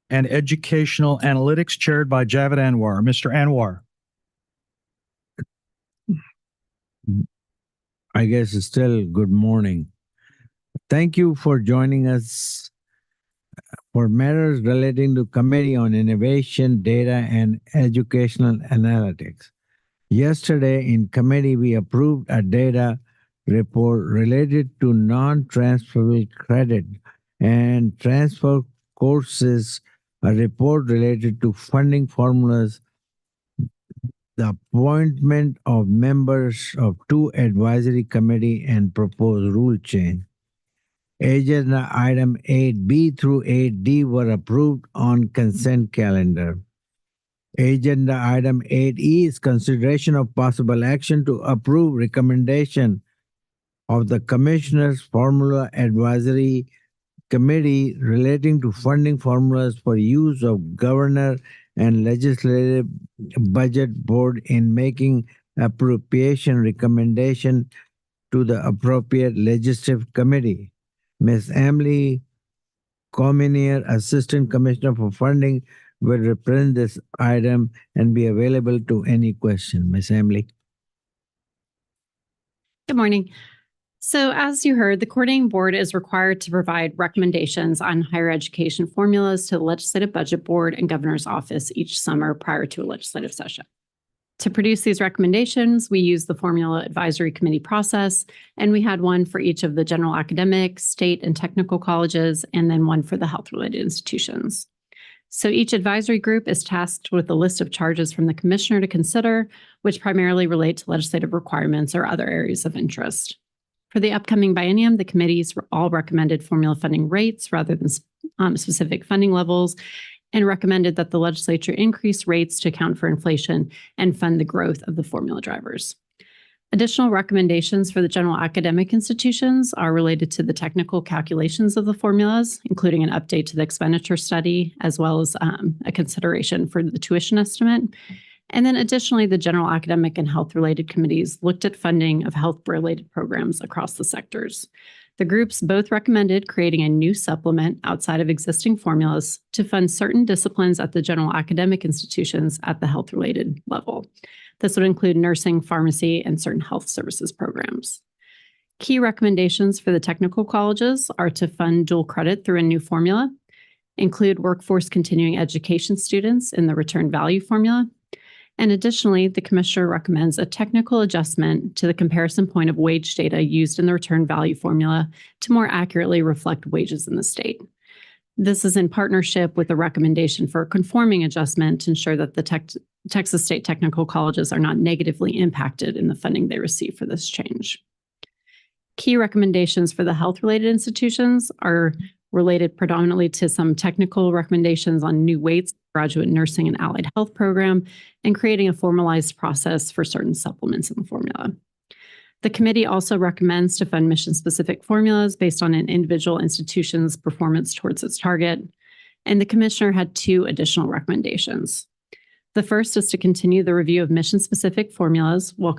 and Educational Analytics chaired by Javed Anwar. Mr. Anwar. I guess still good morning. Thank you for joining us for matters relating to Committee on Innovation, Data, and Educational Analytics. Yesterday in committee, we approved a data report related to non-transferable credit and transfer courses, a report related to funding formulas, the appointment of members of 2 advisory committee and proposed rule change. Agenda item 8B through 8D were approved on consent calendar. Agenda item 8E is consideration of possible action to approve recommendation of the Commissioner's Formula Advisory Committee relating to funding formulas for use of Governor and Legislative Budget Board in making appropriation recommendation to the appropriate legislative committee. Ms. Emily Cominier, Assistant Commissioner for Funding, will represent this item and be available to any question. Ms. Emily. Good morning. So as you heard, the coordinating board is required to provide recommendations on higher education formulas to the Legislative Budget Board and Governor's Office each summer prior to a legislative session. To produce these recommendations, we use the Formula Advisory Committee process, and we had one for each of the general academic, state, and technical colleges, and then one for the health-related institutions. So each advisory group is tasked with a list of charges from the commissioner to consider, which primarily relate to legislative requirements or other areas of interest. For the upcoming biennium, the committees all recommended formula funding rates rather than specific funding levels, and recommended that the legislature increase rates to account for inflation and fund the growth of the formula drivers. Additional recommendations for the general academic institutions are related to the technical calculations of the formulas, including an update to the expenditure study, as well as a consideration for the tuition estimate. And then additionally, the general academic and health-related committees looked at funding of health-related programs across the sectors. The groups both recommended creating a new supplement outside of existing formulas to fund certain disciplines at the general academic institutions at the health-related level. This would include nursing, pharmacy, and certain health services programs. Key recommendations for the technical colleges are to fund dual credit through a new formula, include workforce continuing education students in the return value formula, and additionally, the commissioner recommends a technical adjustment to the comparison point of wage data used in the return value formula to more accurately reflect wages in the state. This is in partnership with a recommendation for a conforming adjustment to ensure that the Texas State Technical Colleges are not negatively impacted in the funding they receive for this change. Key recommendations for the health-related institutions are related predominantly to some technical recommendations on new weights, graduate nursing and allied health program, and creating a formalized process for certain supplements in the formula. The committee also recommends to fund mission-specific formulas based on an individual institution's performance towards its target, and the commissioner had 2 additional recommendations. The first is to continue the review of mission-specific formulas while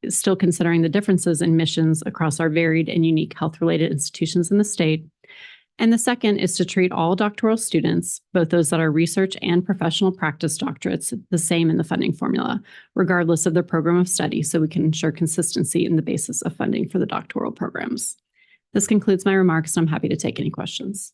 still considering the differences in missions across our varied and unique health-related institutions in the state. And the second is to treat all doctoral students, both those that are research and professional practice doctorates, the same in the funding formula, regardless of their program of study, so we can ensure consistency in the basis of funding for the doctoral programs. This concludes my remarks, and I'm happy to take any questions.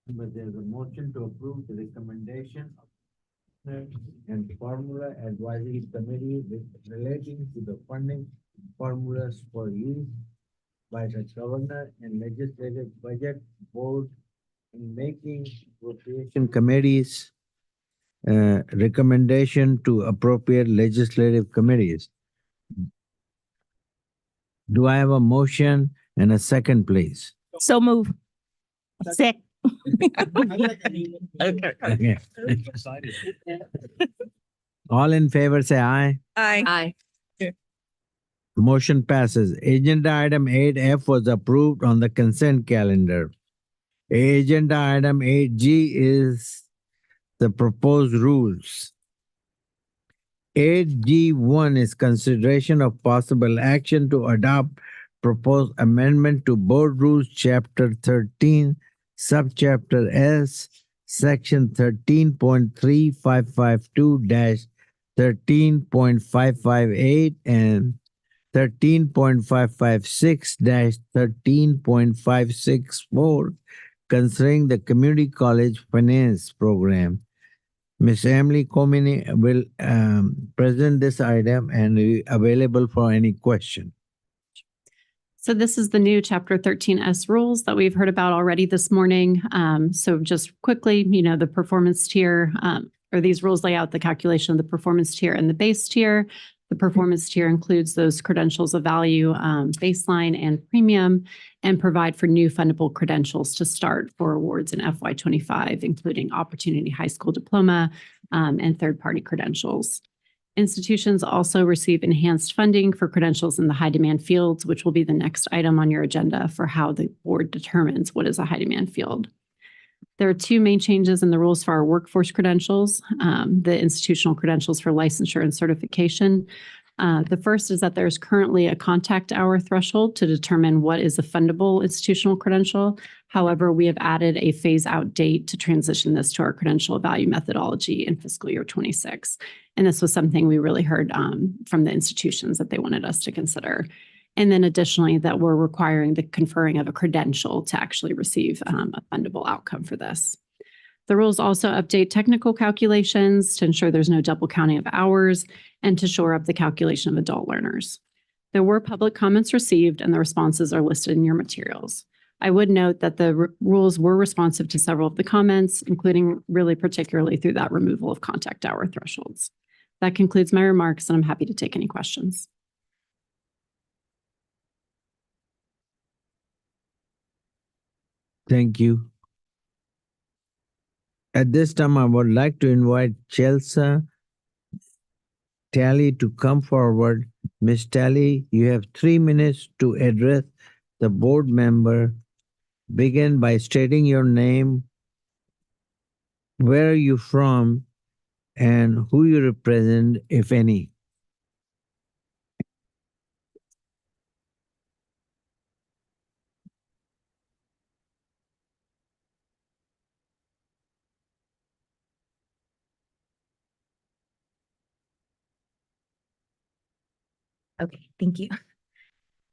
But there's a motion to approve the recommendation of and Formula Advisory Committee relating to the funding formulas for use by the Governor and Legislative Budget Board in making appropriation committees recommendation to appropriate legislative committees. Do I have a motion and a second, please? So move. Second. Okay. All in favor, say aye. Aye. Motion passes. Agenda item 8F was approved on the consent calendar. Agenda item 8G is the proposed rules. 8G1 is consideration of possible action to adopt proposed amendment to Board Rules Chapter 13, Subchapter S, Section 13.3552-13.558 and 13.556-13.564 concerning the Community College Finance Program. Ms. Emily Comini will present this item and be available for any question. So this is the new Chapter 13S rules that we've heard about already this morning. So just quickly, the performance tier, or these rules lay out the calculation of the performance tier and the base tier. The performance tier includes those credentials of value, baseline and premium, and provide for new fundable credentials to start for awards in FY25, including Opportunity High School Diploma and third-party credentials. Institutions also receive enhanced funding for credentials in the high demand fields, which will be the next item on your agenda for how the board determines what is a high demand field. There are two main changes in the rules for our workforce credentials, the institutional credentials for licensure and certification. The first is that there's currently a contact hour threshold to determine what is a fundable institutional credential. However, we have added a phase out date to transition this to our credential value methodology in fiscal year 26. And this was something we really heard from the institutions that they wanted us to consider. And then additionally, that we're requiring the conferring of a credential to actually receive a fundable outcome for this. The rules also update technical calculations to ensure there's no double counting of hours and to shore up the calculation of adult learners. There were public comments received and the responses are listed in your materials. I would note that the rules were responsive to several of the comments, including really particularly through that removal of contact hour thresholds. That concludes my remarks, and I'm happy to take any questions. Thank you. At this time, I would like to invite Chelsea Talley to come forward. Ms. Talley, you have 3 minutes to address the board member. Begin by stating your name, where are you from, and who you represent, if any. Okay, thank you.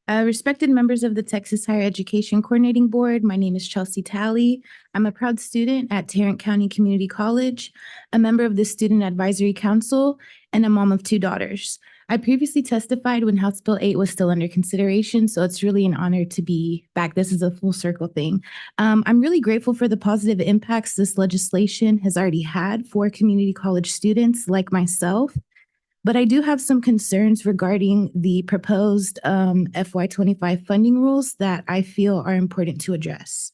Respected members of the Texas Higher Education Coordinating Board, my name is Chelsea Talley. I'm a proud student at Tarrant County Community College, a member of the Student Advisory Council, and a mom of 2 daughters. I previously testified when House Bill 8 was still under consideration, so it's really an honor to be back. This is a full circle thing. I'm really grateful for the positive impacts this legislation has already had for community college students like myself. But I do have some concerns regarding the proposed FY25 funding rules that I feel are important to address.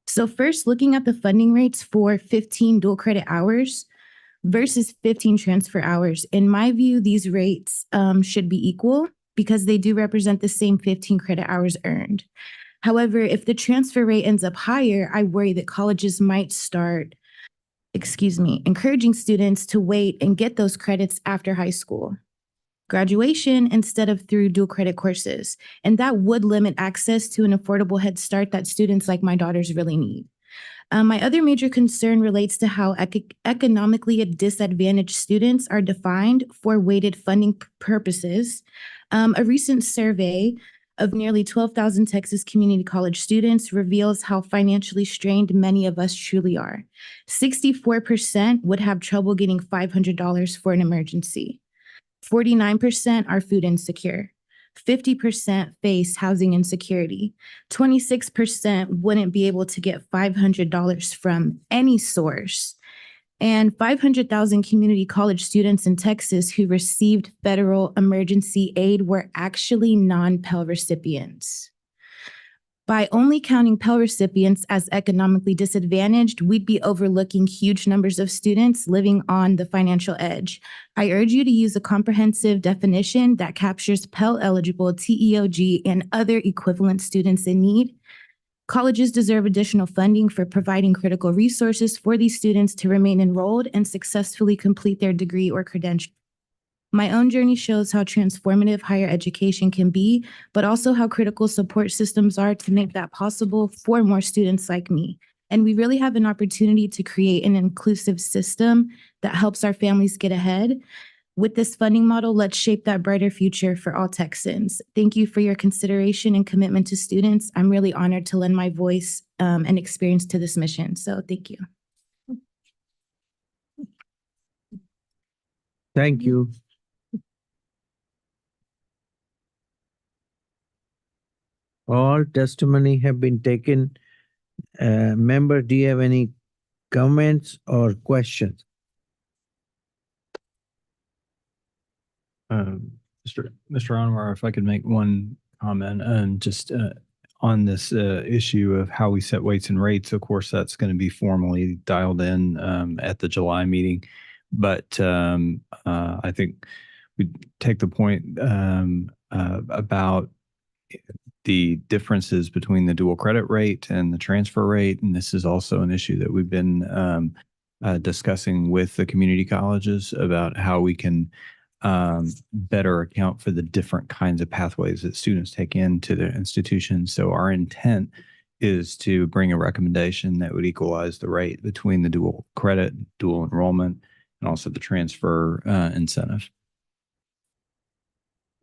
So first, looking at the funding rates for 15 dual credit hours versus 15 transfer hours. In my view, these rates should be equal because they do represent the same 15 credit hours earned. However, if the transfer rate ends up higher, I worry that colleges might start encouraging students to wait and get those credits after high school graduation instead of through dual credit courses. And that would limit access to an affordable head start that students like my daughters really need. My other major concern relates to how economically disadvantaged students are defined for weighted funding purposes. A recent survey of nearly 12,000 Texas community college students reveals how financially strained many of us truly are. 64% would have trouble getting $500 for an emergency. 49% are food insecure. 50% face housing insecurity. 26% wouldn't be able to get $500 from any source. And 500,000 community college students in Texas who received federal emergency aid were actually non-Pell recipients. By only counting Pell recipients as economically disadvantaged, we'd be overlooking huge numbers of students living on the financial edge. I urge you to use a comprehensive definition that captures Pell eligible, TEOG, and other equivalent students in need. Colleges deserve additional funding for providing critical resources for these students to remain enrolled and successfully complete their degree or credential. My own journey shows how transformative higher education can be, but also how critical support systems are to make that possible for more students like me. And we really have an opportunity to create an inclusive system that helps our families get ahead. With this funding model, let's shape that brighter future for all Texans. Thank you for your consideration and commitment to students. I'm really honored to lend my voice and experience to this mission. So thank you. Thank you. All testimony have been taken. Member, do you have any comments or questions? Mr. Anwar, if I could make one comment and just on this issue of how we set weights and rates. Of course, that's going to be formally dialed in at the July meeting, but I think we take the point about the differences between the dual credit rate and the transfer rate, and this is also an issue that we've been discussing with the community colleges about how we can better account for the different kinds of pathways that students take into their institutions. So our intent is to bring a recommendation that would equalize the rate between the dual credit, dual enrollment, and also the transfer incentive.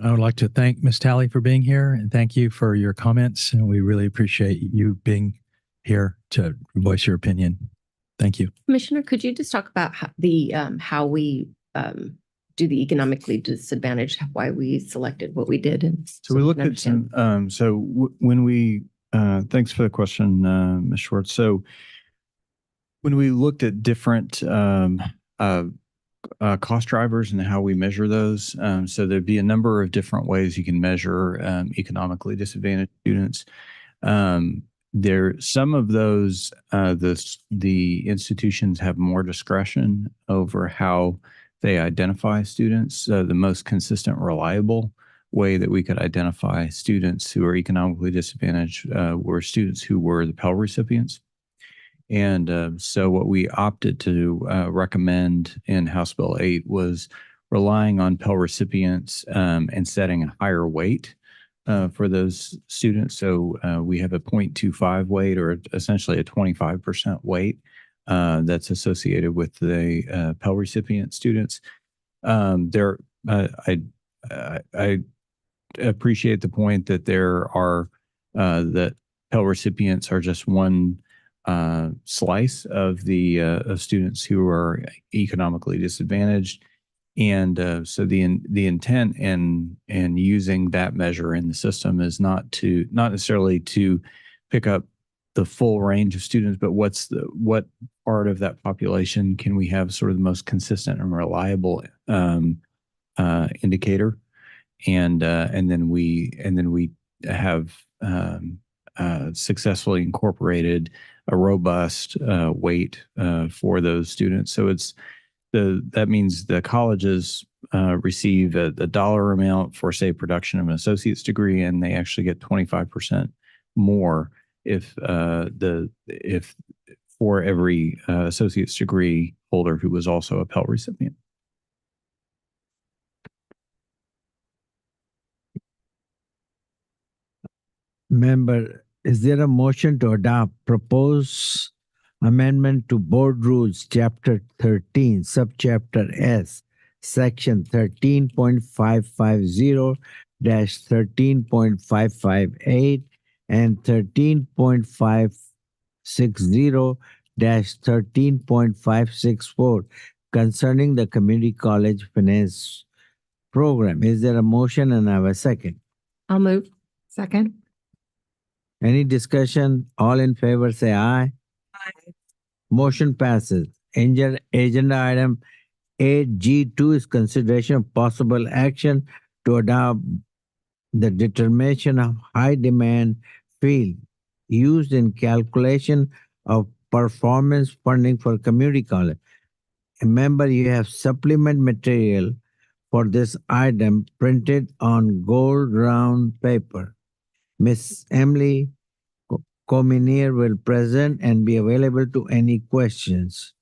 I would like to thank Ms. Talley for being here and thank you for your comments. And we really appreciate you being here to voice your opinion. Thank you. Commissioner, could you just talk about how we do the economically disadvantaged, why we selected what we did? And so we looked can at some, when we, thanks for the question, Ms. Schwartz. So when we looked at different cost drivers and how we measure those, so there'd be a number of different ways you can measure economically disadvantaged students. Some of those, the institutions have more discretion over how they identify students. The most consistent, reliable way that we could identify students who are economically disadvantaged were students who were the Pell recipients. And so what we opted to recommend in House Bill 8 was relying on Pell recipients and setting a higher weight for those students. So we have a 0.25 weight, or essentially a 25% weight that's associated with the Pell recipient students. I appreciate the point that there are that Pell recipients are just one slice of the of students who are economically disadvantaged, and so the intent in using that measure in the system is not necessarily to pick up the full range of students, but what part of that population can we have sort of the most consistent and reliable indicator, and then we have successfully incorporated a robust weight for those students. So that means the colleges receive a dollar amount for, say, production of an associate's degree, and they actually get 25% more if for every associate's degree holder who was also a Pell recipient. Member, is there a motion to adopt proposed amendment to Board Rules, Chapter 13, Subchapter S, Section 13.550-13.558 and 13.560-13.564 concerning the Community College Finance Program? Is there a motion, and I have a second? I'll move. Second. Any discussion? All in favor say aye. Aye. Motion passes. Agenda item 8G2 is consideration of possible action to adopt the determination of high demand field used in calculation of performance funding for community college. Remember, you have supplement material for this item printed on gold round paper. Miss Emily convener will present and be available to any questions.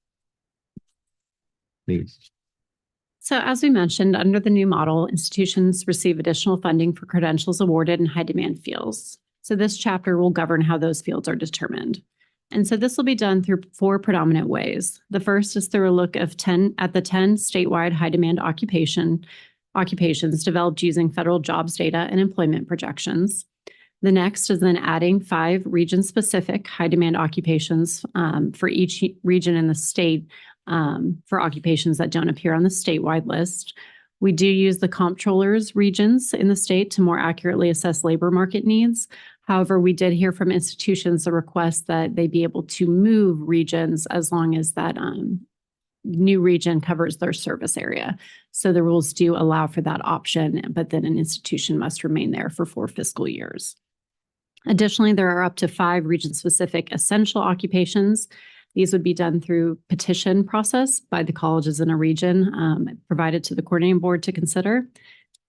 Please. So as we mentioned, under the new model, institutions receive additional funding for credentials awarded in high demand fields. So this chapter will govern how those fields are determined. And so this will be done through 4 predominant ways. The first is through a look at the 10 statewide high demand occupations developed using federal jobs data and employment projections. The next is then adding 5 region-specific high demand occupations for each region in the state for occupations that don't appear on the statewide list. We do use the comptroller's regions in the state to more accurately assess labor market needs. However, we did hear from institutions a request that they be able to move regions as long as that new region covers their service area. So the rules do allow for that option, but then an institution must remain there for 4 fiscal years. Additionally, there are up to 5 region-specific essential occupations. These would be done through petition process by the colleges in a region, provided to the coordinating board to consider.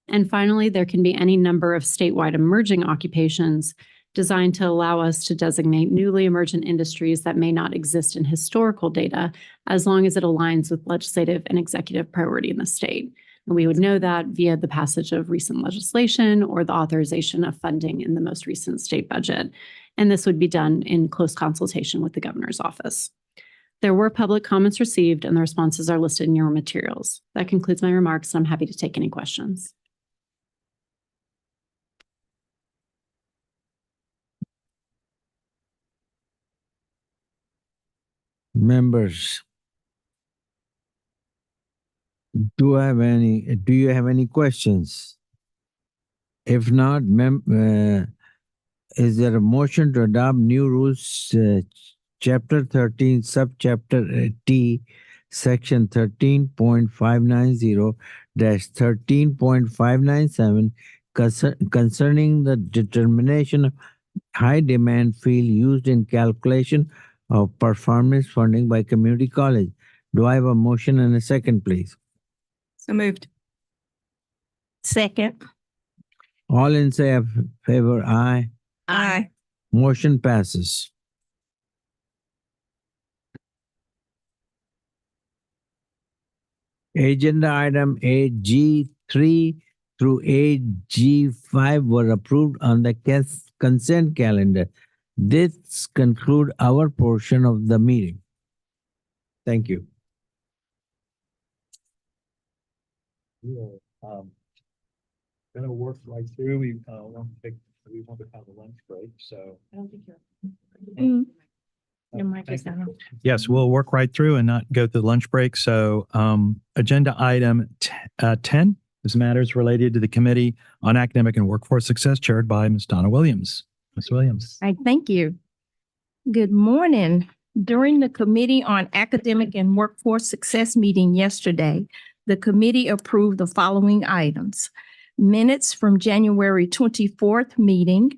And finally, there can be any number of statewide emerging occupations designed to allow us to designate newly emergent industries that may not exist in historical data, as long as it aligns with legislative and executive priority in the state. And we would know that via the passage of recent legislation or the authorization of funding in the most recent state budget. And this would be done in close consultation with the governor's office. There were public comments received, and the responses are listed in your materials. That concludes my remarks, and I'm happy to take any questions. Members, do you have any questions? If not, is there a motion to adopt new rules, chapter 13, subchapter T, section 13.590-13.597 concerning the determination of high demand field used in calculation of performance funding by community college? Do I have a motion and a second, please? So moved. Second. All in favor, aye. Aye. Motion passes. Agenda item 8G3 through 8G5 were approved on the consent calendar. This concludes our portion of the meeting. Thank you. We'll going to work right through. We want to have a lunch break, so. I don't think your mic is down. Yes, we'll work right through and not go to the lunch break. So agenda item 10 is matters related to the Committee on Academic and Workforce Success, chaired by Ms. Donna Williams. Ms. Williams. All right, thank you. Good morning. During the Committee on Academic and Workforce Success meeting yesterday, the committee approved the following items: minutes from January 24th meeting,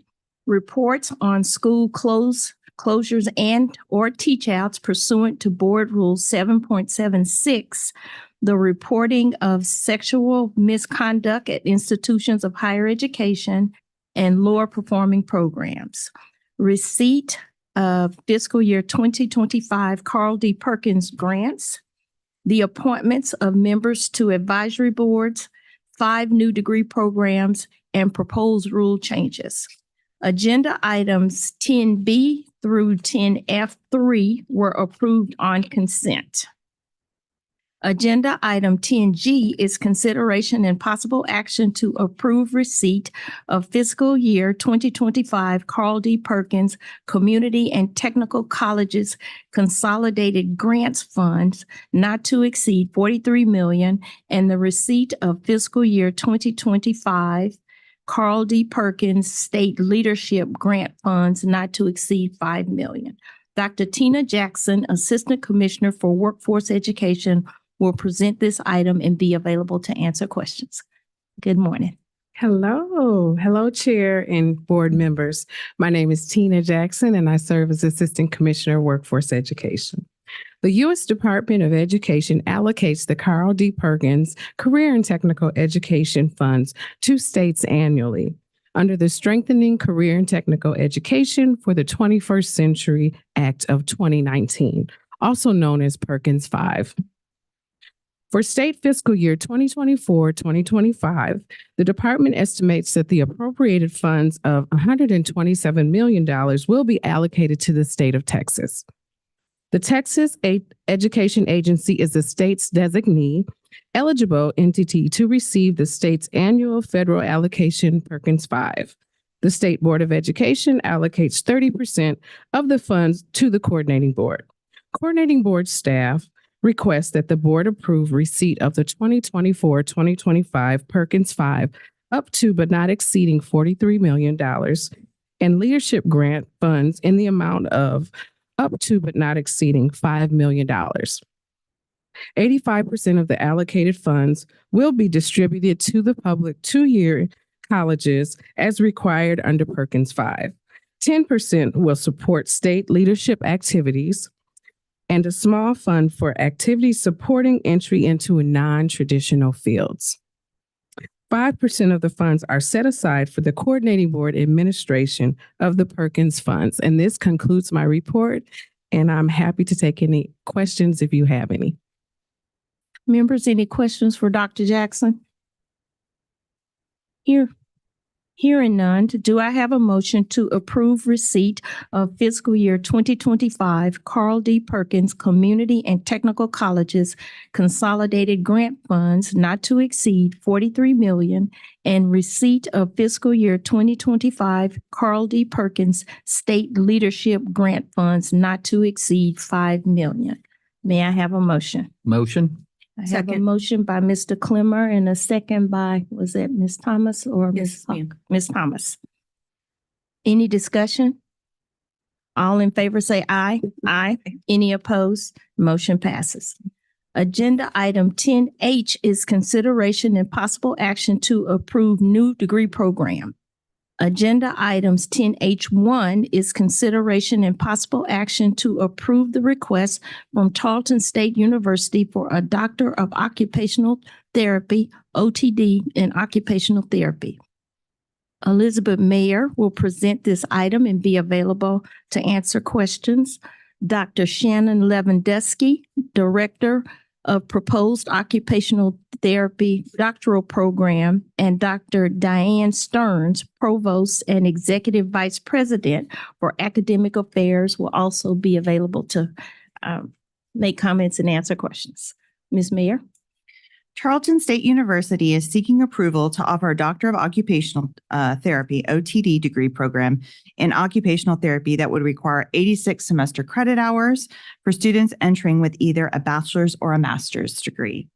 reports on school closures and or teach outs pursuant to Board Rule 7.76, the reporting of sexual misconduct at institutions of higher education and lower performing programs, receipt of fiscal year 2025 Carl D. Perkins grants, the appointments of members to advisory boards, 5 new degree programs, and proposed rule changes. Agenda items 10B through 10F3 were approved on consent. Agenda item 10G is consideration and possible action to approve receipt of fiscal year 2025 Carl D. Perkins Community and Technical Colleges Consolidated Grants Funds not to exceed $43 million, and the receipt of fiscal year 2025 Carl D. Perkins State Leadership Grant Funds not to exceed $5 million. Dr. Tina Jackson, Assistant Commissioner for Workforce Education, will present this item and be available to answer questions. Good morning. Hello, Chair and board members. My name is Tina Jackson, and I serve as Assistant Commissioner of Workforce Education. The U.S. Department of Education allocates the Carl D. Perkins Career and Technical Education Funds to states annually. under the Strengthening Career and Technical Education for the 21st Century Act of 2019, also known as Perkins 5. For state fiscal year 2024-2025, the department estimates that the appropriated funds of $127 million will be allocated to the state of Texas. The Texas Education Agency is the state's designee, eligible entity to receive the state's annual federal allocation Perkins 5. The State Board of Education allocates 30% of the funds to the coordinating board. Coordinating board staff requests that the board approve receipt of the 2024-2025 Perkins 5 up to but not exceeding $43 million and leadership grant funds in the amount of up to but not exceeding $5 million. 85% of the allocated funds will be distributed to the public two-year colleges as required under Perkins 5. 10% will support state leadership activities, and a small fund for activities supporting entry into non-traditional fields. 5% of the funds are set aside for the coordinating board administration of the Perkins funds. And this concludes my report, and I'm happy to take any questions if you have any. Members, any questions for Dr. Jackson? Hearing none, do I have a motion to approve receipt of fiscal year 2025 Carl D. Perkins Community and Technical Colleges Consolidated Grant Funds not to exceed $43 million and receipt of fiscal year 2025 Carl D. Perkins State Leadership Grant Funds not to exceed $5 million? May I have a motion? Motion? I have a motion by Mr. Clemmer and a second by, was that Ms. Thomas or Ms. Ms. Thomas? Any discussion? All in favor say aye. Aye. Any opposed? Motion passes. Agenda item 10H is consideration and possible action to approve new degree program. Agenda items 10H1 is consideration and possible action to approve the request from Tarleton State University for a Doctor of Occupational Therapy, OTD, in Occupational Therapy. Elizabeth Mayer will present this item and be available to answer questions. Dr. Shannon Lewandowski, Director of Proposed Occupational Therapy Doctoral Program, and Dr. Diane Stearns, Provost and Executive Vice President for Academic Affairs, will also be available to make comments and answer questions. Ms. Mayer? Tarleton State University is seeking approval to offer a Doctor of Occupational Therapy, OTD, degree program in occupational therapy that would require 86 semester credit hours for students entering with either a bachelor's or a master's degree.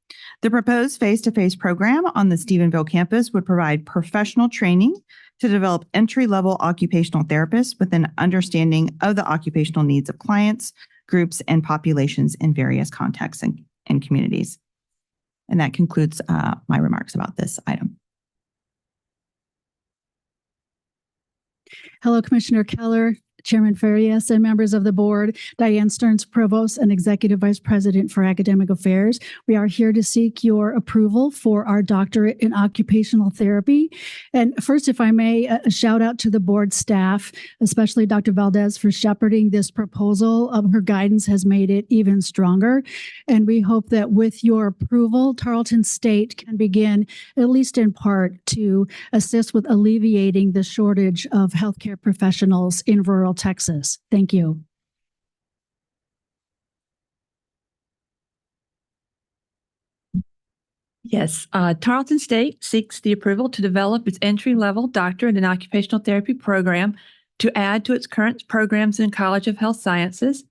The proposed face-to-face program on the Stephenville campus would provide professional training to develop entry-level occupational therapists with an understanding of the occupational needs of clients, groups, and populations in various contexts and communities. And that concludes my remarks about this item. Hello, Commissioner Keller, Chairman Farias, and members of the board. Diane Stearns, Provost and Executive Vice President for Academic Affairs. We are here to seek your approval for our doctorate in occupational therapy. And first, if I may, a shout out to the board staff, especially Dr. Valdez, for shepherding this proposal. Her guidance has made it even stronger. And we hope that with your approval, Tarleton State can begin, at least in part, to assist with alleviating the shortage of healthcare professionals in rural Texas. Thank you. Yes, Tarleton State seeks the approval to develop its entry-level doctorate in occupational therapy program to add to its current programs in College of Health Sciences.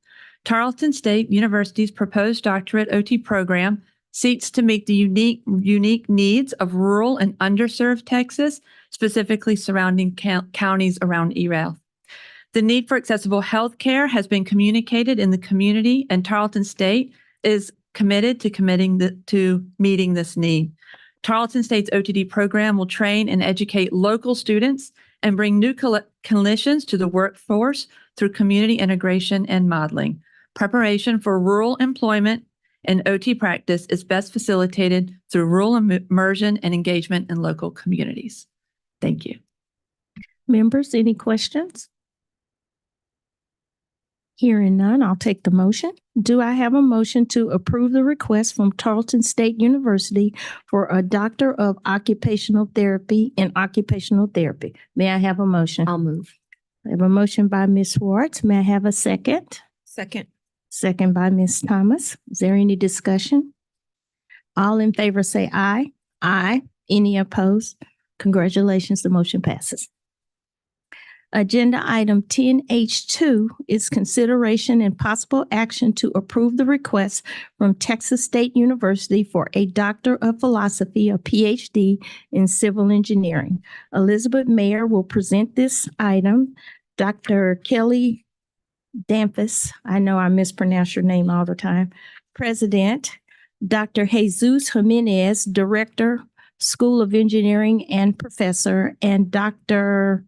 Tarleton State University's proposed doctorate OT program seeks to meet the unique needs of rural and underserved Texas, specifically surrounding counties around ERAL. The need for accessible health care has been communicated in the community, and Tarleton State is committed to meeting this need. Tarleton State's OTD program will train and educate local students and bring new clinicians to the workforce through community integration and modeling. Preparation for rural employment and OT practice is best facilitated through rural immersion and engagement in local communities. Thank you. Members, any questions? Hearing none, I'll take the motion. Do I have a motion to approve the request from Tarleton State University for a Doctor of Occupational Therapy in Occupational Therapy? May I have a motion? I'll move. I have a motion by Ms. Schwartz. May I have a second? Second. Second by Ms. Thomas. Is there any discussion? All in favor say aye. Aye. Any opposed? Congratulations, the motion passes. Agenda item 10H2 is consideration and possible action to approve the request from Texas State University for a Doctor of Philosophy, a PhD in Civil Engineering. Elizabeth Mayer will present this item. Dr. Kelly Damphus, I know I mispronounce your name all the time, President. Dr. Jesus Jimenez, Director, School of Engineering and Professor, and Dr.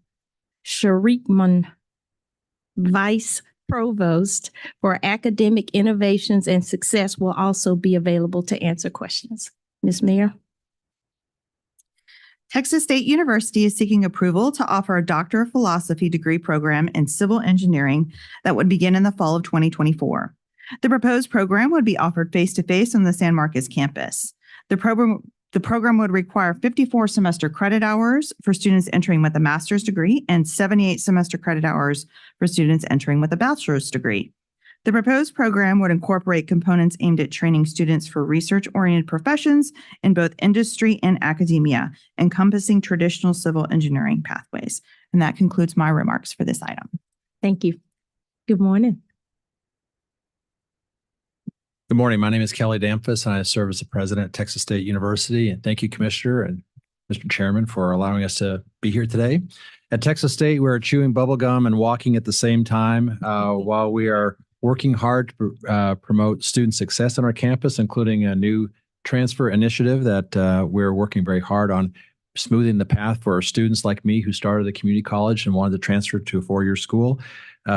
Sharikman, Vice Provost for Academic Innovations and Success, will also be available to answer questions. Ms. Mayer. Texas State University is seeking approval to offer a Doctor of Philosophy degree program in civil engineering that would begin in the fall of 2024. The proposed program would be offered face-to-face on the San Marcos campus. The program would require 54 semester credit hours for students entering with a master's degree and 78 semester credit hours for students entering with a bachelor's degree. The proposed program would incorporate components aimed at training students for research-oriented professions in both industry and academia, encompassing traditional civil engineering pathways. And that concludes my remarks for this item. Thank you. Good morning. Good morning. My name is Kelly Damphus, and I serve as the president at Texas State University. And thank you, Commissioner and Mr. Chairman, for allowing us to be here today. At Texas State, we're chewing bubblegum and walking at the same time while we are working hard to promote student success on our campus, including a new transfer initiative that we're working very hard on smoothing the path for our students like me who started at community college and wanted to transfer to a four-year school.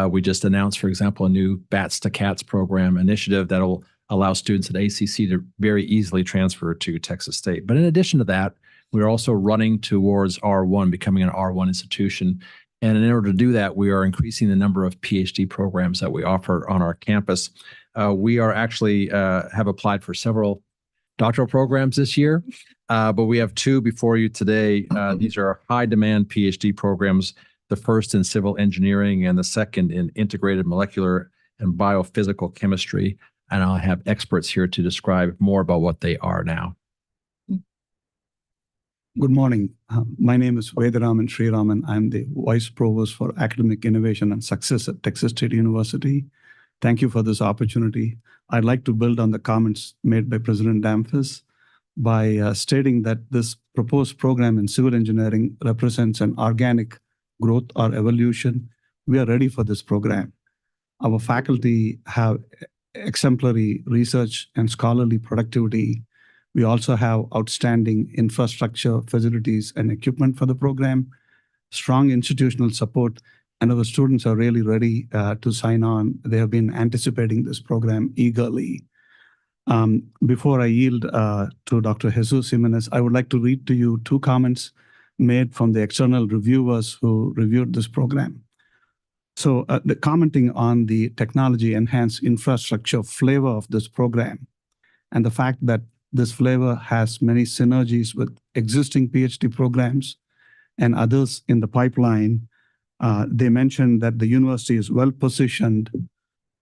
We just announced, for example, a new Bats to Cats program initiative that will allow students at ACC to very easily transfer to Texas State. But in addition to that, we're also running towards R1, becoming an R1 institution. And in order to do that, we are increasing the number of PhD programs that we offer on our campus. We are actually have applied for several doctoral programs this year, but we have two before you today. These are high demand PhD programs, the first in civil engineering and the second in integrated molecular and biophysical chemistry. And I'll have experts here to describe more about what they are now. Good morning. My name is Vedaraman Sriraman. I'm the Vice Provost for Academic Innovation and Success at Texas State University. Thank you for this opportunity. I'd like to build on the comments made by President Damphus by stating that this proposed program in civil engineering represents an organic growth or evolution. We are ready for this program. Our faculty have exemplary research and scholarly productivity. We also have outstanding infrastructure, facilities, and equipment for the program, strong institutional support, and our students are really ready to sign on. They have been anticipating this program eagerly. Before I yield to Dr. Jesus Jimenez, I would like to read to you two comments made from the external reviewers who reviewed this program. So commenting on the technology-enhanced infrastructure flavor of this program and the fact that this flavor has many synergies with existing PhD programs and others in the pipeline, they mentioned that the university is well positioned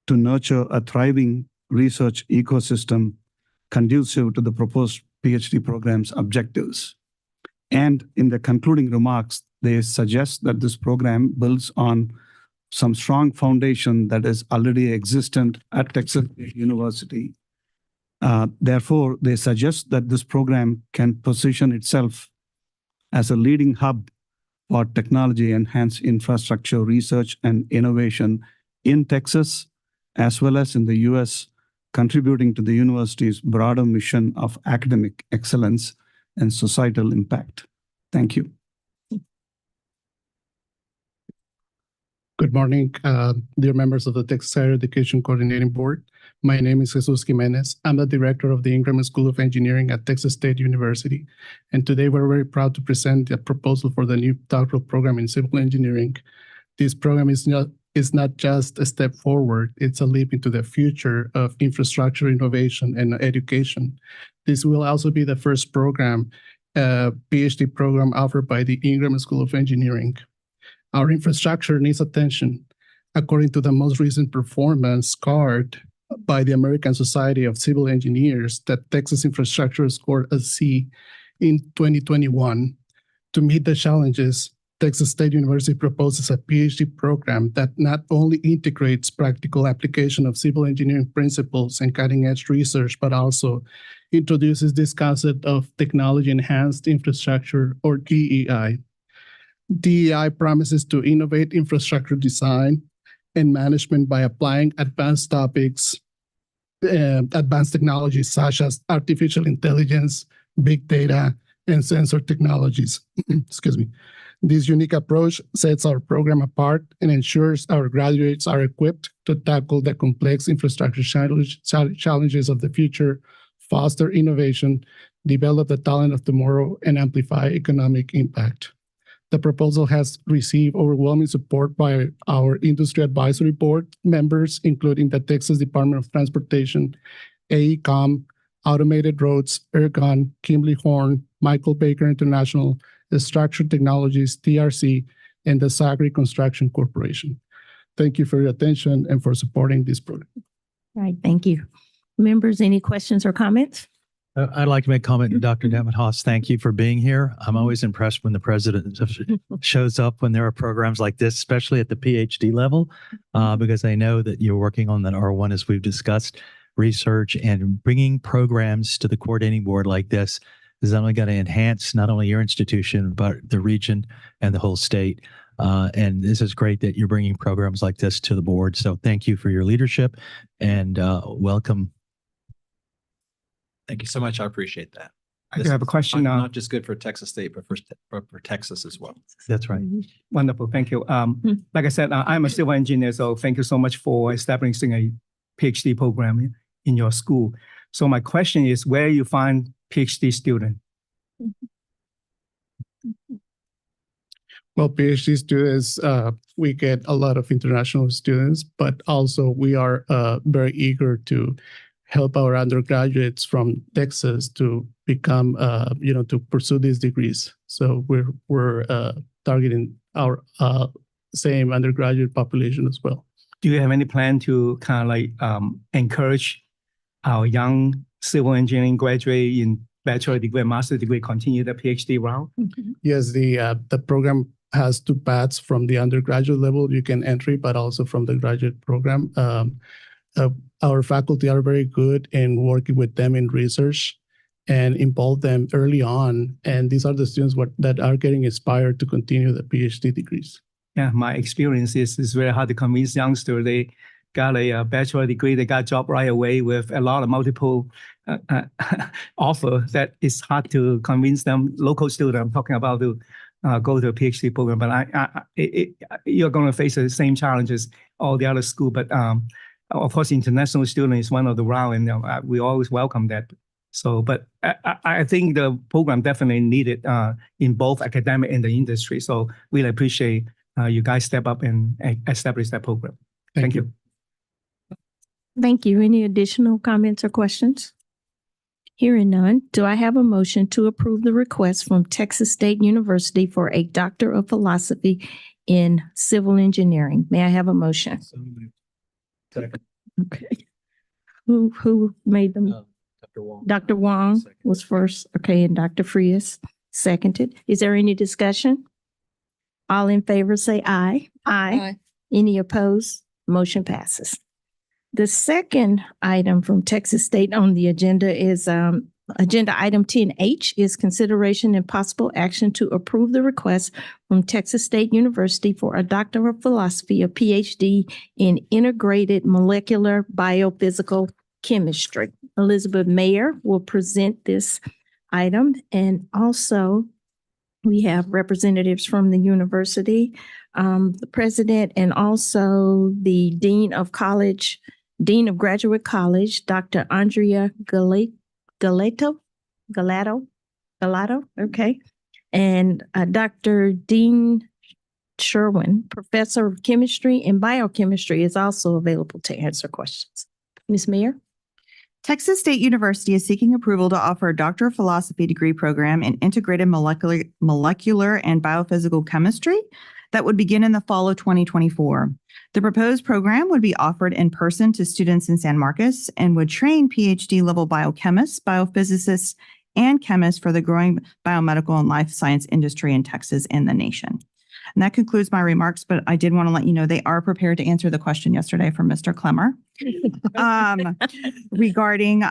to nurture a thriving research ecosystem conducive to the proposed PhD program's objectives. And in the concluding remarks, they suggest that this program builds on some strong foundation that is already existent at Texas University. Therefore, they suggest that this program can position itself as a leading hub for technology-enhanced infrastructure research and innovation in Texas, as well as in the U.S., contributing to the university's broader mission of academic excellence and societal impact. Thank you. Good morning, dear members of the Texas Higher Education Coordinating Board. My name is Jesus Jimenez. I'm the director of the Ingram School of Engineering at Texas State University. And today we're very proud to present the proposal for the new doctoral program in civil engineering. This program is not just a step forward, it's a leap into the future of infrastructure innovation and education. This will also be the first program, PhD program offered by the Ingram School of Engineering. Our infrastructure needs attention. According to the most recent performance card by the American Society of Civil Engineers, that Texas infrastructure scored a C in 2021. To meet the challenges, Texas State University proposes a PhD program that not only integrates practical application of civil engineering principles and cutting-edge research, but also introduces this concept of technology-enhanced infrastructure, or DEI. DEI promises to innovate infrastructure design and management by applying advanced topics, advanced technologies such as artificial intelligence, big data, and sensor technologies. Excuse me. This unique approach sets our program apart and ensures our graduates are equipped to tackle the complex infrastructure challenges of the future, foster innovation, develop the talent of tomorrow, and amplify economic impact. The proposal has received overwhelming support by our industry advisory board members, including the Texas Department of Transportation, AECOM, Automated Roads, Ergon, Kimberly Horn, Michael Baker International, the Structured Technologies, TRC, and the Sagri Construction Corporation. Thank you for your attention and for supporting this program. All right, thank you. Members, any questions or comments? I'd like to make a comment to Dr. Detman-Haas. Thank you for being here. I'm always impressed when the president shows up when there are programs like this, especially at the PhD level, because I know that you're working on that R1, as we've discussed, research and bringing programs to the coordinating board like this is not only going to enhance not only your institution, but the region and the whole state. And this is great that you're bringing programs like this to the board. So thank you for your leadership and welcome. Thank you so much. I appreciate that. I do have a question. Not just good for Texas State, but for Texas as well. That's right. Wonderful. Thank you. Like I said, I'm a civil engineer, so thank you so much for establishing a PhD program in your school. So my question is, where you find PhD student? Well, PhD students, we get a lot of international students, but also we are very eager to help our undergraduates from Texas to become, to pursue these degrees. So we're targeting our same undergraduate population as well. Do you have any plan to kind of like encourage our young civil engineering graduate in bachelor degree and master degree continue the PhD route? Yes, the program has two paths from the undergraduate level you can enter, but also from the graduate program. Our faculty are very good in working with them in research and involve them early on. And these are the students that are getting inspired to continue the PhD degrees. Yeah, my experience is it's very hard to convince youngsters. They got a bachelor degree, they got a job right away with a lot of multiple offers that it's hard to convince them, local student I'm talking about, to go to a PhD program. But you're going to face the same challenges all the other school. But of course, international student is one of the route, and we always welcome that. So, but I think the program definitely needed in both academic and the industry. So really appreciate you guys step up and establish that program. Thank you. Thank you. Any additional comments or questions? Hearing none, do I have a motion to approve the request from Texas State University for a Doctor of Philosophy in Civil Engineering? May I have a motion? Second. Okay. Who made them? Dr. Wong. Dr. Wong was first. Okay, and Dr. Frias seconded. Is there any discussion? All in favor say aye. Aye. Any opposed? Motion passes. The second item from Texas State on the agenda is agenda item 10H is consideration and possible action to approve the request from Texas State University for a Doctor of Philosophy, a PhD in integrated molecular biophysical chemistry. Elizabeth Mayer will present this item, and also We have representatives from the university, the president, and also the dean of graduate college, Dr. Andrea Galato, okay, and Dr. Dean Sherwin, professor of chemistry and biochemistry, is also available to answer questions. Ms. Mayor? Texas State University is seeking approval to offer a Doctor of Philosophy degree program in integrated molecular and biophysical chemistry that would begin in the fall of 2024. The proposed program would be offered in person to students in San Marcos and would train PhD level biochemists, biophysicists, and chemists for the growing biomedical and life science industry in Texas and the nation. And that concludes my remarks, but I did want to let you know they are prepared to answer the question yesterday from Mr. Clemmer regarding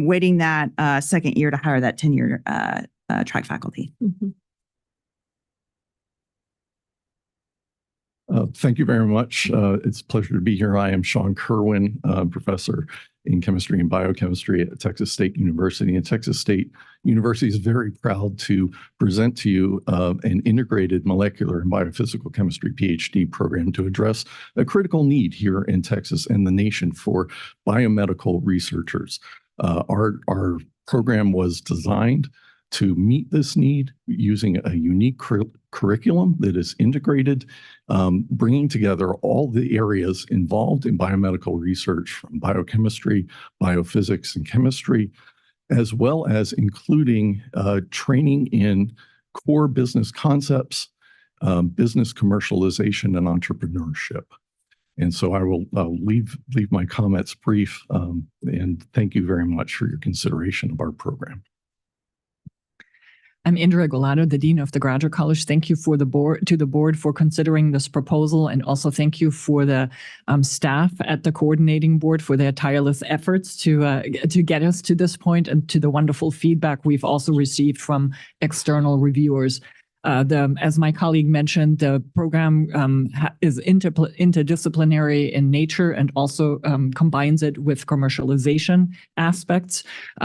waiting that second year to hire that tenure track faculty. Thank you very much. It's a pleasure to be here. I am Sean Kerwin, professor in chemistry and biochemistry at Texas State University. And Texas State University is very proud to present to you an integrated molecular and biophysical chemistry PhD program to address a critical need here in Texas and the nation for biomedical researchers. Our program was designed to meet this need using a unique curriculum that is integrated, bringing together all the areas involved in biomedical research from biochemistry, biophysics, and chemistry, as well as including training in core business concepts, business commercialization, and entrepreneurship. And so I will leave my comments brief, and thank you very much for your consideration of our program. I'm Indra Galato, the Dean of the Graduate College. Thank you to the board for considering this proposal, and also thank you for the staff at the coordinating board for their tireless efforts to get us to this point, and to the wonderful feedback we've also received from external reviewers. As my colleague mentioned, the program is interdisciplinary in nature and also combines it with commercialization aspects.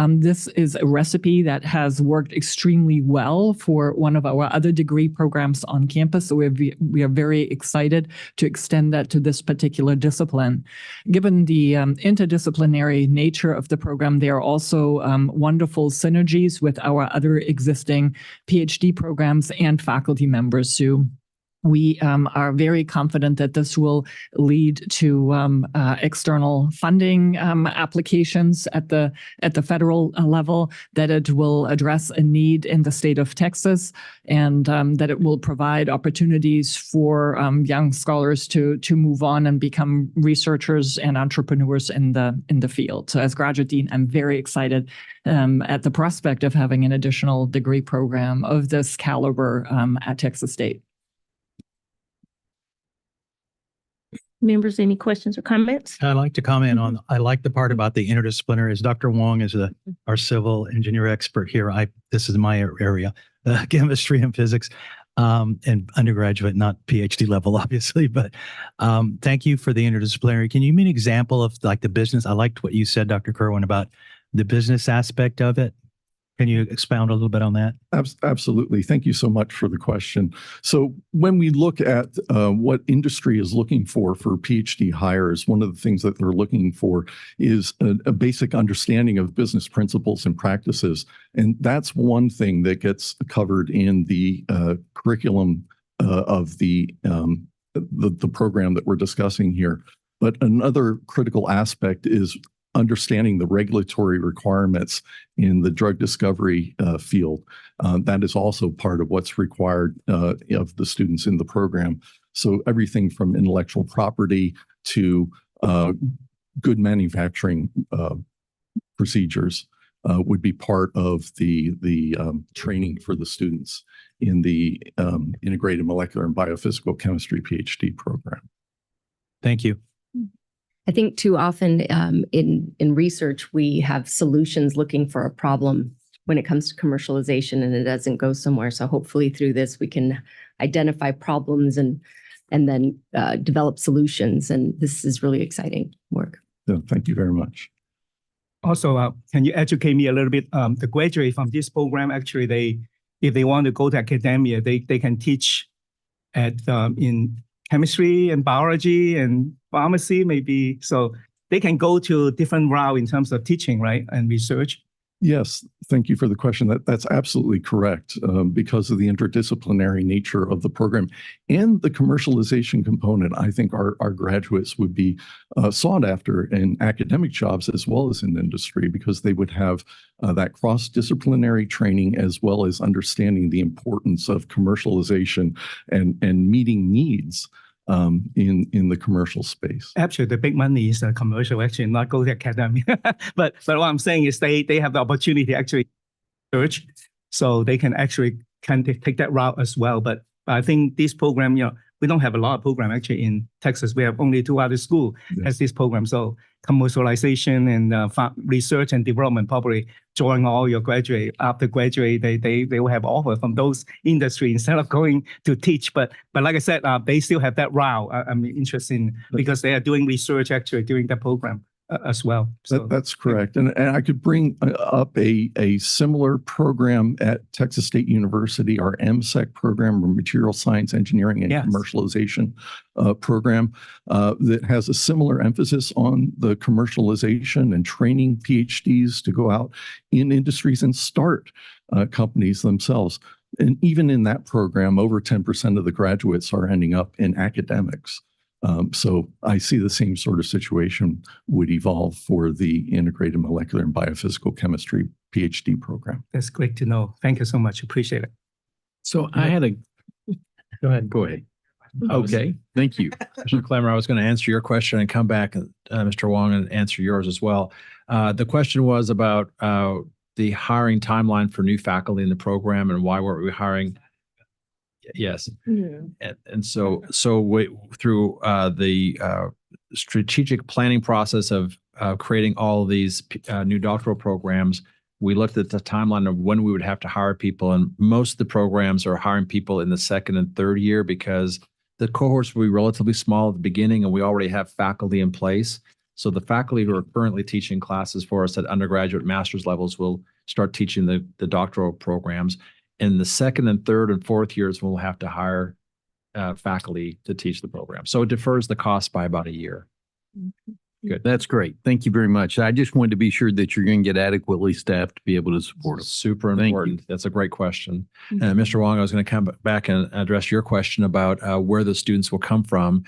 This is a recipe that has worked extremely well for one of our other degree programs on campus. So we are very excited to extend that to this particular discipline. Given the interdisciplinary nature of the program, there are also wonderful synergies with our other existing PhD programs and faculty members. So we are very confident that this will lead to external funding applications at the federal level, that it will address a need in the state of Texas, and that it will provide opportunities for young scholars to move on and become researchers and entrepreneurs in the field. So as graduate dean, I'm very excited at the prospect of having an additional degree program of this caliber at Texas State. Members, any questions or comments? I'd like to comment on, I like the part about the interdisciplinary. As Dr. Wong is our civil engineer expert here, this is my area, chemistry and physics, and undergraduate, not PhD level, obviously, but thank you for the interdisciplinary. Can you give me an example of like the business? I liked what you said, Dr. Kerwin, about the business aspect of it. Can you expound a little bit on that? Absolutely. Thank you so much for the question. So when we look at what industry is looking for PhD hires, one of the things that they're looking for is a basic understanding of business principles and practices. And that's one thing that gets covered in the curriculum of the program that we're discussing here. But another critical aspect is understanding the regulatory requirements in the drug discovery field. That is also part of what's required of the students in the program. So everything from intellectual property to good manufacturing procedures would be part of the training for the students in the Integrated Molecular and Biophysical Chemistry PhD program. Thank you. I think too often in research, we have solutions looking for a problem when it comes to commercialization, and it doesn't go somewhere. So hopefully through this, we can identify problems and then develop solutions. And this is really exciting work. Thank you very much. Also, can you educate me a little bit? The graduate from this program, actually, they if they want to go to academia, they can teach at in chemistry and biology and pharmacy maybe. So they can go to different route in terms of teaching, right, and research. Yes, thank you for the question. That's absolutely correct because of the interdisciplinary nature of the program and the commercialization component. I think our graduates would be sought after in academic jobs as well as in industry because they would have that cross-disciplinary training as well as understanding the importance of commercialization and meeting needs in the commercial space. Actually, the big money is commercial, actually, not go to academy. but what I'm saying is they have the opportunity to actually search, so they can actually take that route as well. But I think this program, we don't have a lot of program actually in Texas. We have only 2 other schools as this program. So commercialization and research and development probably join all your graduate. After graduate, they will have offer from those industry instead of going to teach. But like I said, they still have that route. I'm interested in because they are doing research actually during that program as well. So that's correct. And I could bring up a similar program at Texas State University, our MSEC program, or Material Science Engineering and Commercialization program that has a similar emphasis on the commercialization and training PhDs to go out in industries and start companies themselves. And even in that program, over 10% of the graduates are ending up in academics. So I see the same sort of situation would evolve for the Integrated Molecular and Biophysical Chemistry PhD program. That's great to know. Thank you so much. Appreciate it. So I had a, go ahead. Okay, thank you. Mr. Clemmer, I was going to answer your question and come back, Mr. Wong, and answer yours as well. The question was about the hiring timeline for new faculty in the program and why weren't we hiring? Yes. And so through the strategic planning process of creating all of these new doctoral programs, we looked at the timeline of when we would have to hire people. And most of the programs are hiring people in the 2nd and 3rd year because the cohorts will be relatively small at the beginning and we already have faculty in place. So the faculty who are currently teaching classes for us at undergraduate master's levels will start teaching the doctoral programs. In the 2nd and 3rd and 4th years, we'll have to hire faculty to teach the program. So it defers the cost by about a year. Good. That's great. Thank you very much. I just wanted to be sure that you're going to get adequately staffed to be able to support them. Super important. That's a great question. Mr. Wong, I was going to come back and address your question about where the students will come from.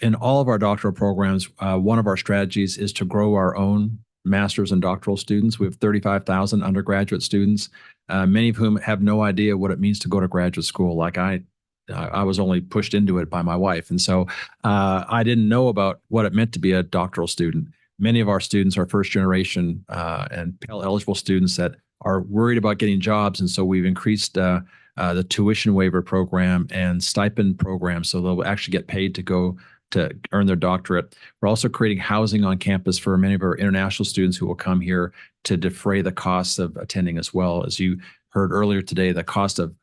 In all of our doctoral programs, one of our strategies is to grow our own master's and doctoral students. We have 35,000 undergraduate students, many of whom have no idea what it means to go to graduate school. Like I was only pushed into it by my wife. And so I didn't know about what it meant to be a doctoral student. Many of our students are first generation and Pell eligible students that are worried about getting jobs. And so we've increased the tuition waiver program and stipend program so they'll actually get paid to go to earn their doctorate. We're also creating housing on campus for many of our international students who will come here to defray the costs of attending as well. As you heard earlier today, the cost of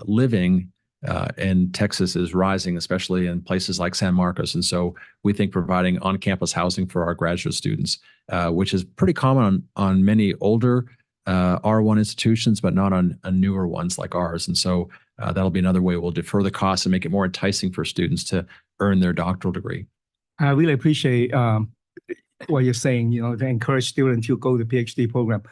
living in Texas is rising, especially in places like San Marcos. And so we think providing on-campus housing for our graduate students, which is pretty common on many older R1 institutions, but not on newer ones like ours. And so that'll be another way we'll defer the costs and make it more enticing for students to earn their doctoral degree. I really appreciate what you're saying, to encourage students to go to PhD program.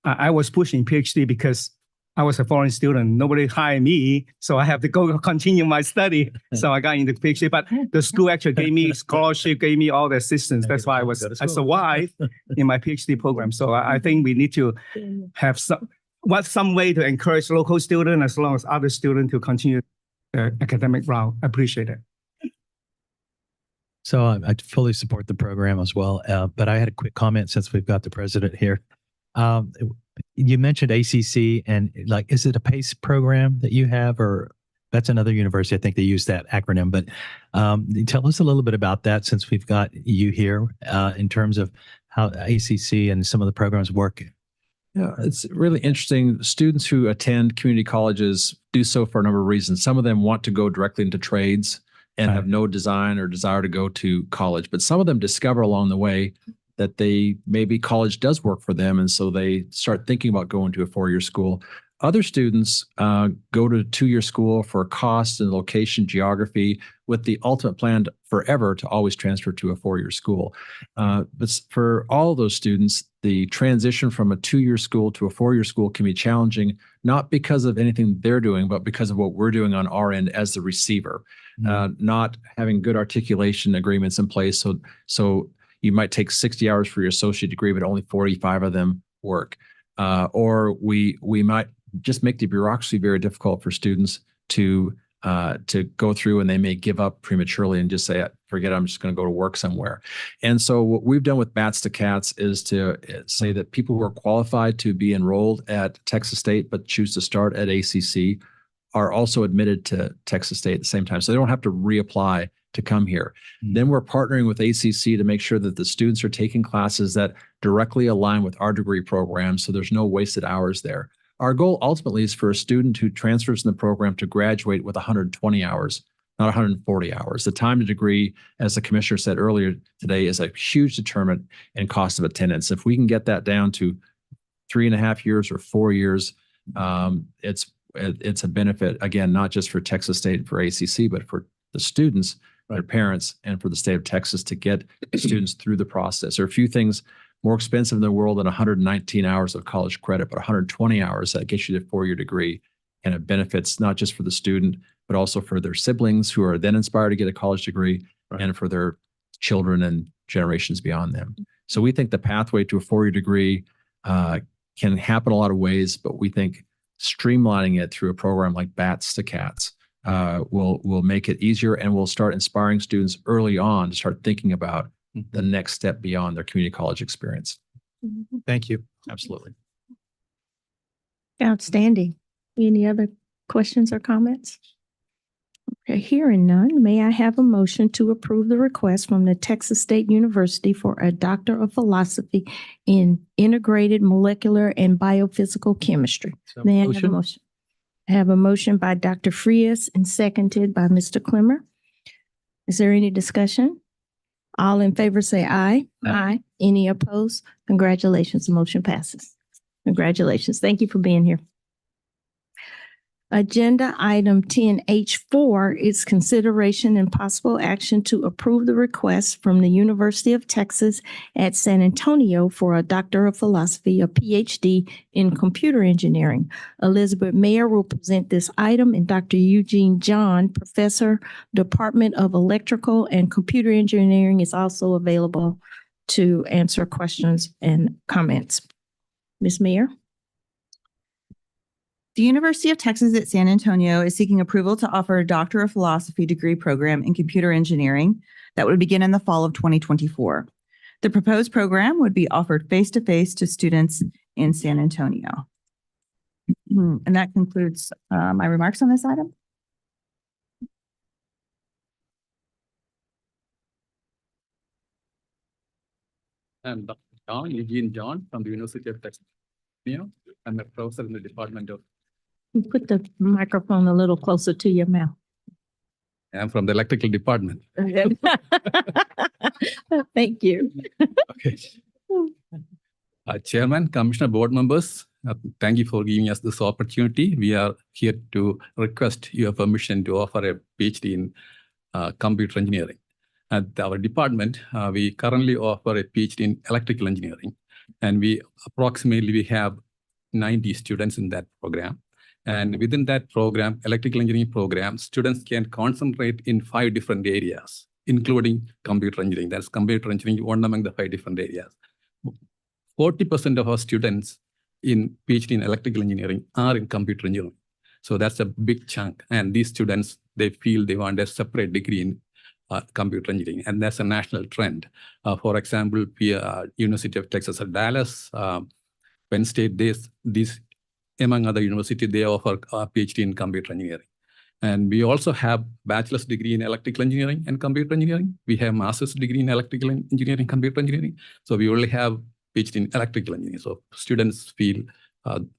I was pushing PhD because I was a foreign student. Nobody hired me, so I have to go continue my study. So I got into PhD, but the school actually gave me scholarship, gave me all the assistance. That's why I survived in my PhD program. So I think we need to have some way to encourage local students as well as other students to continue the academic route. I appreciate it. So I fully support the program as well. But I had a quick comment since we've got the president here. You mentioned ACC and is it a PACE program that you have, or that's another university? I think they use that acronym, but tell us a little bit about that since we've got you here in terms of how ACC and some of the programs work. Yeah, it's really interesting. Students who attend community colleges do so for a number of reasons. Some of them want to go directly into trades and have no design or desire to go to college, but some of them discover along the way that maybe college does work for them. And so they start thinking about going to a 4-year school. Other students go to two-year school for cost and location geography with the ultimate plan forever to always transfer to a four-year school. But for all of those students, the transition from a two-year school to a four-year school can be challenging, not because of anything they're doing, but because of what we're doing on our end as the receiver, not having good articulation agreements in place. So you might take 60 hours for your associate degree, but only 45 of them work. Or we might just make the bureaucracy very difficult for students to go through, and they may give up prematurely and just say, forget it, I'm just going to go to work somewhere. And so what we've done with Bats to Cats is to say that people who are qualified to be enrolled at Texas State but choose to start at ACC are also admitted to Texas State at the same time. So they don't have to reapply to come here. Then we're partnering with ACC to make sure that the students are taking classes that directly align with our degree program, so there's no wasted hours there. Our goal ultimately is for a student who transfers in the program to graduate with 120 hours, not 140 hours. The time to degree, as the commissioner said earlier today, is a huge determinant in cost of attendance. If we can get that down to 3.5 years or 4 years, it's a benefit, again, not just for Texas State and for ACC, but for the students, their parents, and for the state of Texas to get students through the process. There are a few things more expensive in the world than 119 hours of college credit, but 120 hours that gets you the four-year degree, and it benefits not just for the student, but also for their siblings who are then inspired to get a college degree, and for their children and generations beyond them. So we think the pathway to a four-year degree can happen a lot of ways, but we think streamlining it through a program like Bats to Cats will make it easier, and will start inspiring students early on to start thinking about the next step beyond their community college experience. Thank you. Absolutely. Outstanding. Any other questions or comments? Okay, hearing none, may I have a motion to approve the request from the Texas State University for a Doctor of Philosophy in Integrated Molecular and Biophysical Chemistry? May I have a motion? I have a motion by Dr. Frias and seconded by Mr. Clemmer. Is there any discussion? All in favor say aye. Aye. Any opposed? Congratulations, the motion passes. Congratulations. Thank you for being here. Agenda item 10H4 is consideration and possible action to approve the request from the University of Texas at San Antonio for a Doctor of Philosophy, a PhD in computer engineering. Elizabeth Mayer will present this item, and Dr. Eugene John, Professor, Department of Electrical and Computer Engineering, is also available to answer questions and comments. Ms. Mayer? The University of Texas at San Antonio is seeking approval to offer a Doctor of Philosophy degree program in computer engineering that would begin in the fall of 2024. The proposed program would be offered face-to-face to students in San Antonio. And that concludes my remarks on this item. I'm Dr. John, Eugene John from the University of Texas. I'm a professor in the Department of. Put the microphone a little closer to your mouth. I'm from the electrical department. Thank you. Okay. Chairman, Commissioner, board members, thank you for giving us this opportunity. We are here to request your permission to offer a PhD in computer engineering. At our department, we currently offer a PhD in electrical engineering, and we have 90 students in that program. And within that program, electrical engineering program, students can concentrate in 5 different areas, including computer engineering. That's computer engineering, one among the 5 different areas. 40% of our students in PhD in electrical engineering are in computer engineering. So that's a big chunk. And these students, they feel they want a separate degree in computer engineering. And that's a national trend. For example, University of Texas at Dallas, Penn State, these among other universities, they offer a PhD in computer engineering. And we also have bachelor's degree in electrical engineering and computer engineering. We have master's degree in electrical engineering, computer engineering. So we only have PhD in electrical engineering. So students feel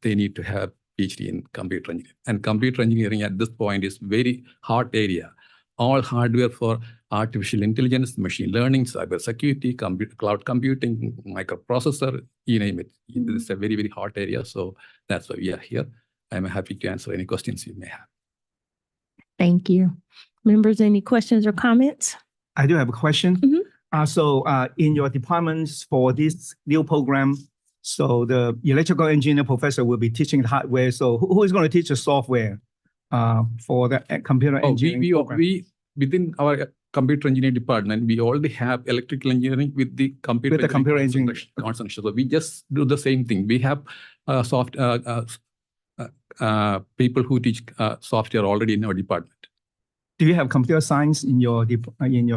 they need to have PhD in computer engineering. And computer engineering at this point is very hot area. All hardware for artificial intelligence, machine learning, cybersecurity, cloud computing, microprocessor, you name it. It's a very, very hot area. So that's why we are here. I'm happy to answer any questions you may have. Thank you. Members, any questions or comments? I do have a question. In your departments for this new program, so the electrical engineer professor will be teaching the hardware. So who is going to teach the software for the computer engineering program? Within our computer engineering department, we already have electrical engineering with the computer engineering. So we just do the same thing. We have people who teach software already in our department. Do you have computer science in your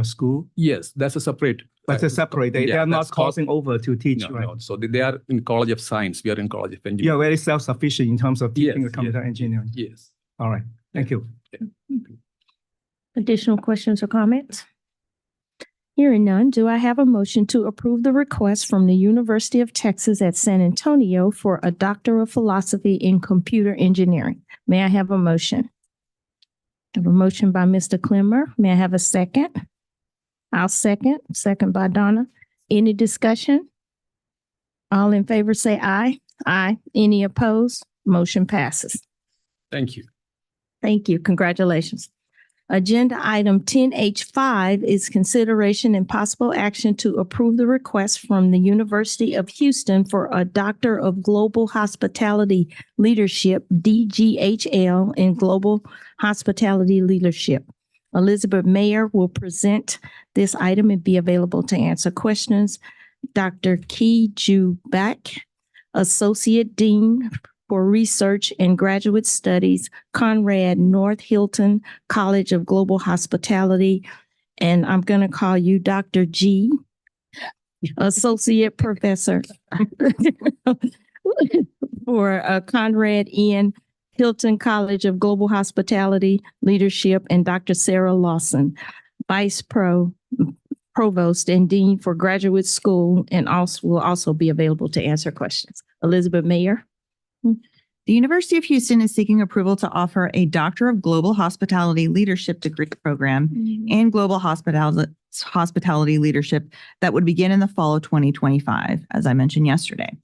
school? Yes, that's a separate. But it's separate. They are not crossing over to teach, right? No. So they are in College of Science. We are in College of Engineering. You are very self-sufficient in terms of teaching the computer engineering. Yes. All right. Thank you. Additional questions or comments? Hearing none, do I have a motion to approve the request from the University of Texas at San Antonio for a Doctor of Philosophy in Computer Engineering? May I have a motion? I have a motion by Mr. Clemmer. May I have a second? I'll second. Second by Donna. Any discussion? All in favor say aye. Aye. Any opposed? Motion passes. Thank you. Thank you. Congratulations. Agenda item 10H5 is consideration and possible action to approve the request from the University of Houston for a Doctor of Global Hospitality Leadership, DGHL, in Global Hospitality Leadership. Elizabeth Mayer will present this item and be available to answer questions. Dr. Ki Ju Bak, Associate Dean for Research and Graduate Studies, Conrad North Hilton College of Global Hospitality. And I'm going to call you Dr. G, Associate Professor for Conrad N. Hilton College of Global Hospitality Leadership, and Dr. Sarah Lawson, Vice Provost and Dean for Graduate School, and will also be available to answer questions. Elizabeth Mayer. The University of Houston is seeking approval to offer a Doctor of Global Hospitality Leadership degree program in Global Hospitality Leadership that would begin in the fall of 2025, as I mentioned yesterday.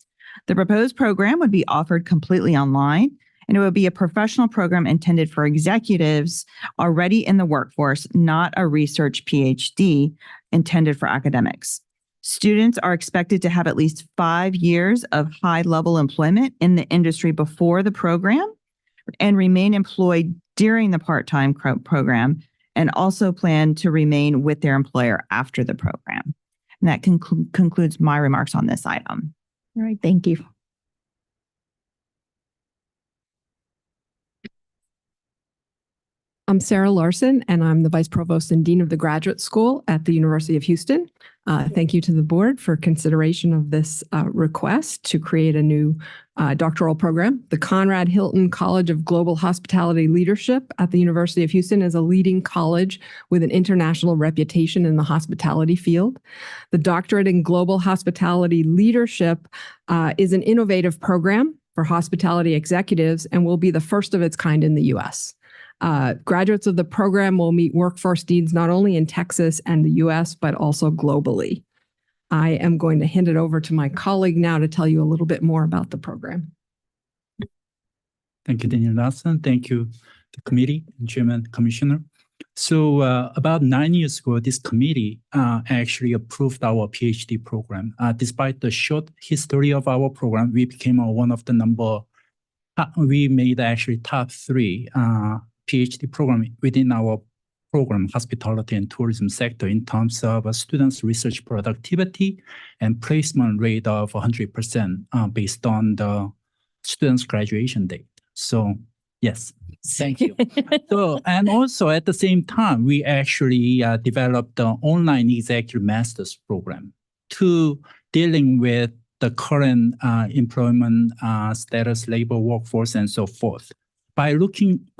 The proposed program would be offered completely online, and it would be a professional program intended for executives already in the workforce, not a research PhD intended for academics. Students are expected to have at least 5 years of high-level employment in the industry before the program and remain employed during the part-time program, and also plan to remain with their employer after the program. And that concludes my remarks on this item. All right, thank you. I'm Sarah Larson, and I'm the Vice Provost and Dean of the Graduate School at the University of Houston. Thank you to the board for consideration of this request to create a new doctoral program. The Conrad Hilton College of Global Hospitality Leadership at the University of Houston is a leading college with an international reputation in the hospitality field. The Doctorate in Global Hospitality Leadership is an innovative program for hospitality executives and will be the first of its kind in the U.S. Graduates of the program will meet workforce needs not only in Texas and the U.S., but also globally. I am going to hand it over to my colleague now to tell you a little bit more about the program. Thank you, Daniel Larson. Thank you, the committee, Chairman, Commissioner. So about 9 years ago, this committee actually approved our PhD program. Despite the short history of our program, we became one of the we made actually top 3 PhD program within our program, hospitality and tourism sector, in terms of students' research productivity and placement rate of 100% based on the students' graduation date. So yes, thank you. So, and also at the same time, we actually developed the online executive master's program to dealing with the current employment status, labor workforce, and so forth. By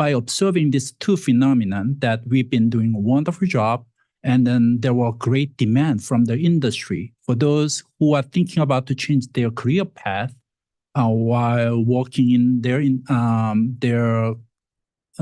observing these 2 phenomena, that we've been doing a wonderful job, and then there were great demand from the industry for those who are thinking about to change their career path while working in their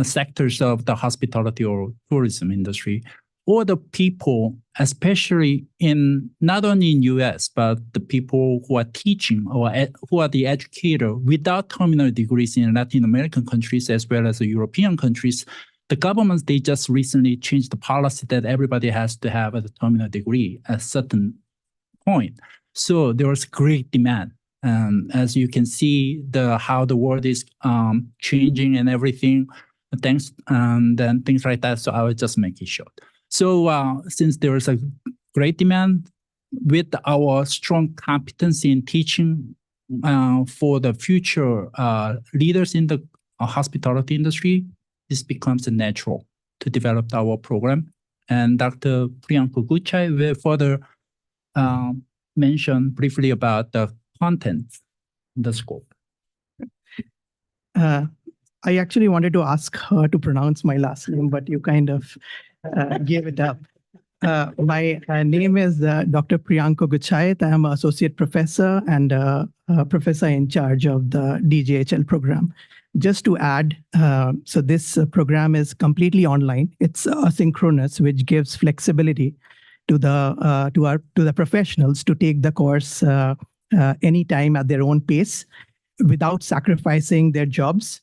sectors of the hospitality or tourism industry, or the people especially in not only in US, but the people who are teaching or who are the educator without terminal degrees in Latin American countries as well as the European countries, the governments, they just recently changed the policy that everybody has to have a terminal degree at a certain point. So there was great demand. As you can see, how the world is changing and everything, things like that. So I will just make it short. So since there is a great demand with our strong competency in teaching for the future leaders in the hospitality industry, this becomes natural to develop our program. And Dr. Priyanka Guchai will further mention briefly about the content, the scope. I actually wanted to ask her to pronounce my last name, but you kind of gave it up. My name is Dr. Priyanka Guchai. I am an associate professor and a professor in charge of the DGHL program. Just to add, so this program is completely online. It's asynchronous, which gives flexibility to the professionals to take the course anytime at their own pace without sacrificing their jobs.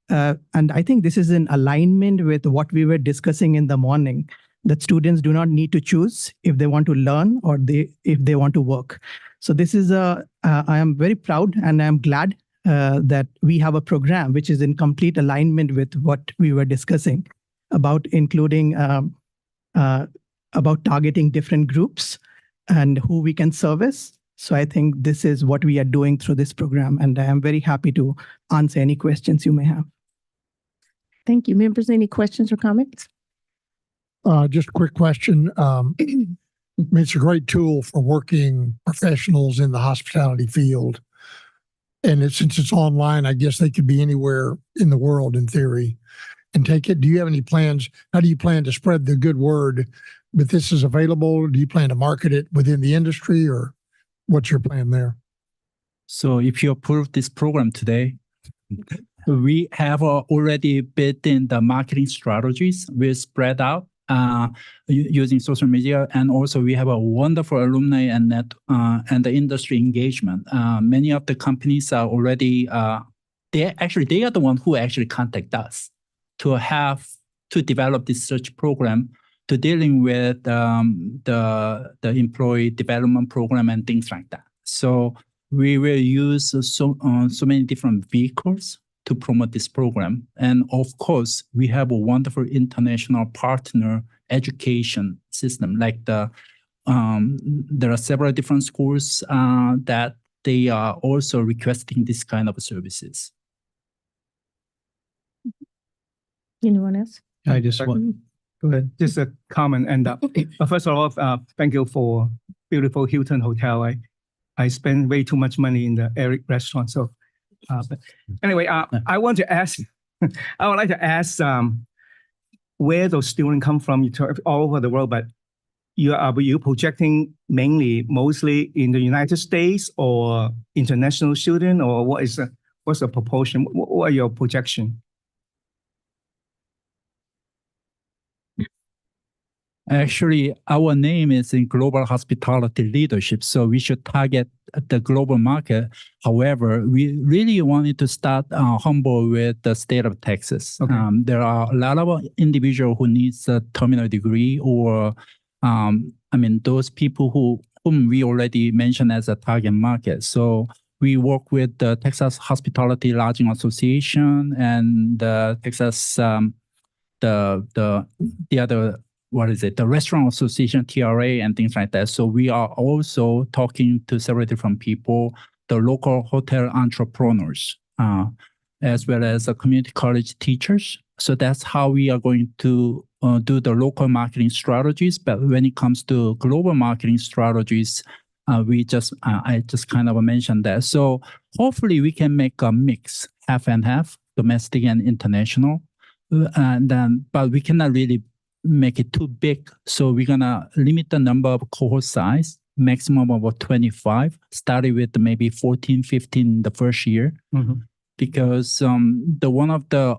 And I think this is in alignment with what we were discussing in the morning, that students do not need to choose if they want to learn or if they want to work. So this is I am very proud and I'm glad that we have a program which is in complete alignment with what we were discussing about including about targeting different groups and who we can service. So I think this is what we are doing through this program, and I am very happy to answer any questions you may have. Thank you. Members, any questions or comments? Just a quick question. It's a great tool for working professionals in the hospitality field. And since it's online, I guess they could be anywhere in the world in theory and take it. Do you have any plans? How do you plan to spread the good word that this is available? Do you plan to market it within the industry, or what's your plan there? So if you approve this program today, we have already built in the marketing strategies. We spread out using social media, and also we have a wonderful alumni and the industry engagement. Many of the companies are already they are the ones who actually contact us to develop this search program to dealing with the employee development program and things like that. So we will use so many different vehicles to promote this program. And of course, we have a wonderful international partner education system. Like there are several different schools that they are also requesting this kind of services. Anyone else? I just want, go ahead. Just a comment. And first of all, thank you for beautiful Hilton Hotel. I spend way too much money in the Eric restaurant. So but anyway, I want to ask, I would like to ask where those students come from all over the world, but are you projecting mostly in the United States or international student, or what's the proportion? What are your projections? Actually, our name is in global hospitality leadership, so we should target the global market. However, we really wanted to start humble with the state of Texas. Okay. There are a lot of individuals who needs a terminal degree, or those people whom we already mentioned as a target market. So we work with the Texas Hospitality Lodging Association and the Texas the Restaurant Association, TRA, and things like that. So we are also talking to several different people, the local hotel entrepreneurs, as well as the community college teachers. So that's how we are going to do the local marketing strategies. But when it comes to global marketing strategies, I just kind of mentioned that. So hopefully we can make a mix, half and half, domestic and international. But we cannot really make it too big. So we're going to limit the number of cohort size, maximum of 25, starting with maybe 14, 15 the first year. Mm-hmm. Because one of the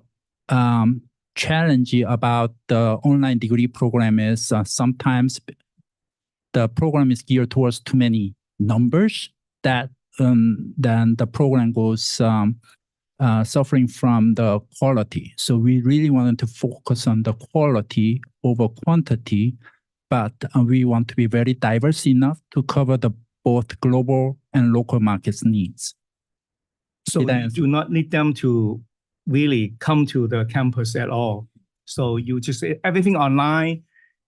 challenge about the online degree program is sometimes the program is geared towards too many numbers, that then the program goes suffering from the quality. So we really wanted to focus on the quality over quantity, but we want to be very diverse enough to cover the both global and local markets needs. So you do not need them to really come to the campus at all. So you just everything online,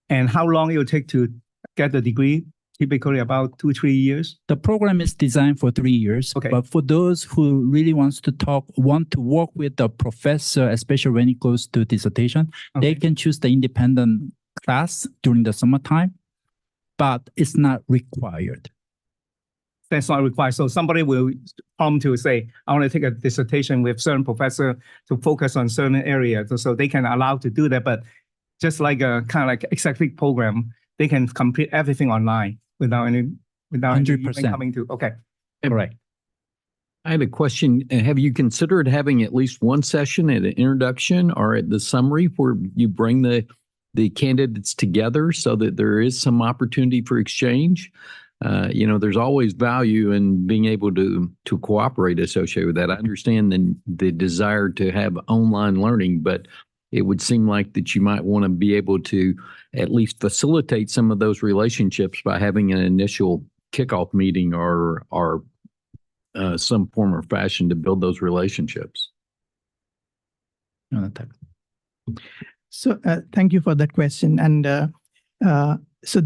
and how long it will take to get the degree? Typically about 2-3 years. The program is designed for 3 years, Okay. But for those who really want to work with the professor, especially when it goes to dissertation, they can choose the independent class during the summertime, but it's not required. That's not required. So somebody will come to say, I want to take a dissertation with certain professor to focus on certain areas. So they can allow to do that, but just like a kind of like executive program, they can complete everything online without any 100% coming to. Okay. Correct. I had a question. Have you considered having at least one session at an introduction or at the summary where you bring the candidates together so that there is some opportunity for exchange? There's always value in being able to cooperate associated with that. I understand the desire to have online learning, but it would seem like that you might want to be able to at least facilitate some of those relationships by having an initial kickoff meeting or some form or fashion to build those relationships. So thank you for that question. And so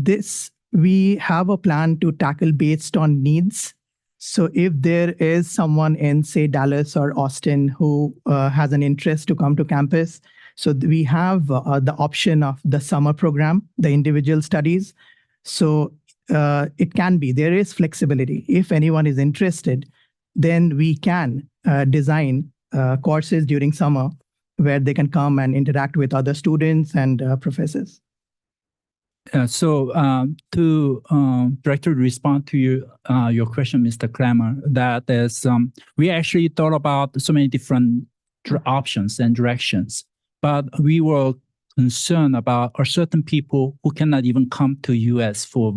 we have a plan to tackle based on needs. So if there is someone in, say, Dallas or Austin who has an interest to come to campus, so we have the option of the summer program, the individual studies. So it can be, there is flexibility. If anyone is interested, then we can design courses during summer where they can come and interact with other students and professors. To directly respond to your question, Mr. Kramer, that is, we actually thought about so many different options and directions, but we were concerned about certain people who cannot even come to US for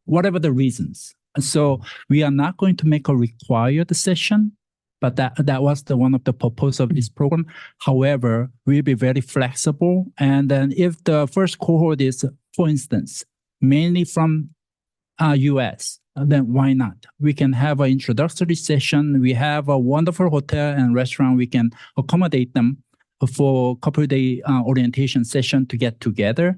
whatever the reasons. So we are not going to make a required session, but that was one of the purpose of this program. However, we'll be very flexible. And then if the first cohort is, for instance, mainly from US, then why not? We can have an introductory session. We have a wonderful hotel and restaurant. We can accommodate them for a couple of day orientation session to get together.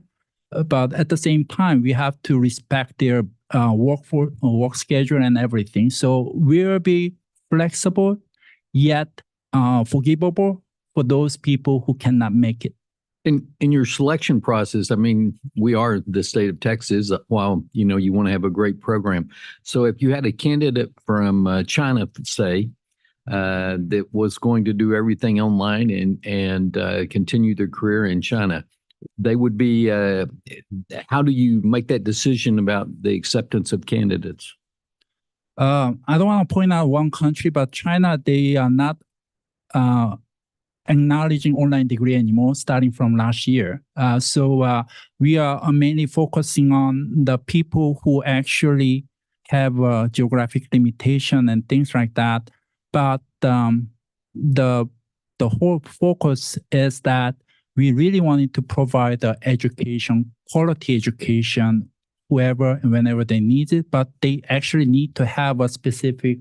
But at the same time, we have to respect their work schedule and everything. So we'll be flexible, yet forgivable for those people who cannot make it. In your selection process, I mean, we are the state of Texas. While you want to have a great program, so if you had a candidate from China, say, that was going to do everything online and continue their career in China, they would be. How do you make that decision about the acceptance of candidates? I don't want to point out one country, but China, they are not acknowledging online degree anymore starting from last year. So we are mainly focusing on the people who actually have geographic limitation and things like that. But the whole focus is that we really wanted to provide the education, quality education, whoever and whenever they need it, but they actually need to have a specific,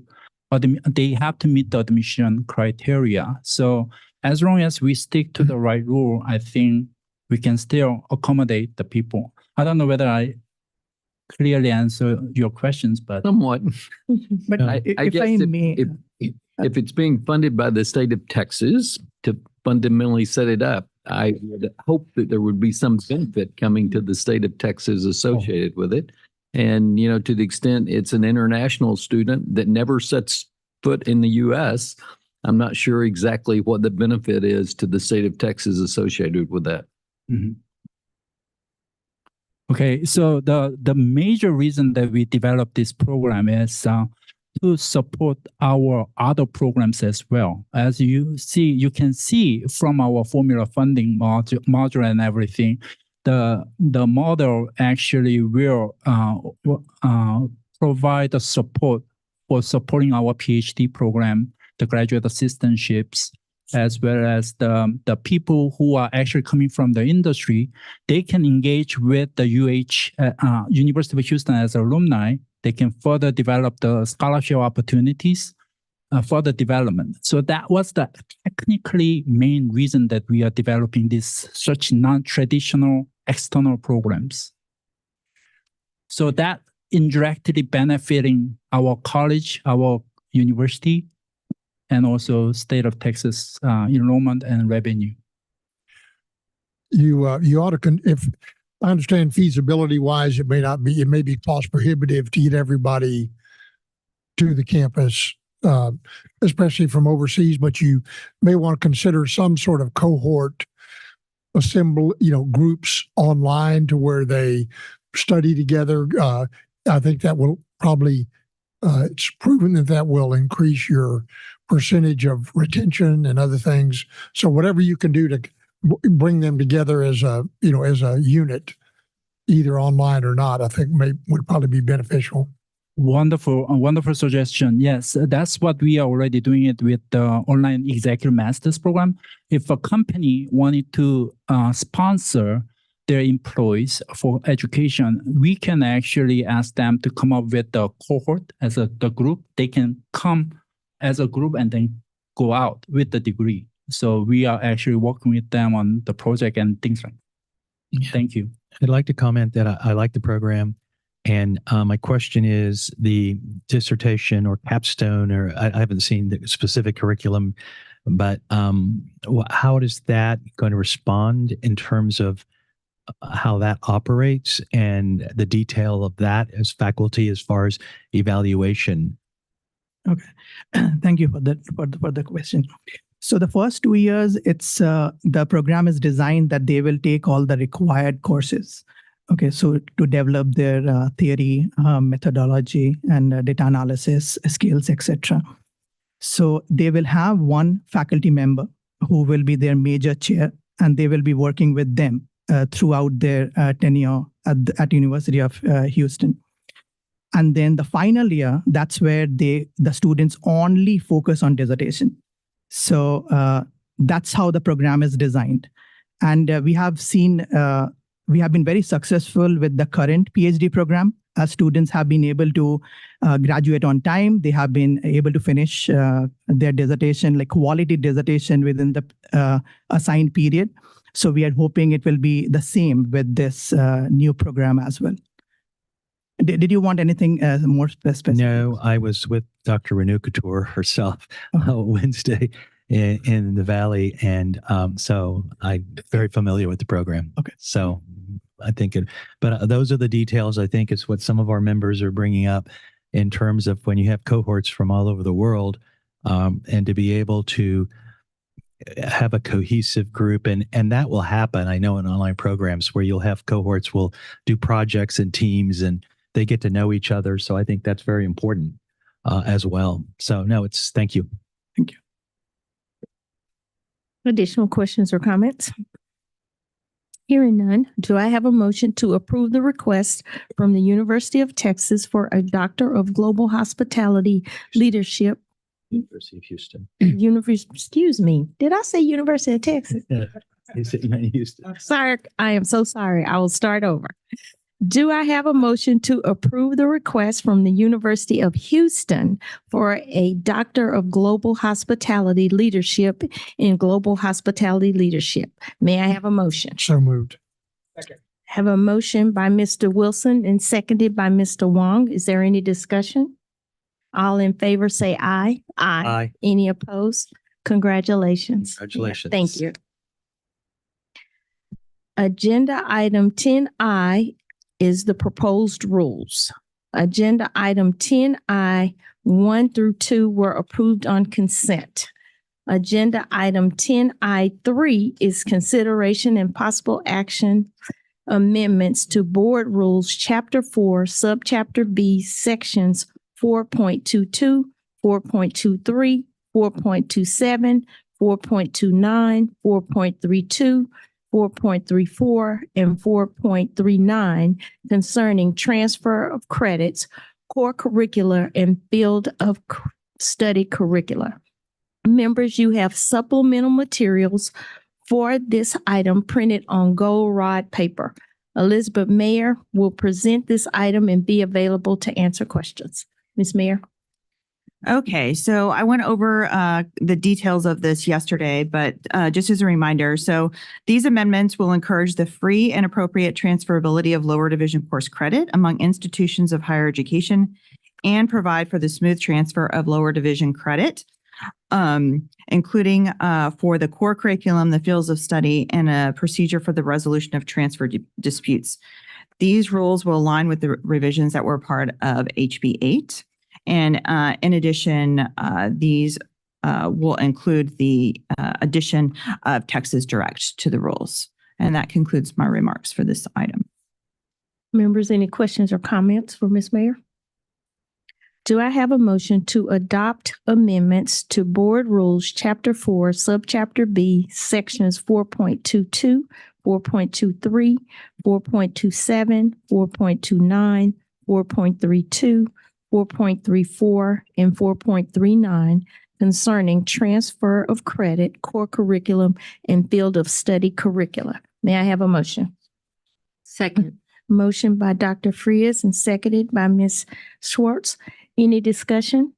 they have to meet the admission criteria. So as long as we stick to the right rule, I think we can still accommodate the people. I don't know whether I clearly answer your questions, but somewhat. But I guess if it's being funded by the state of Texas to fundamentally set it up, I would hope that there would be some benefit coming to the state of Texas associated with it. And, to the extent it's an international student that never sets foot in the U.S., I'm not sure exactly what the benefit is to the state of Texas associated with that. Mm-hmm. Okay, so the major reason that we developed this program is to support our other programs as well. As you can see from our formula funding module and everything, the model actually will provide the support for supporting our PhD program, the graduate assistantships, as well as the people who are actually coming from the industry. They can engage with the University of Houston as alumni. They can further develop the scholarship opportunities for the development. So that was the technically main reason that we are developing this such non-traditional external programs. So that indirectly benefiting our college, our university, and also state of Texas enrollment and revenue. You ought to, if I understand feasibility wise, it may be cost prohibitive to get everybody to the campus, especially from overseas, but you may want to consider some sort of cohort groups online to where they study together. I think that will probably, it's proven that will increase your percentage of retention and other things. So whatever you can do to bring them together as a unit, either online or not, I think would probably be beneficial. Wonderful, a wonderful suggestion. Yes, that's what we are already doing it with the online executive master's program. If a company wanted to sponsor their employees for education, we can actually ask them to come up with the cohort as the group. They can come as a group and then go out with the degree. So we are actually working with them on the project and things like that. Thank you. I'd like to comment that I like the program. And my question is the dissertation or capstone, or I haven't seen the specific curriculum, but how is that going to respond in terms of how that operates and the detail of that as faculty as far as evaluation? Okay, thank you for the question. So the first 2 years, it's the program is designed that they will take all the required courses. Okay, so to develop their theory, methodology, and data analysis skills, etc. So they will have one faculty member who will be their major chair, and they will be working with them throughout their tenure at University of Houston. And then the final year, that's where the students only focus on dissertation. So that's how the program is designed. And we have been very successful with the current PhD program. Students have been able to graduate on time. They have been able to finish their dissertation, like quality dissertation within the assigned period. So we are hoping it will be the same with this new program as well. Did you want anything more specific? No, I was with Dr. Renu Couture herself Wednesday in the Valley. And so I'm very familiar with the program. Okay. So I think but those are the details. I think it's what some of our members are bringing up in terms of when you have cohorts from all over the world and to be able to have a cohesive group, and that will happen. I know in online programs where you'll have cohorts will do projects and teams and they get to know each other. So I think that's very important as well. So no, thank you. Thank you. Additional questions or comments? Hearing none, do I have a motion to approve the request from the University of Texas for a Doctor of Global Hospitality Leadership? University of Houston. Excuse me. Did I say University of Texas? Houston. Sorry, I am so sorry. I will start over. Do I have a motion to approve the request from the University of Houston for a Doctor of Global Hospitality Leadership in Global Hospitality Leadership? May I have a motion? So moved. Second. Have a motion by Mr. Wilson and seconded by Mr. Wong. Is there any discussion? All in favor say aye. Aye. Aye. Any opposed? Congratulations. Congratulations. Thank you. Agenda item 10I is the proposed rules. Agenda item 10I 1 through 2 were approved on consent. Agenda item 10I 3 is consideration and possible action amendments to board rules, chapter 4, subchapter B, sections 4.22, 4.23, 4.27, 4.29, 4.32, 4.34, and 4.39 concerning transfer of credits, core curricular, and field of study curricula. Members, you have supplemental materials for this item printed on gold rod paper. Elizabeth Mayer will present this item and be available to answer questions. Ms. Mayer. Okay, so I went over the details of this yesterday, but just as a reminder, so these amendments will encourage the free and appropriate transferability of lower division course credit among institutions of higher education and provide for the smooth transfer of lower division credit, including for the core curriculum, the fields of study, and a procedure for the resolution of transfer disputes. These rules will align with the revisions that were part of HB 8. And in addition, these will include the addition of Texas Direct to the rules. And that concludes my remarks for this item. Members, any questions or comments for Ms. Mayer? Do I have a motion to adopt amendments to Board Rules, Chapter 4, Subchapter B, Sections 4.22, 4.23, 4.27, 4.29, 4.32, 4.34, and 4.39 concerning transfer of credit, core curriculum, and field of study curricula? May I have a motion? Second. Motion by Dr. Frias and seconded by Ms. Schwartz. Any discussion?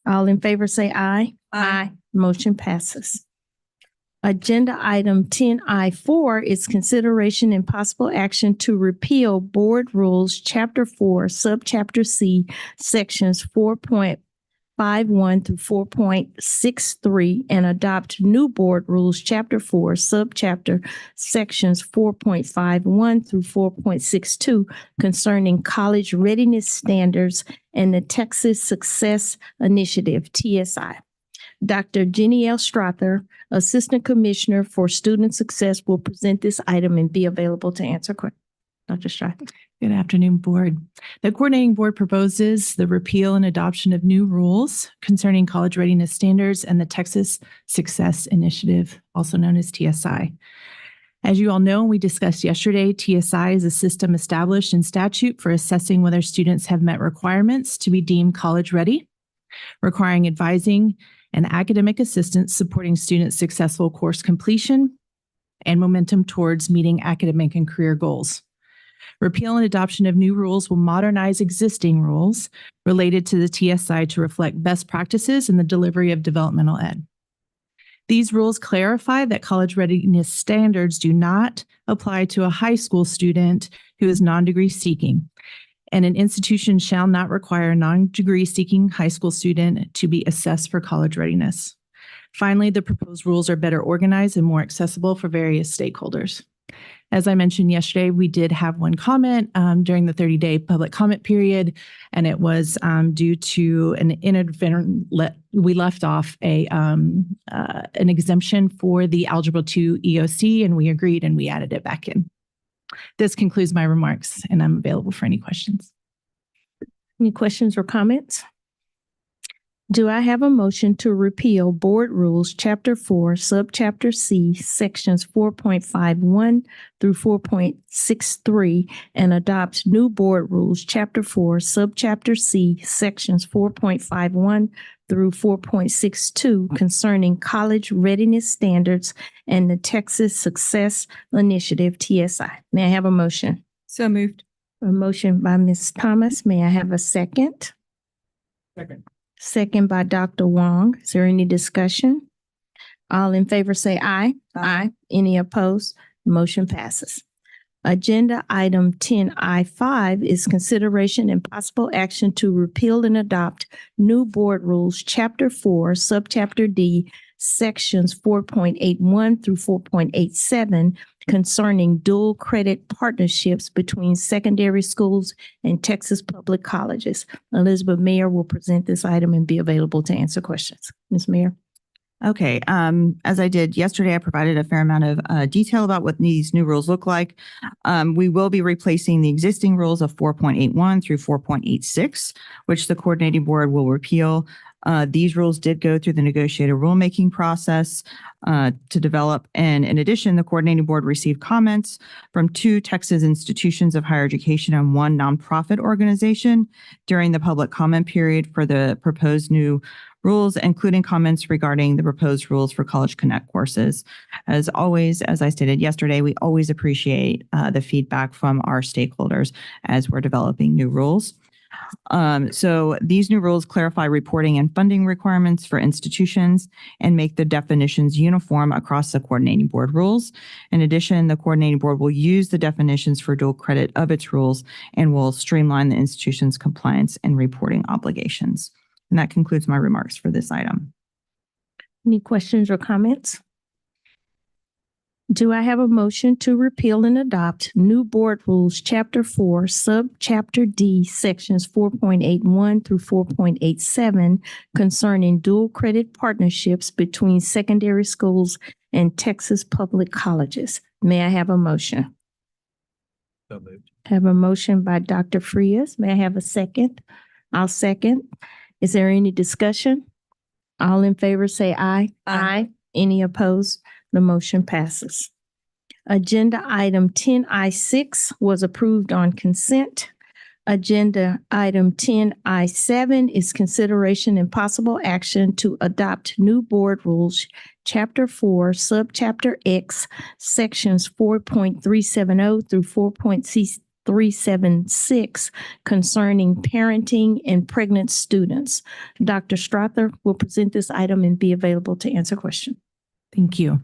All in favor say aye. Aye. Motion passes. Agenda item 10I4 is consideration and possible action to repeal Board Rules, Chapter 4, Subchapter C, Sections 4.51 through 4.63, and adopt new Board Rules, Chapter 4, Subchapter Sections 4.51 through 4.62 concerning college readiness standards and the Texas Success Initiative, TSI. Dr. Jenny L. Strother, Assistant Commissioner for Student Success, will present this item and be available to answer questions. Dr. Strother. Good afternoon, Board. The Coordinating Board proposes the repeal and adoption of new rules concerning college readiness standards and the Texas Success Initiative, also known as TSI. As you all know, we discussed yesterday, TSI is a system established in statute for assessing whether students have met requirements to be deemed college ready, requiring advising and academic assistance supporting students' successful course completion and momentum towards meeting academic and career goals. Repeal and adoption of new rules will modernize existing rules related to the TSI to reflect best practices in the delivery of developmental ed. These rules clarify that college readiness standards do not apply to a high school student who is non-degree seeking, and an institution shall not require a non-degree seeking high school student to be assessed for college readiness. Finally, the proposed rules are better organized and more accessible for various stakeholders. As I mentioned yesterday, we did have one comment during the 30-day public comment period, and it was due to an inadvertent, we left off an exemption for the Algebra 2 EOC, and we agreed and we added it back in. This concludes my remarks, and I'm available for any questions. Any questions or comments? Do I have a motion to repeal Board Rules, Chapter 4, Subchapter C, Sections 4.51 through 4.63, and adopt new Board Rules, Chapter 4, Subchapter C, Sections 4.51 through 4.62 concerning college readiness standards and the Texas Success Initiative, TSI? May I have a motion? So moved. A motion by Ms. Thomas. May I have a second? Second. Second by Dr. Wong. Is there any discussion? All in favor say aye. Aye. Any opposed? Motion passes. Agenda item 10I5 is consideration and possible action to repeal and adopt new Board Rules, Chapter 4, Subchapter D, Sections 4.81 through 4.87 concerning dual credit partnerships between secondary schools and Texas public colleges. Elizabeth Mayer will present this item and be available to answer questions. Ms. Mayer. Okay, as I did yesterday, I provided a fair amount of detail about what these new rules look like. We will be replacing the existing rules of 4.81 through 4.86, which the Coordinating Board will repeal These rules did go through the negotiated rulemaking process to develop. And in addition, the coordinating board received comments from 2 Texas institutions of higher education and 1 nonprofit organization during the public comment period for the proposed new rules, including comments regarding the proposed rules for College Connect courses. As always, as I stated yesterday, we always appreciate the feedback from our stakeholders as we're developing new rules. So these new rules clarify reporting and funding requirements for institutions and make the definitions uniform across the coordinating board rules. In addition, the coordinating board will use the definitions for dual credit of its rules and will streamline the institution's compliance and reporting obligations. And that concludes my remarks for this item. Any questions or comments? Do I have a motion to repeal and adopt new board rules, Chapter 4, Subchapter D, Sections 4.81 through 4.87 concerning dual credit partnerships between secondary schools and Texas public colleges? May I have a motion? So moved. Have a motion by Dr. Frias. May I have a second? I'll second. Is there any discussion? All in favor say aye. Aye. Any opposed? The motion passes. Agenda item 10I6 was approved on consent. Agenda item 10I7 is consideration and possible action to adopt new board rules, Chapter 4, Subchapter X, Sections 4.370 through 4.376 concerning parenting and pregnant students. Dr. Strother will present this item and be available to answer questions. Thank you.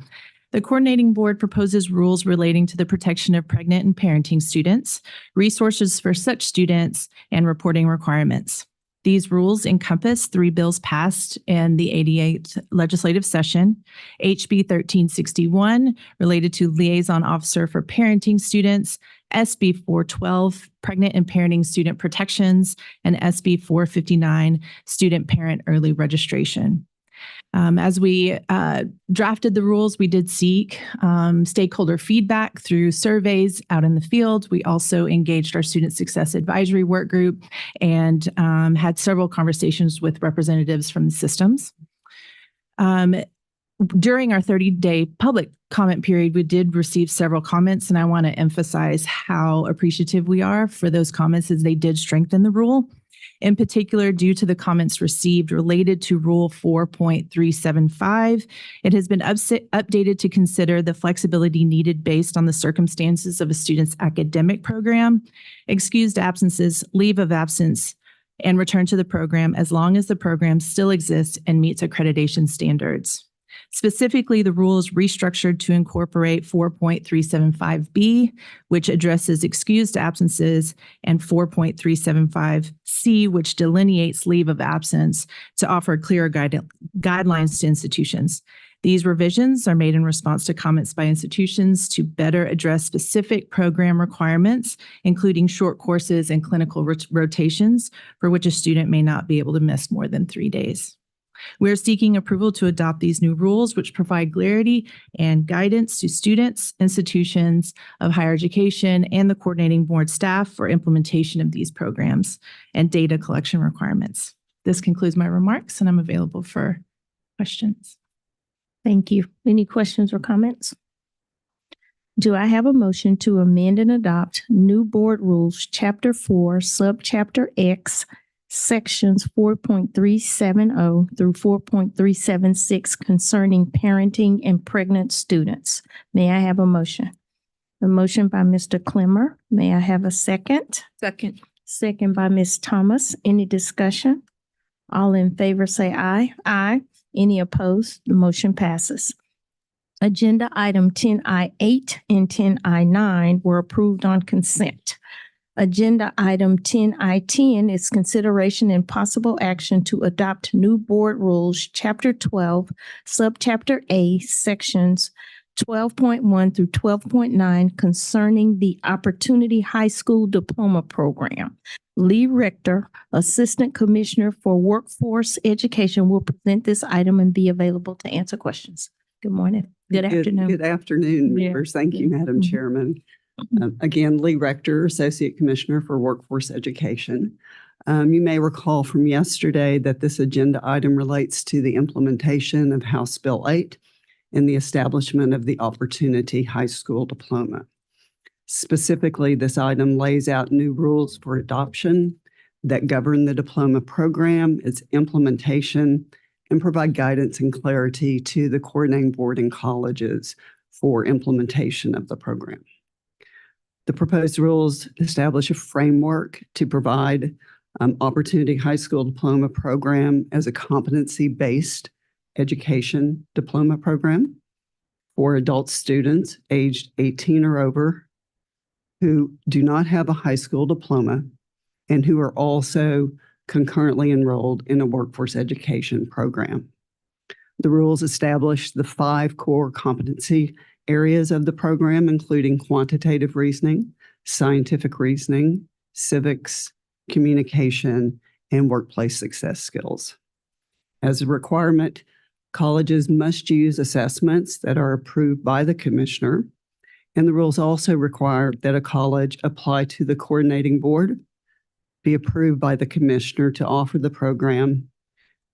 The coordinating board proposes rules relating to the protection of pregnant and parenting students, resources for such students, and reporting requirements. These rules encompass 3 bills passed in the 88th legislative session: HB 1361 related to liaison officer for parenting students, SB 412 pregnant and parenting student protections, and SB 459 student parent early registration. As we drafted the rules, we did seek stakeholder feedback through surveys out in the field. We also engaged our Student Success Advisory Work Group and had several conversations with representatives from the systems. During our 30-day public comment period, we did receive several comments, and I want to emphasize how appreciative we are for those comments as they did strengthen the rule. In particular, due to the comments received related to Rule 4.375, it has been updated to consider the flexibility needed based on the circumstances of a student's academic program, excused absences, leave of absence, and return to the program as long as the program still exists and meets accreditation standards. Specifically, the rule is restructured to incorporate 4.375B, which addresses excused absences, and 4.375C, which delineates leave of absence to offer clearer guidelines to institutions. These revisions are made in response to comments by institutions to better address specific program requirements, including short courses and clinical rotations, for which a student may not be able to miss more than 3 days. We are seeking approval to adopt these new rules, which provide clarity and guidance to students, institutions of higher education, and the coordinating board staff for implementation of these programs and data collection requirements. This concludes my remarks, and I'm available for questions. Thank you. Any questions or comments? Do I have a motion to amend and adopt new board rules, Chapter 4, Subchapter X, Sections 4.370 through 4.376 concerning parenting and pregnant students? May I have a motion? A motion by Mr. Clemmer. May I have a second? Second. Second by Ms. Thomas. Any discussion? All in favor say aye. Aye. Any opposed? The motion passes. Agenda item 10I8 and 10I9 were approved on consent. Agenda item 10I10 is consideration and possible action to adopt new board rules, Chapter 12, Subchapter A, Sections 12.1 through 12.9 concerning the Opportunity High School Diploma Program. Lee Rector, Assistant Commissioner for Workforce Education, will present this item and be available to answer questions. Good morning. Good afternoon. Good afternoon, members. Thank you, Madam Chairman. Again, Lee Rector, Associate Commissioner for Workforce Education. You may recall from yesterday that this agenda item relates to the implementation of House Bill 8 and the establishment of the Opportunity High School Diploma. Specifically, this item lays out new rules for adoption that govern the diploma program, its implementation, and provide guidance and clarity to the coordinating board and colleges for implementation of the program. The proposed rules establish a framework to provide Opportunity High School Diploma Program as a competency-based education diploma program for adult students aged 18 or over who do not have a high school diploma and who are also concurrently enrolled in a workforce education program. The rules establish the 5 core competency areas of the program, including quantitative reasoning, scientific reasoning, civics, communication, and workplace success skills. As a requirement, colleges must use assessments that are approved by the commissioner, and the rules also require that a college apply to the coordinating board, be approved by the commissioner to offer the program,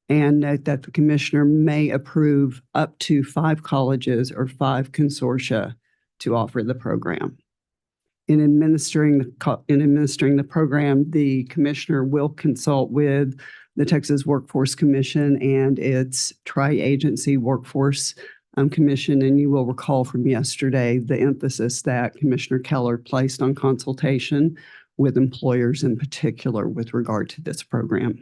and note that the commissioner may approve up to 5 colleges or 5 consortia to offer the program. In administering the program, the commissioner will consult with the Texas Workforce Commission and its Tri-Agency Workforce Commission. And you will recall from yesterday the emphasis that Commissioner Keller placed on consultation with employers in particular with regard to this program.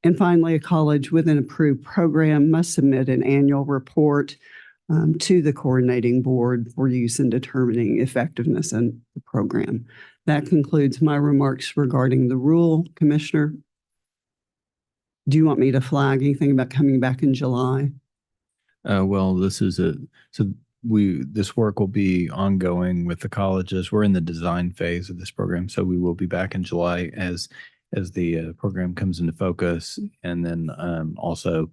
And finally, a college with an approved program must submit an annual report to the coordinating board for use in determining effectiveness in the program. That concludes my remarks regarding the rule. Commissioner, do you want me to flag anything about coming back in July? Well, this work will be ongoing with the colleges. We're in the design phase of this program, so we will be back in July as the program comes into focus, and then also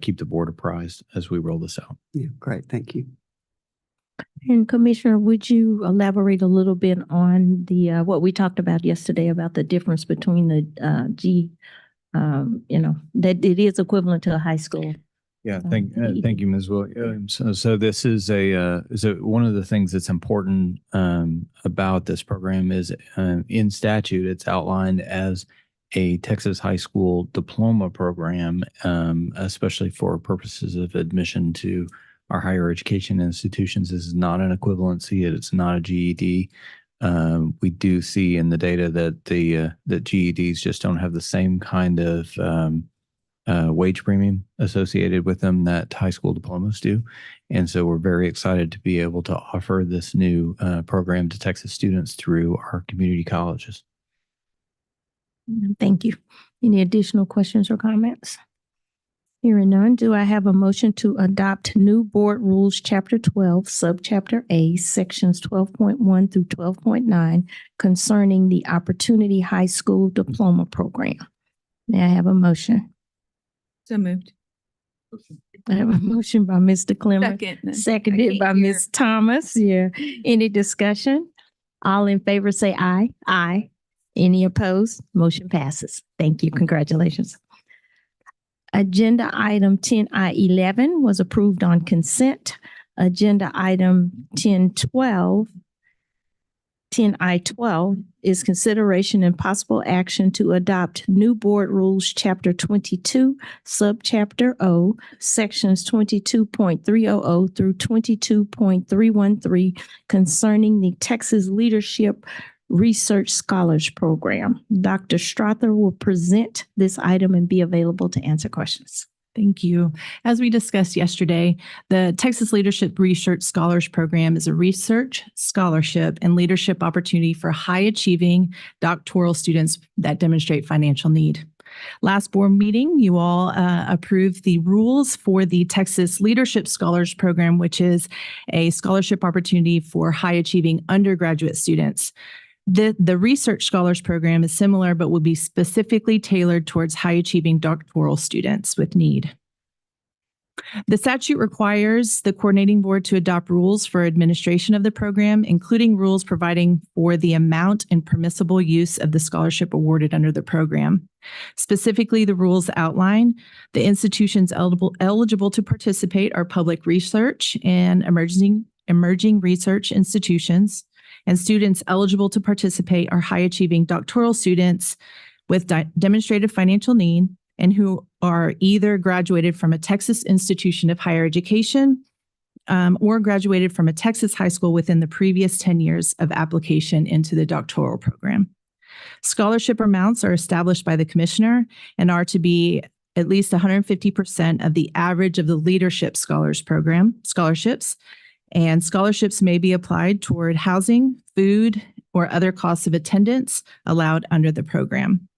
keep the board apprised as we roll this out. Yeah, great. Thank you. And Commissioner, would you elaborate a little bit on the what we talked about yesterday about the difference between the that it is equivalent to a high school? Yeah, thank you, Ms. Williams. So this is one of the things that's important about this program is in statute, it's outlined as a Texas high school diploma program, especially for purposes of admission to our higher education institutions. This is not an equivalency. It's not a GED. We do see in the data that that GEDs just don't have the same kind of wage premium associated with them that high school diplomas do. And so we're very excited to be able to offer this new program to Texas students through our community colleges. Thank you. Any additional questions or comments? Hearing none, do I have a motion to adopt new board rules, Chapter 12, Subchapter A, Sections 12.1 through 12.9 concerning the Opportunity High School Diploma Program? May I have a motion? So moved. I have a motion by Mr. Clement, seconded by Ms. Thomas. Yeah. Any discussion? All in favor say aye. Aye. Any opposed? Motion passes. Thank you. Congratulations. Agenda item 10I11 was approved on consent. Agenda item 10I12 is consideration and possible action to adopt new board rules, Chapter 22, Subchapter O, Sections 22.300 through 22.313 concerning the Texas Leadership Research Scholars Program. Dr. Strother will present this item and be available to answer questions. Thank you. As we discussed yesterday, the Texas Leadership Research Scholars Program is a research, scholarship, and leadership opportunity for high-achieving doctoral students that demonstrate financial need. Last board meeting, you all approved the rules for the Texas Leadership Scholars Program, which is a scholarship opportunity for high-achieving undergraduate students. The Research Scholars Program is similar, but will be specifically tailored towards high-achieving doctoral students with need. The statute requires the coordinating board to adopt rules for administration of the program, including rules providing for the amount and permissible use of the scholarship awarded under the program. Specifically, the rules outline the institutions eligible to participate are public research and emerging research institutions, and students eligible to participate are high-achieving doctoral students with demonstrated financial need and who are either graduated from a Texas institution of higher education or graduated from a Texas high school within the previous 10 years of application into the doctoral program. Scholarship amounts are established by the commissioner and are to be at least 150% of the average of the leadership scholars program scholarships, and scholarships may be applied toward housing, food, or other costs of attendance allowed under the program.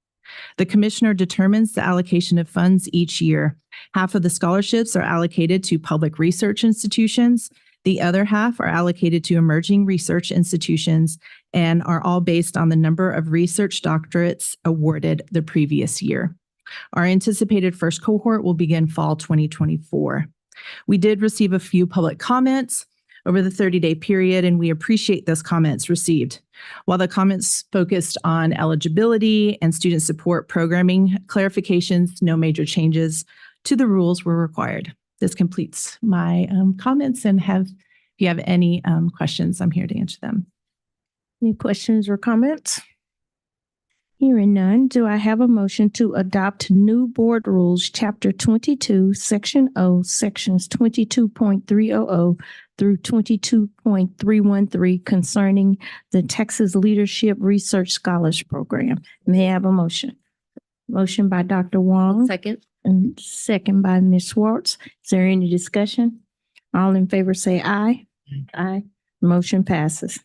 The commissioner determines the allocation of funds each year. Half of the scholarships are allocated to public research institutions. The other half are allocated to emerging research institutions and are all based on the number of research doctorates awarded the previous year. Our anticipated first cohort will begin fall 2024. We did receive a few public comments over the 30-day period, and we appreciate those comments received. While the comments focused on eligibility and student support programming clarifications, no major changes to the rules were required. This completes my comments, and if you have any questions, I'm here to answer them. Any questions or comments? Hearing none, do I have a motion to adopt new board rules, Chapter 22, Section O, Sections 22.300 through 22.313 concerning the Texas Leadership Research Scholars Program? May I have a motion? Motion by Dr. Wong. Second. And second by Ms. Schwartz. Is there any discussion? All in favor say aye. Aye. Motion passes.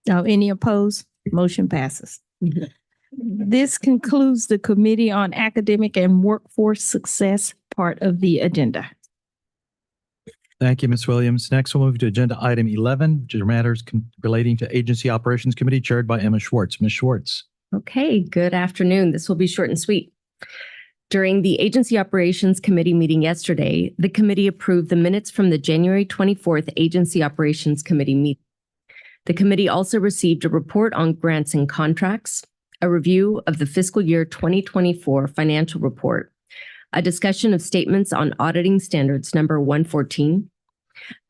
Now, any opposed? Motion passes. This concludes the Committee on Academic and Workforce Success part of the agenda. Thank you, Ms. Williams. Next, we'll move to agenda item 11, which are matters relating to Agency Operations Committee chaired by Emma Schwartz. Ms. Schwartz. Okay, good afternoon. This will be short and sweet. During the Agency Operations Committee meeting yesterday, the committee approved the minutes from the January 24th Agency Operations Committee meeting. The committee also received a report on grants and contracts, a review of the fiscal year 2024 financial report, a discussion of statements on auditing standards number 114,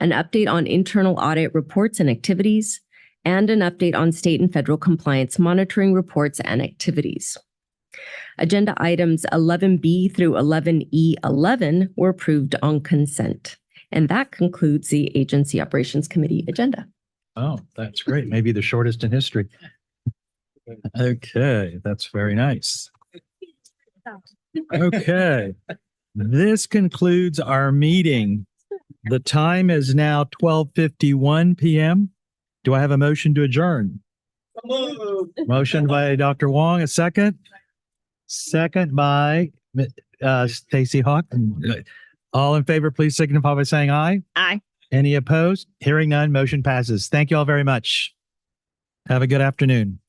an update on internal audit reports and activities, and an update on state and federal compliance monitoring reports and activities. Agenda items 11B through 11E11 were approved on consent. And that concludes the Agency Operations Committee agenda. Oh, that's great. Maybe the shortest in history. Okay, that's very nice. Okay, this concludes our meeting. The time is now 12:51 p.m. Do I have a motion to adjourn? Motion by Dr. Wong, a second. Second by Stacy Hawk. All in favor, please signify by saying aye. Aye. Any opposed? Hearing none, motion passes. Thank you all very much. Have a good afternoon.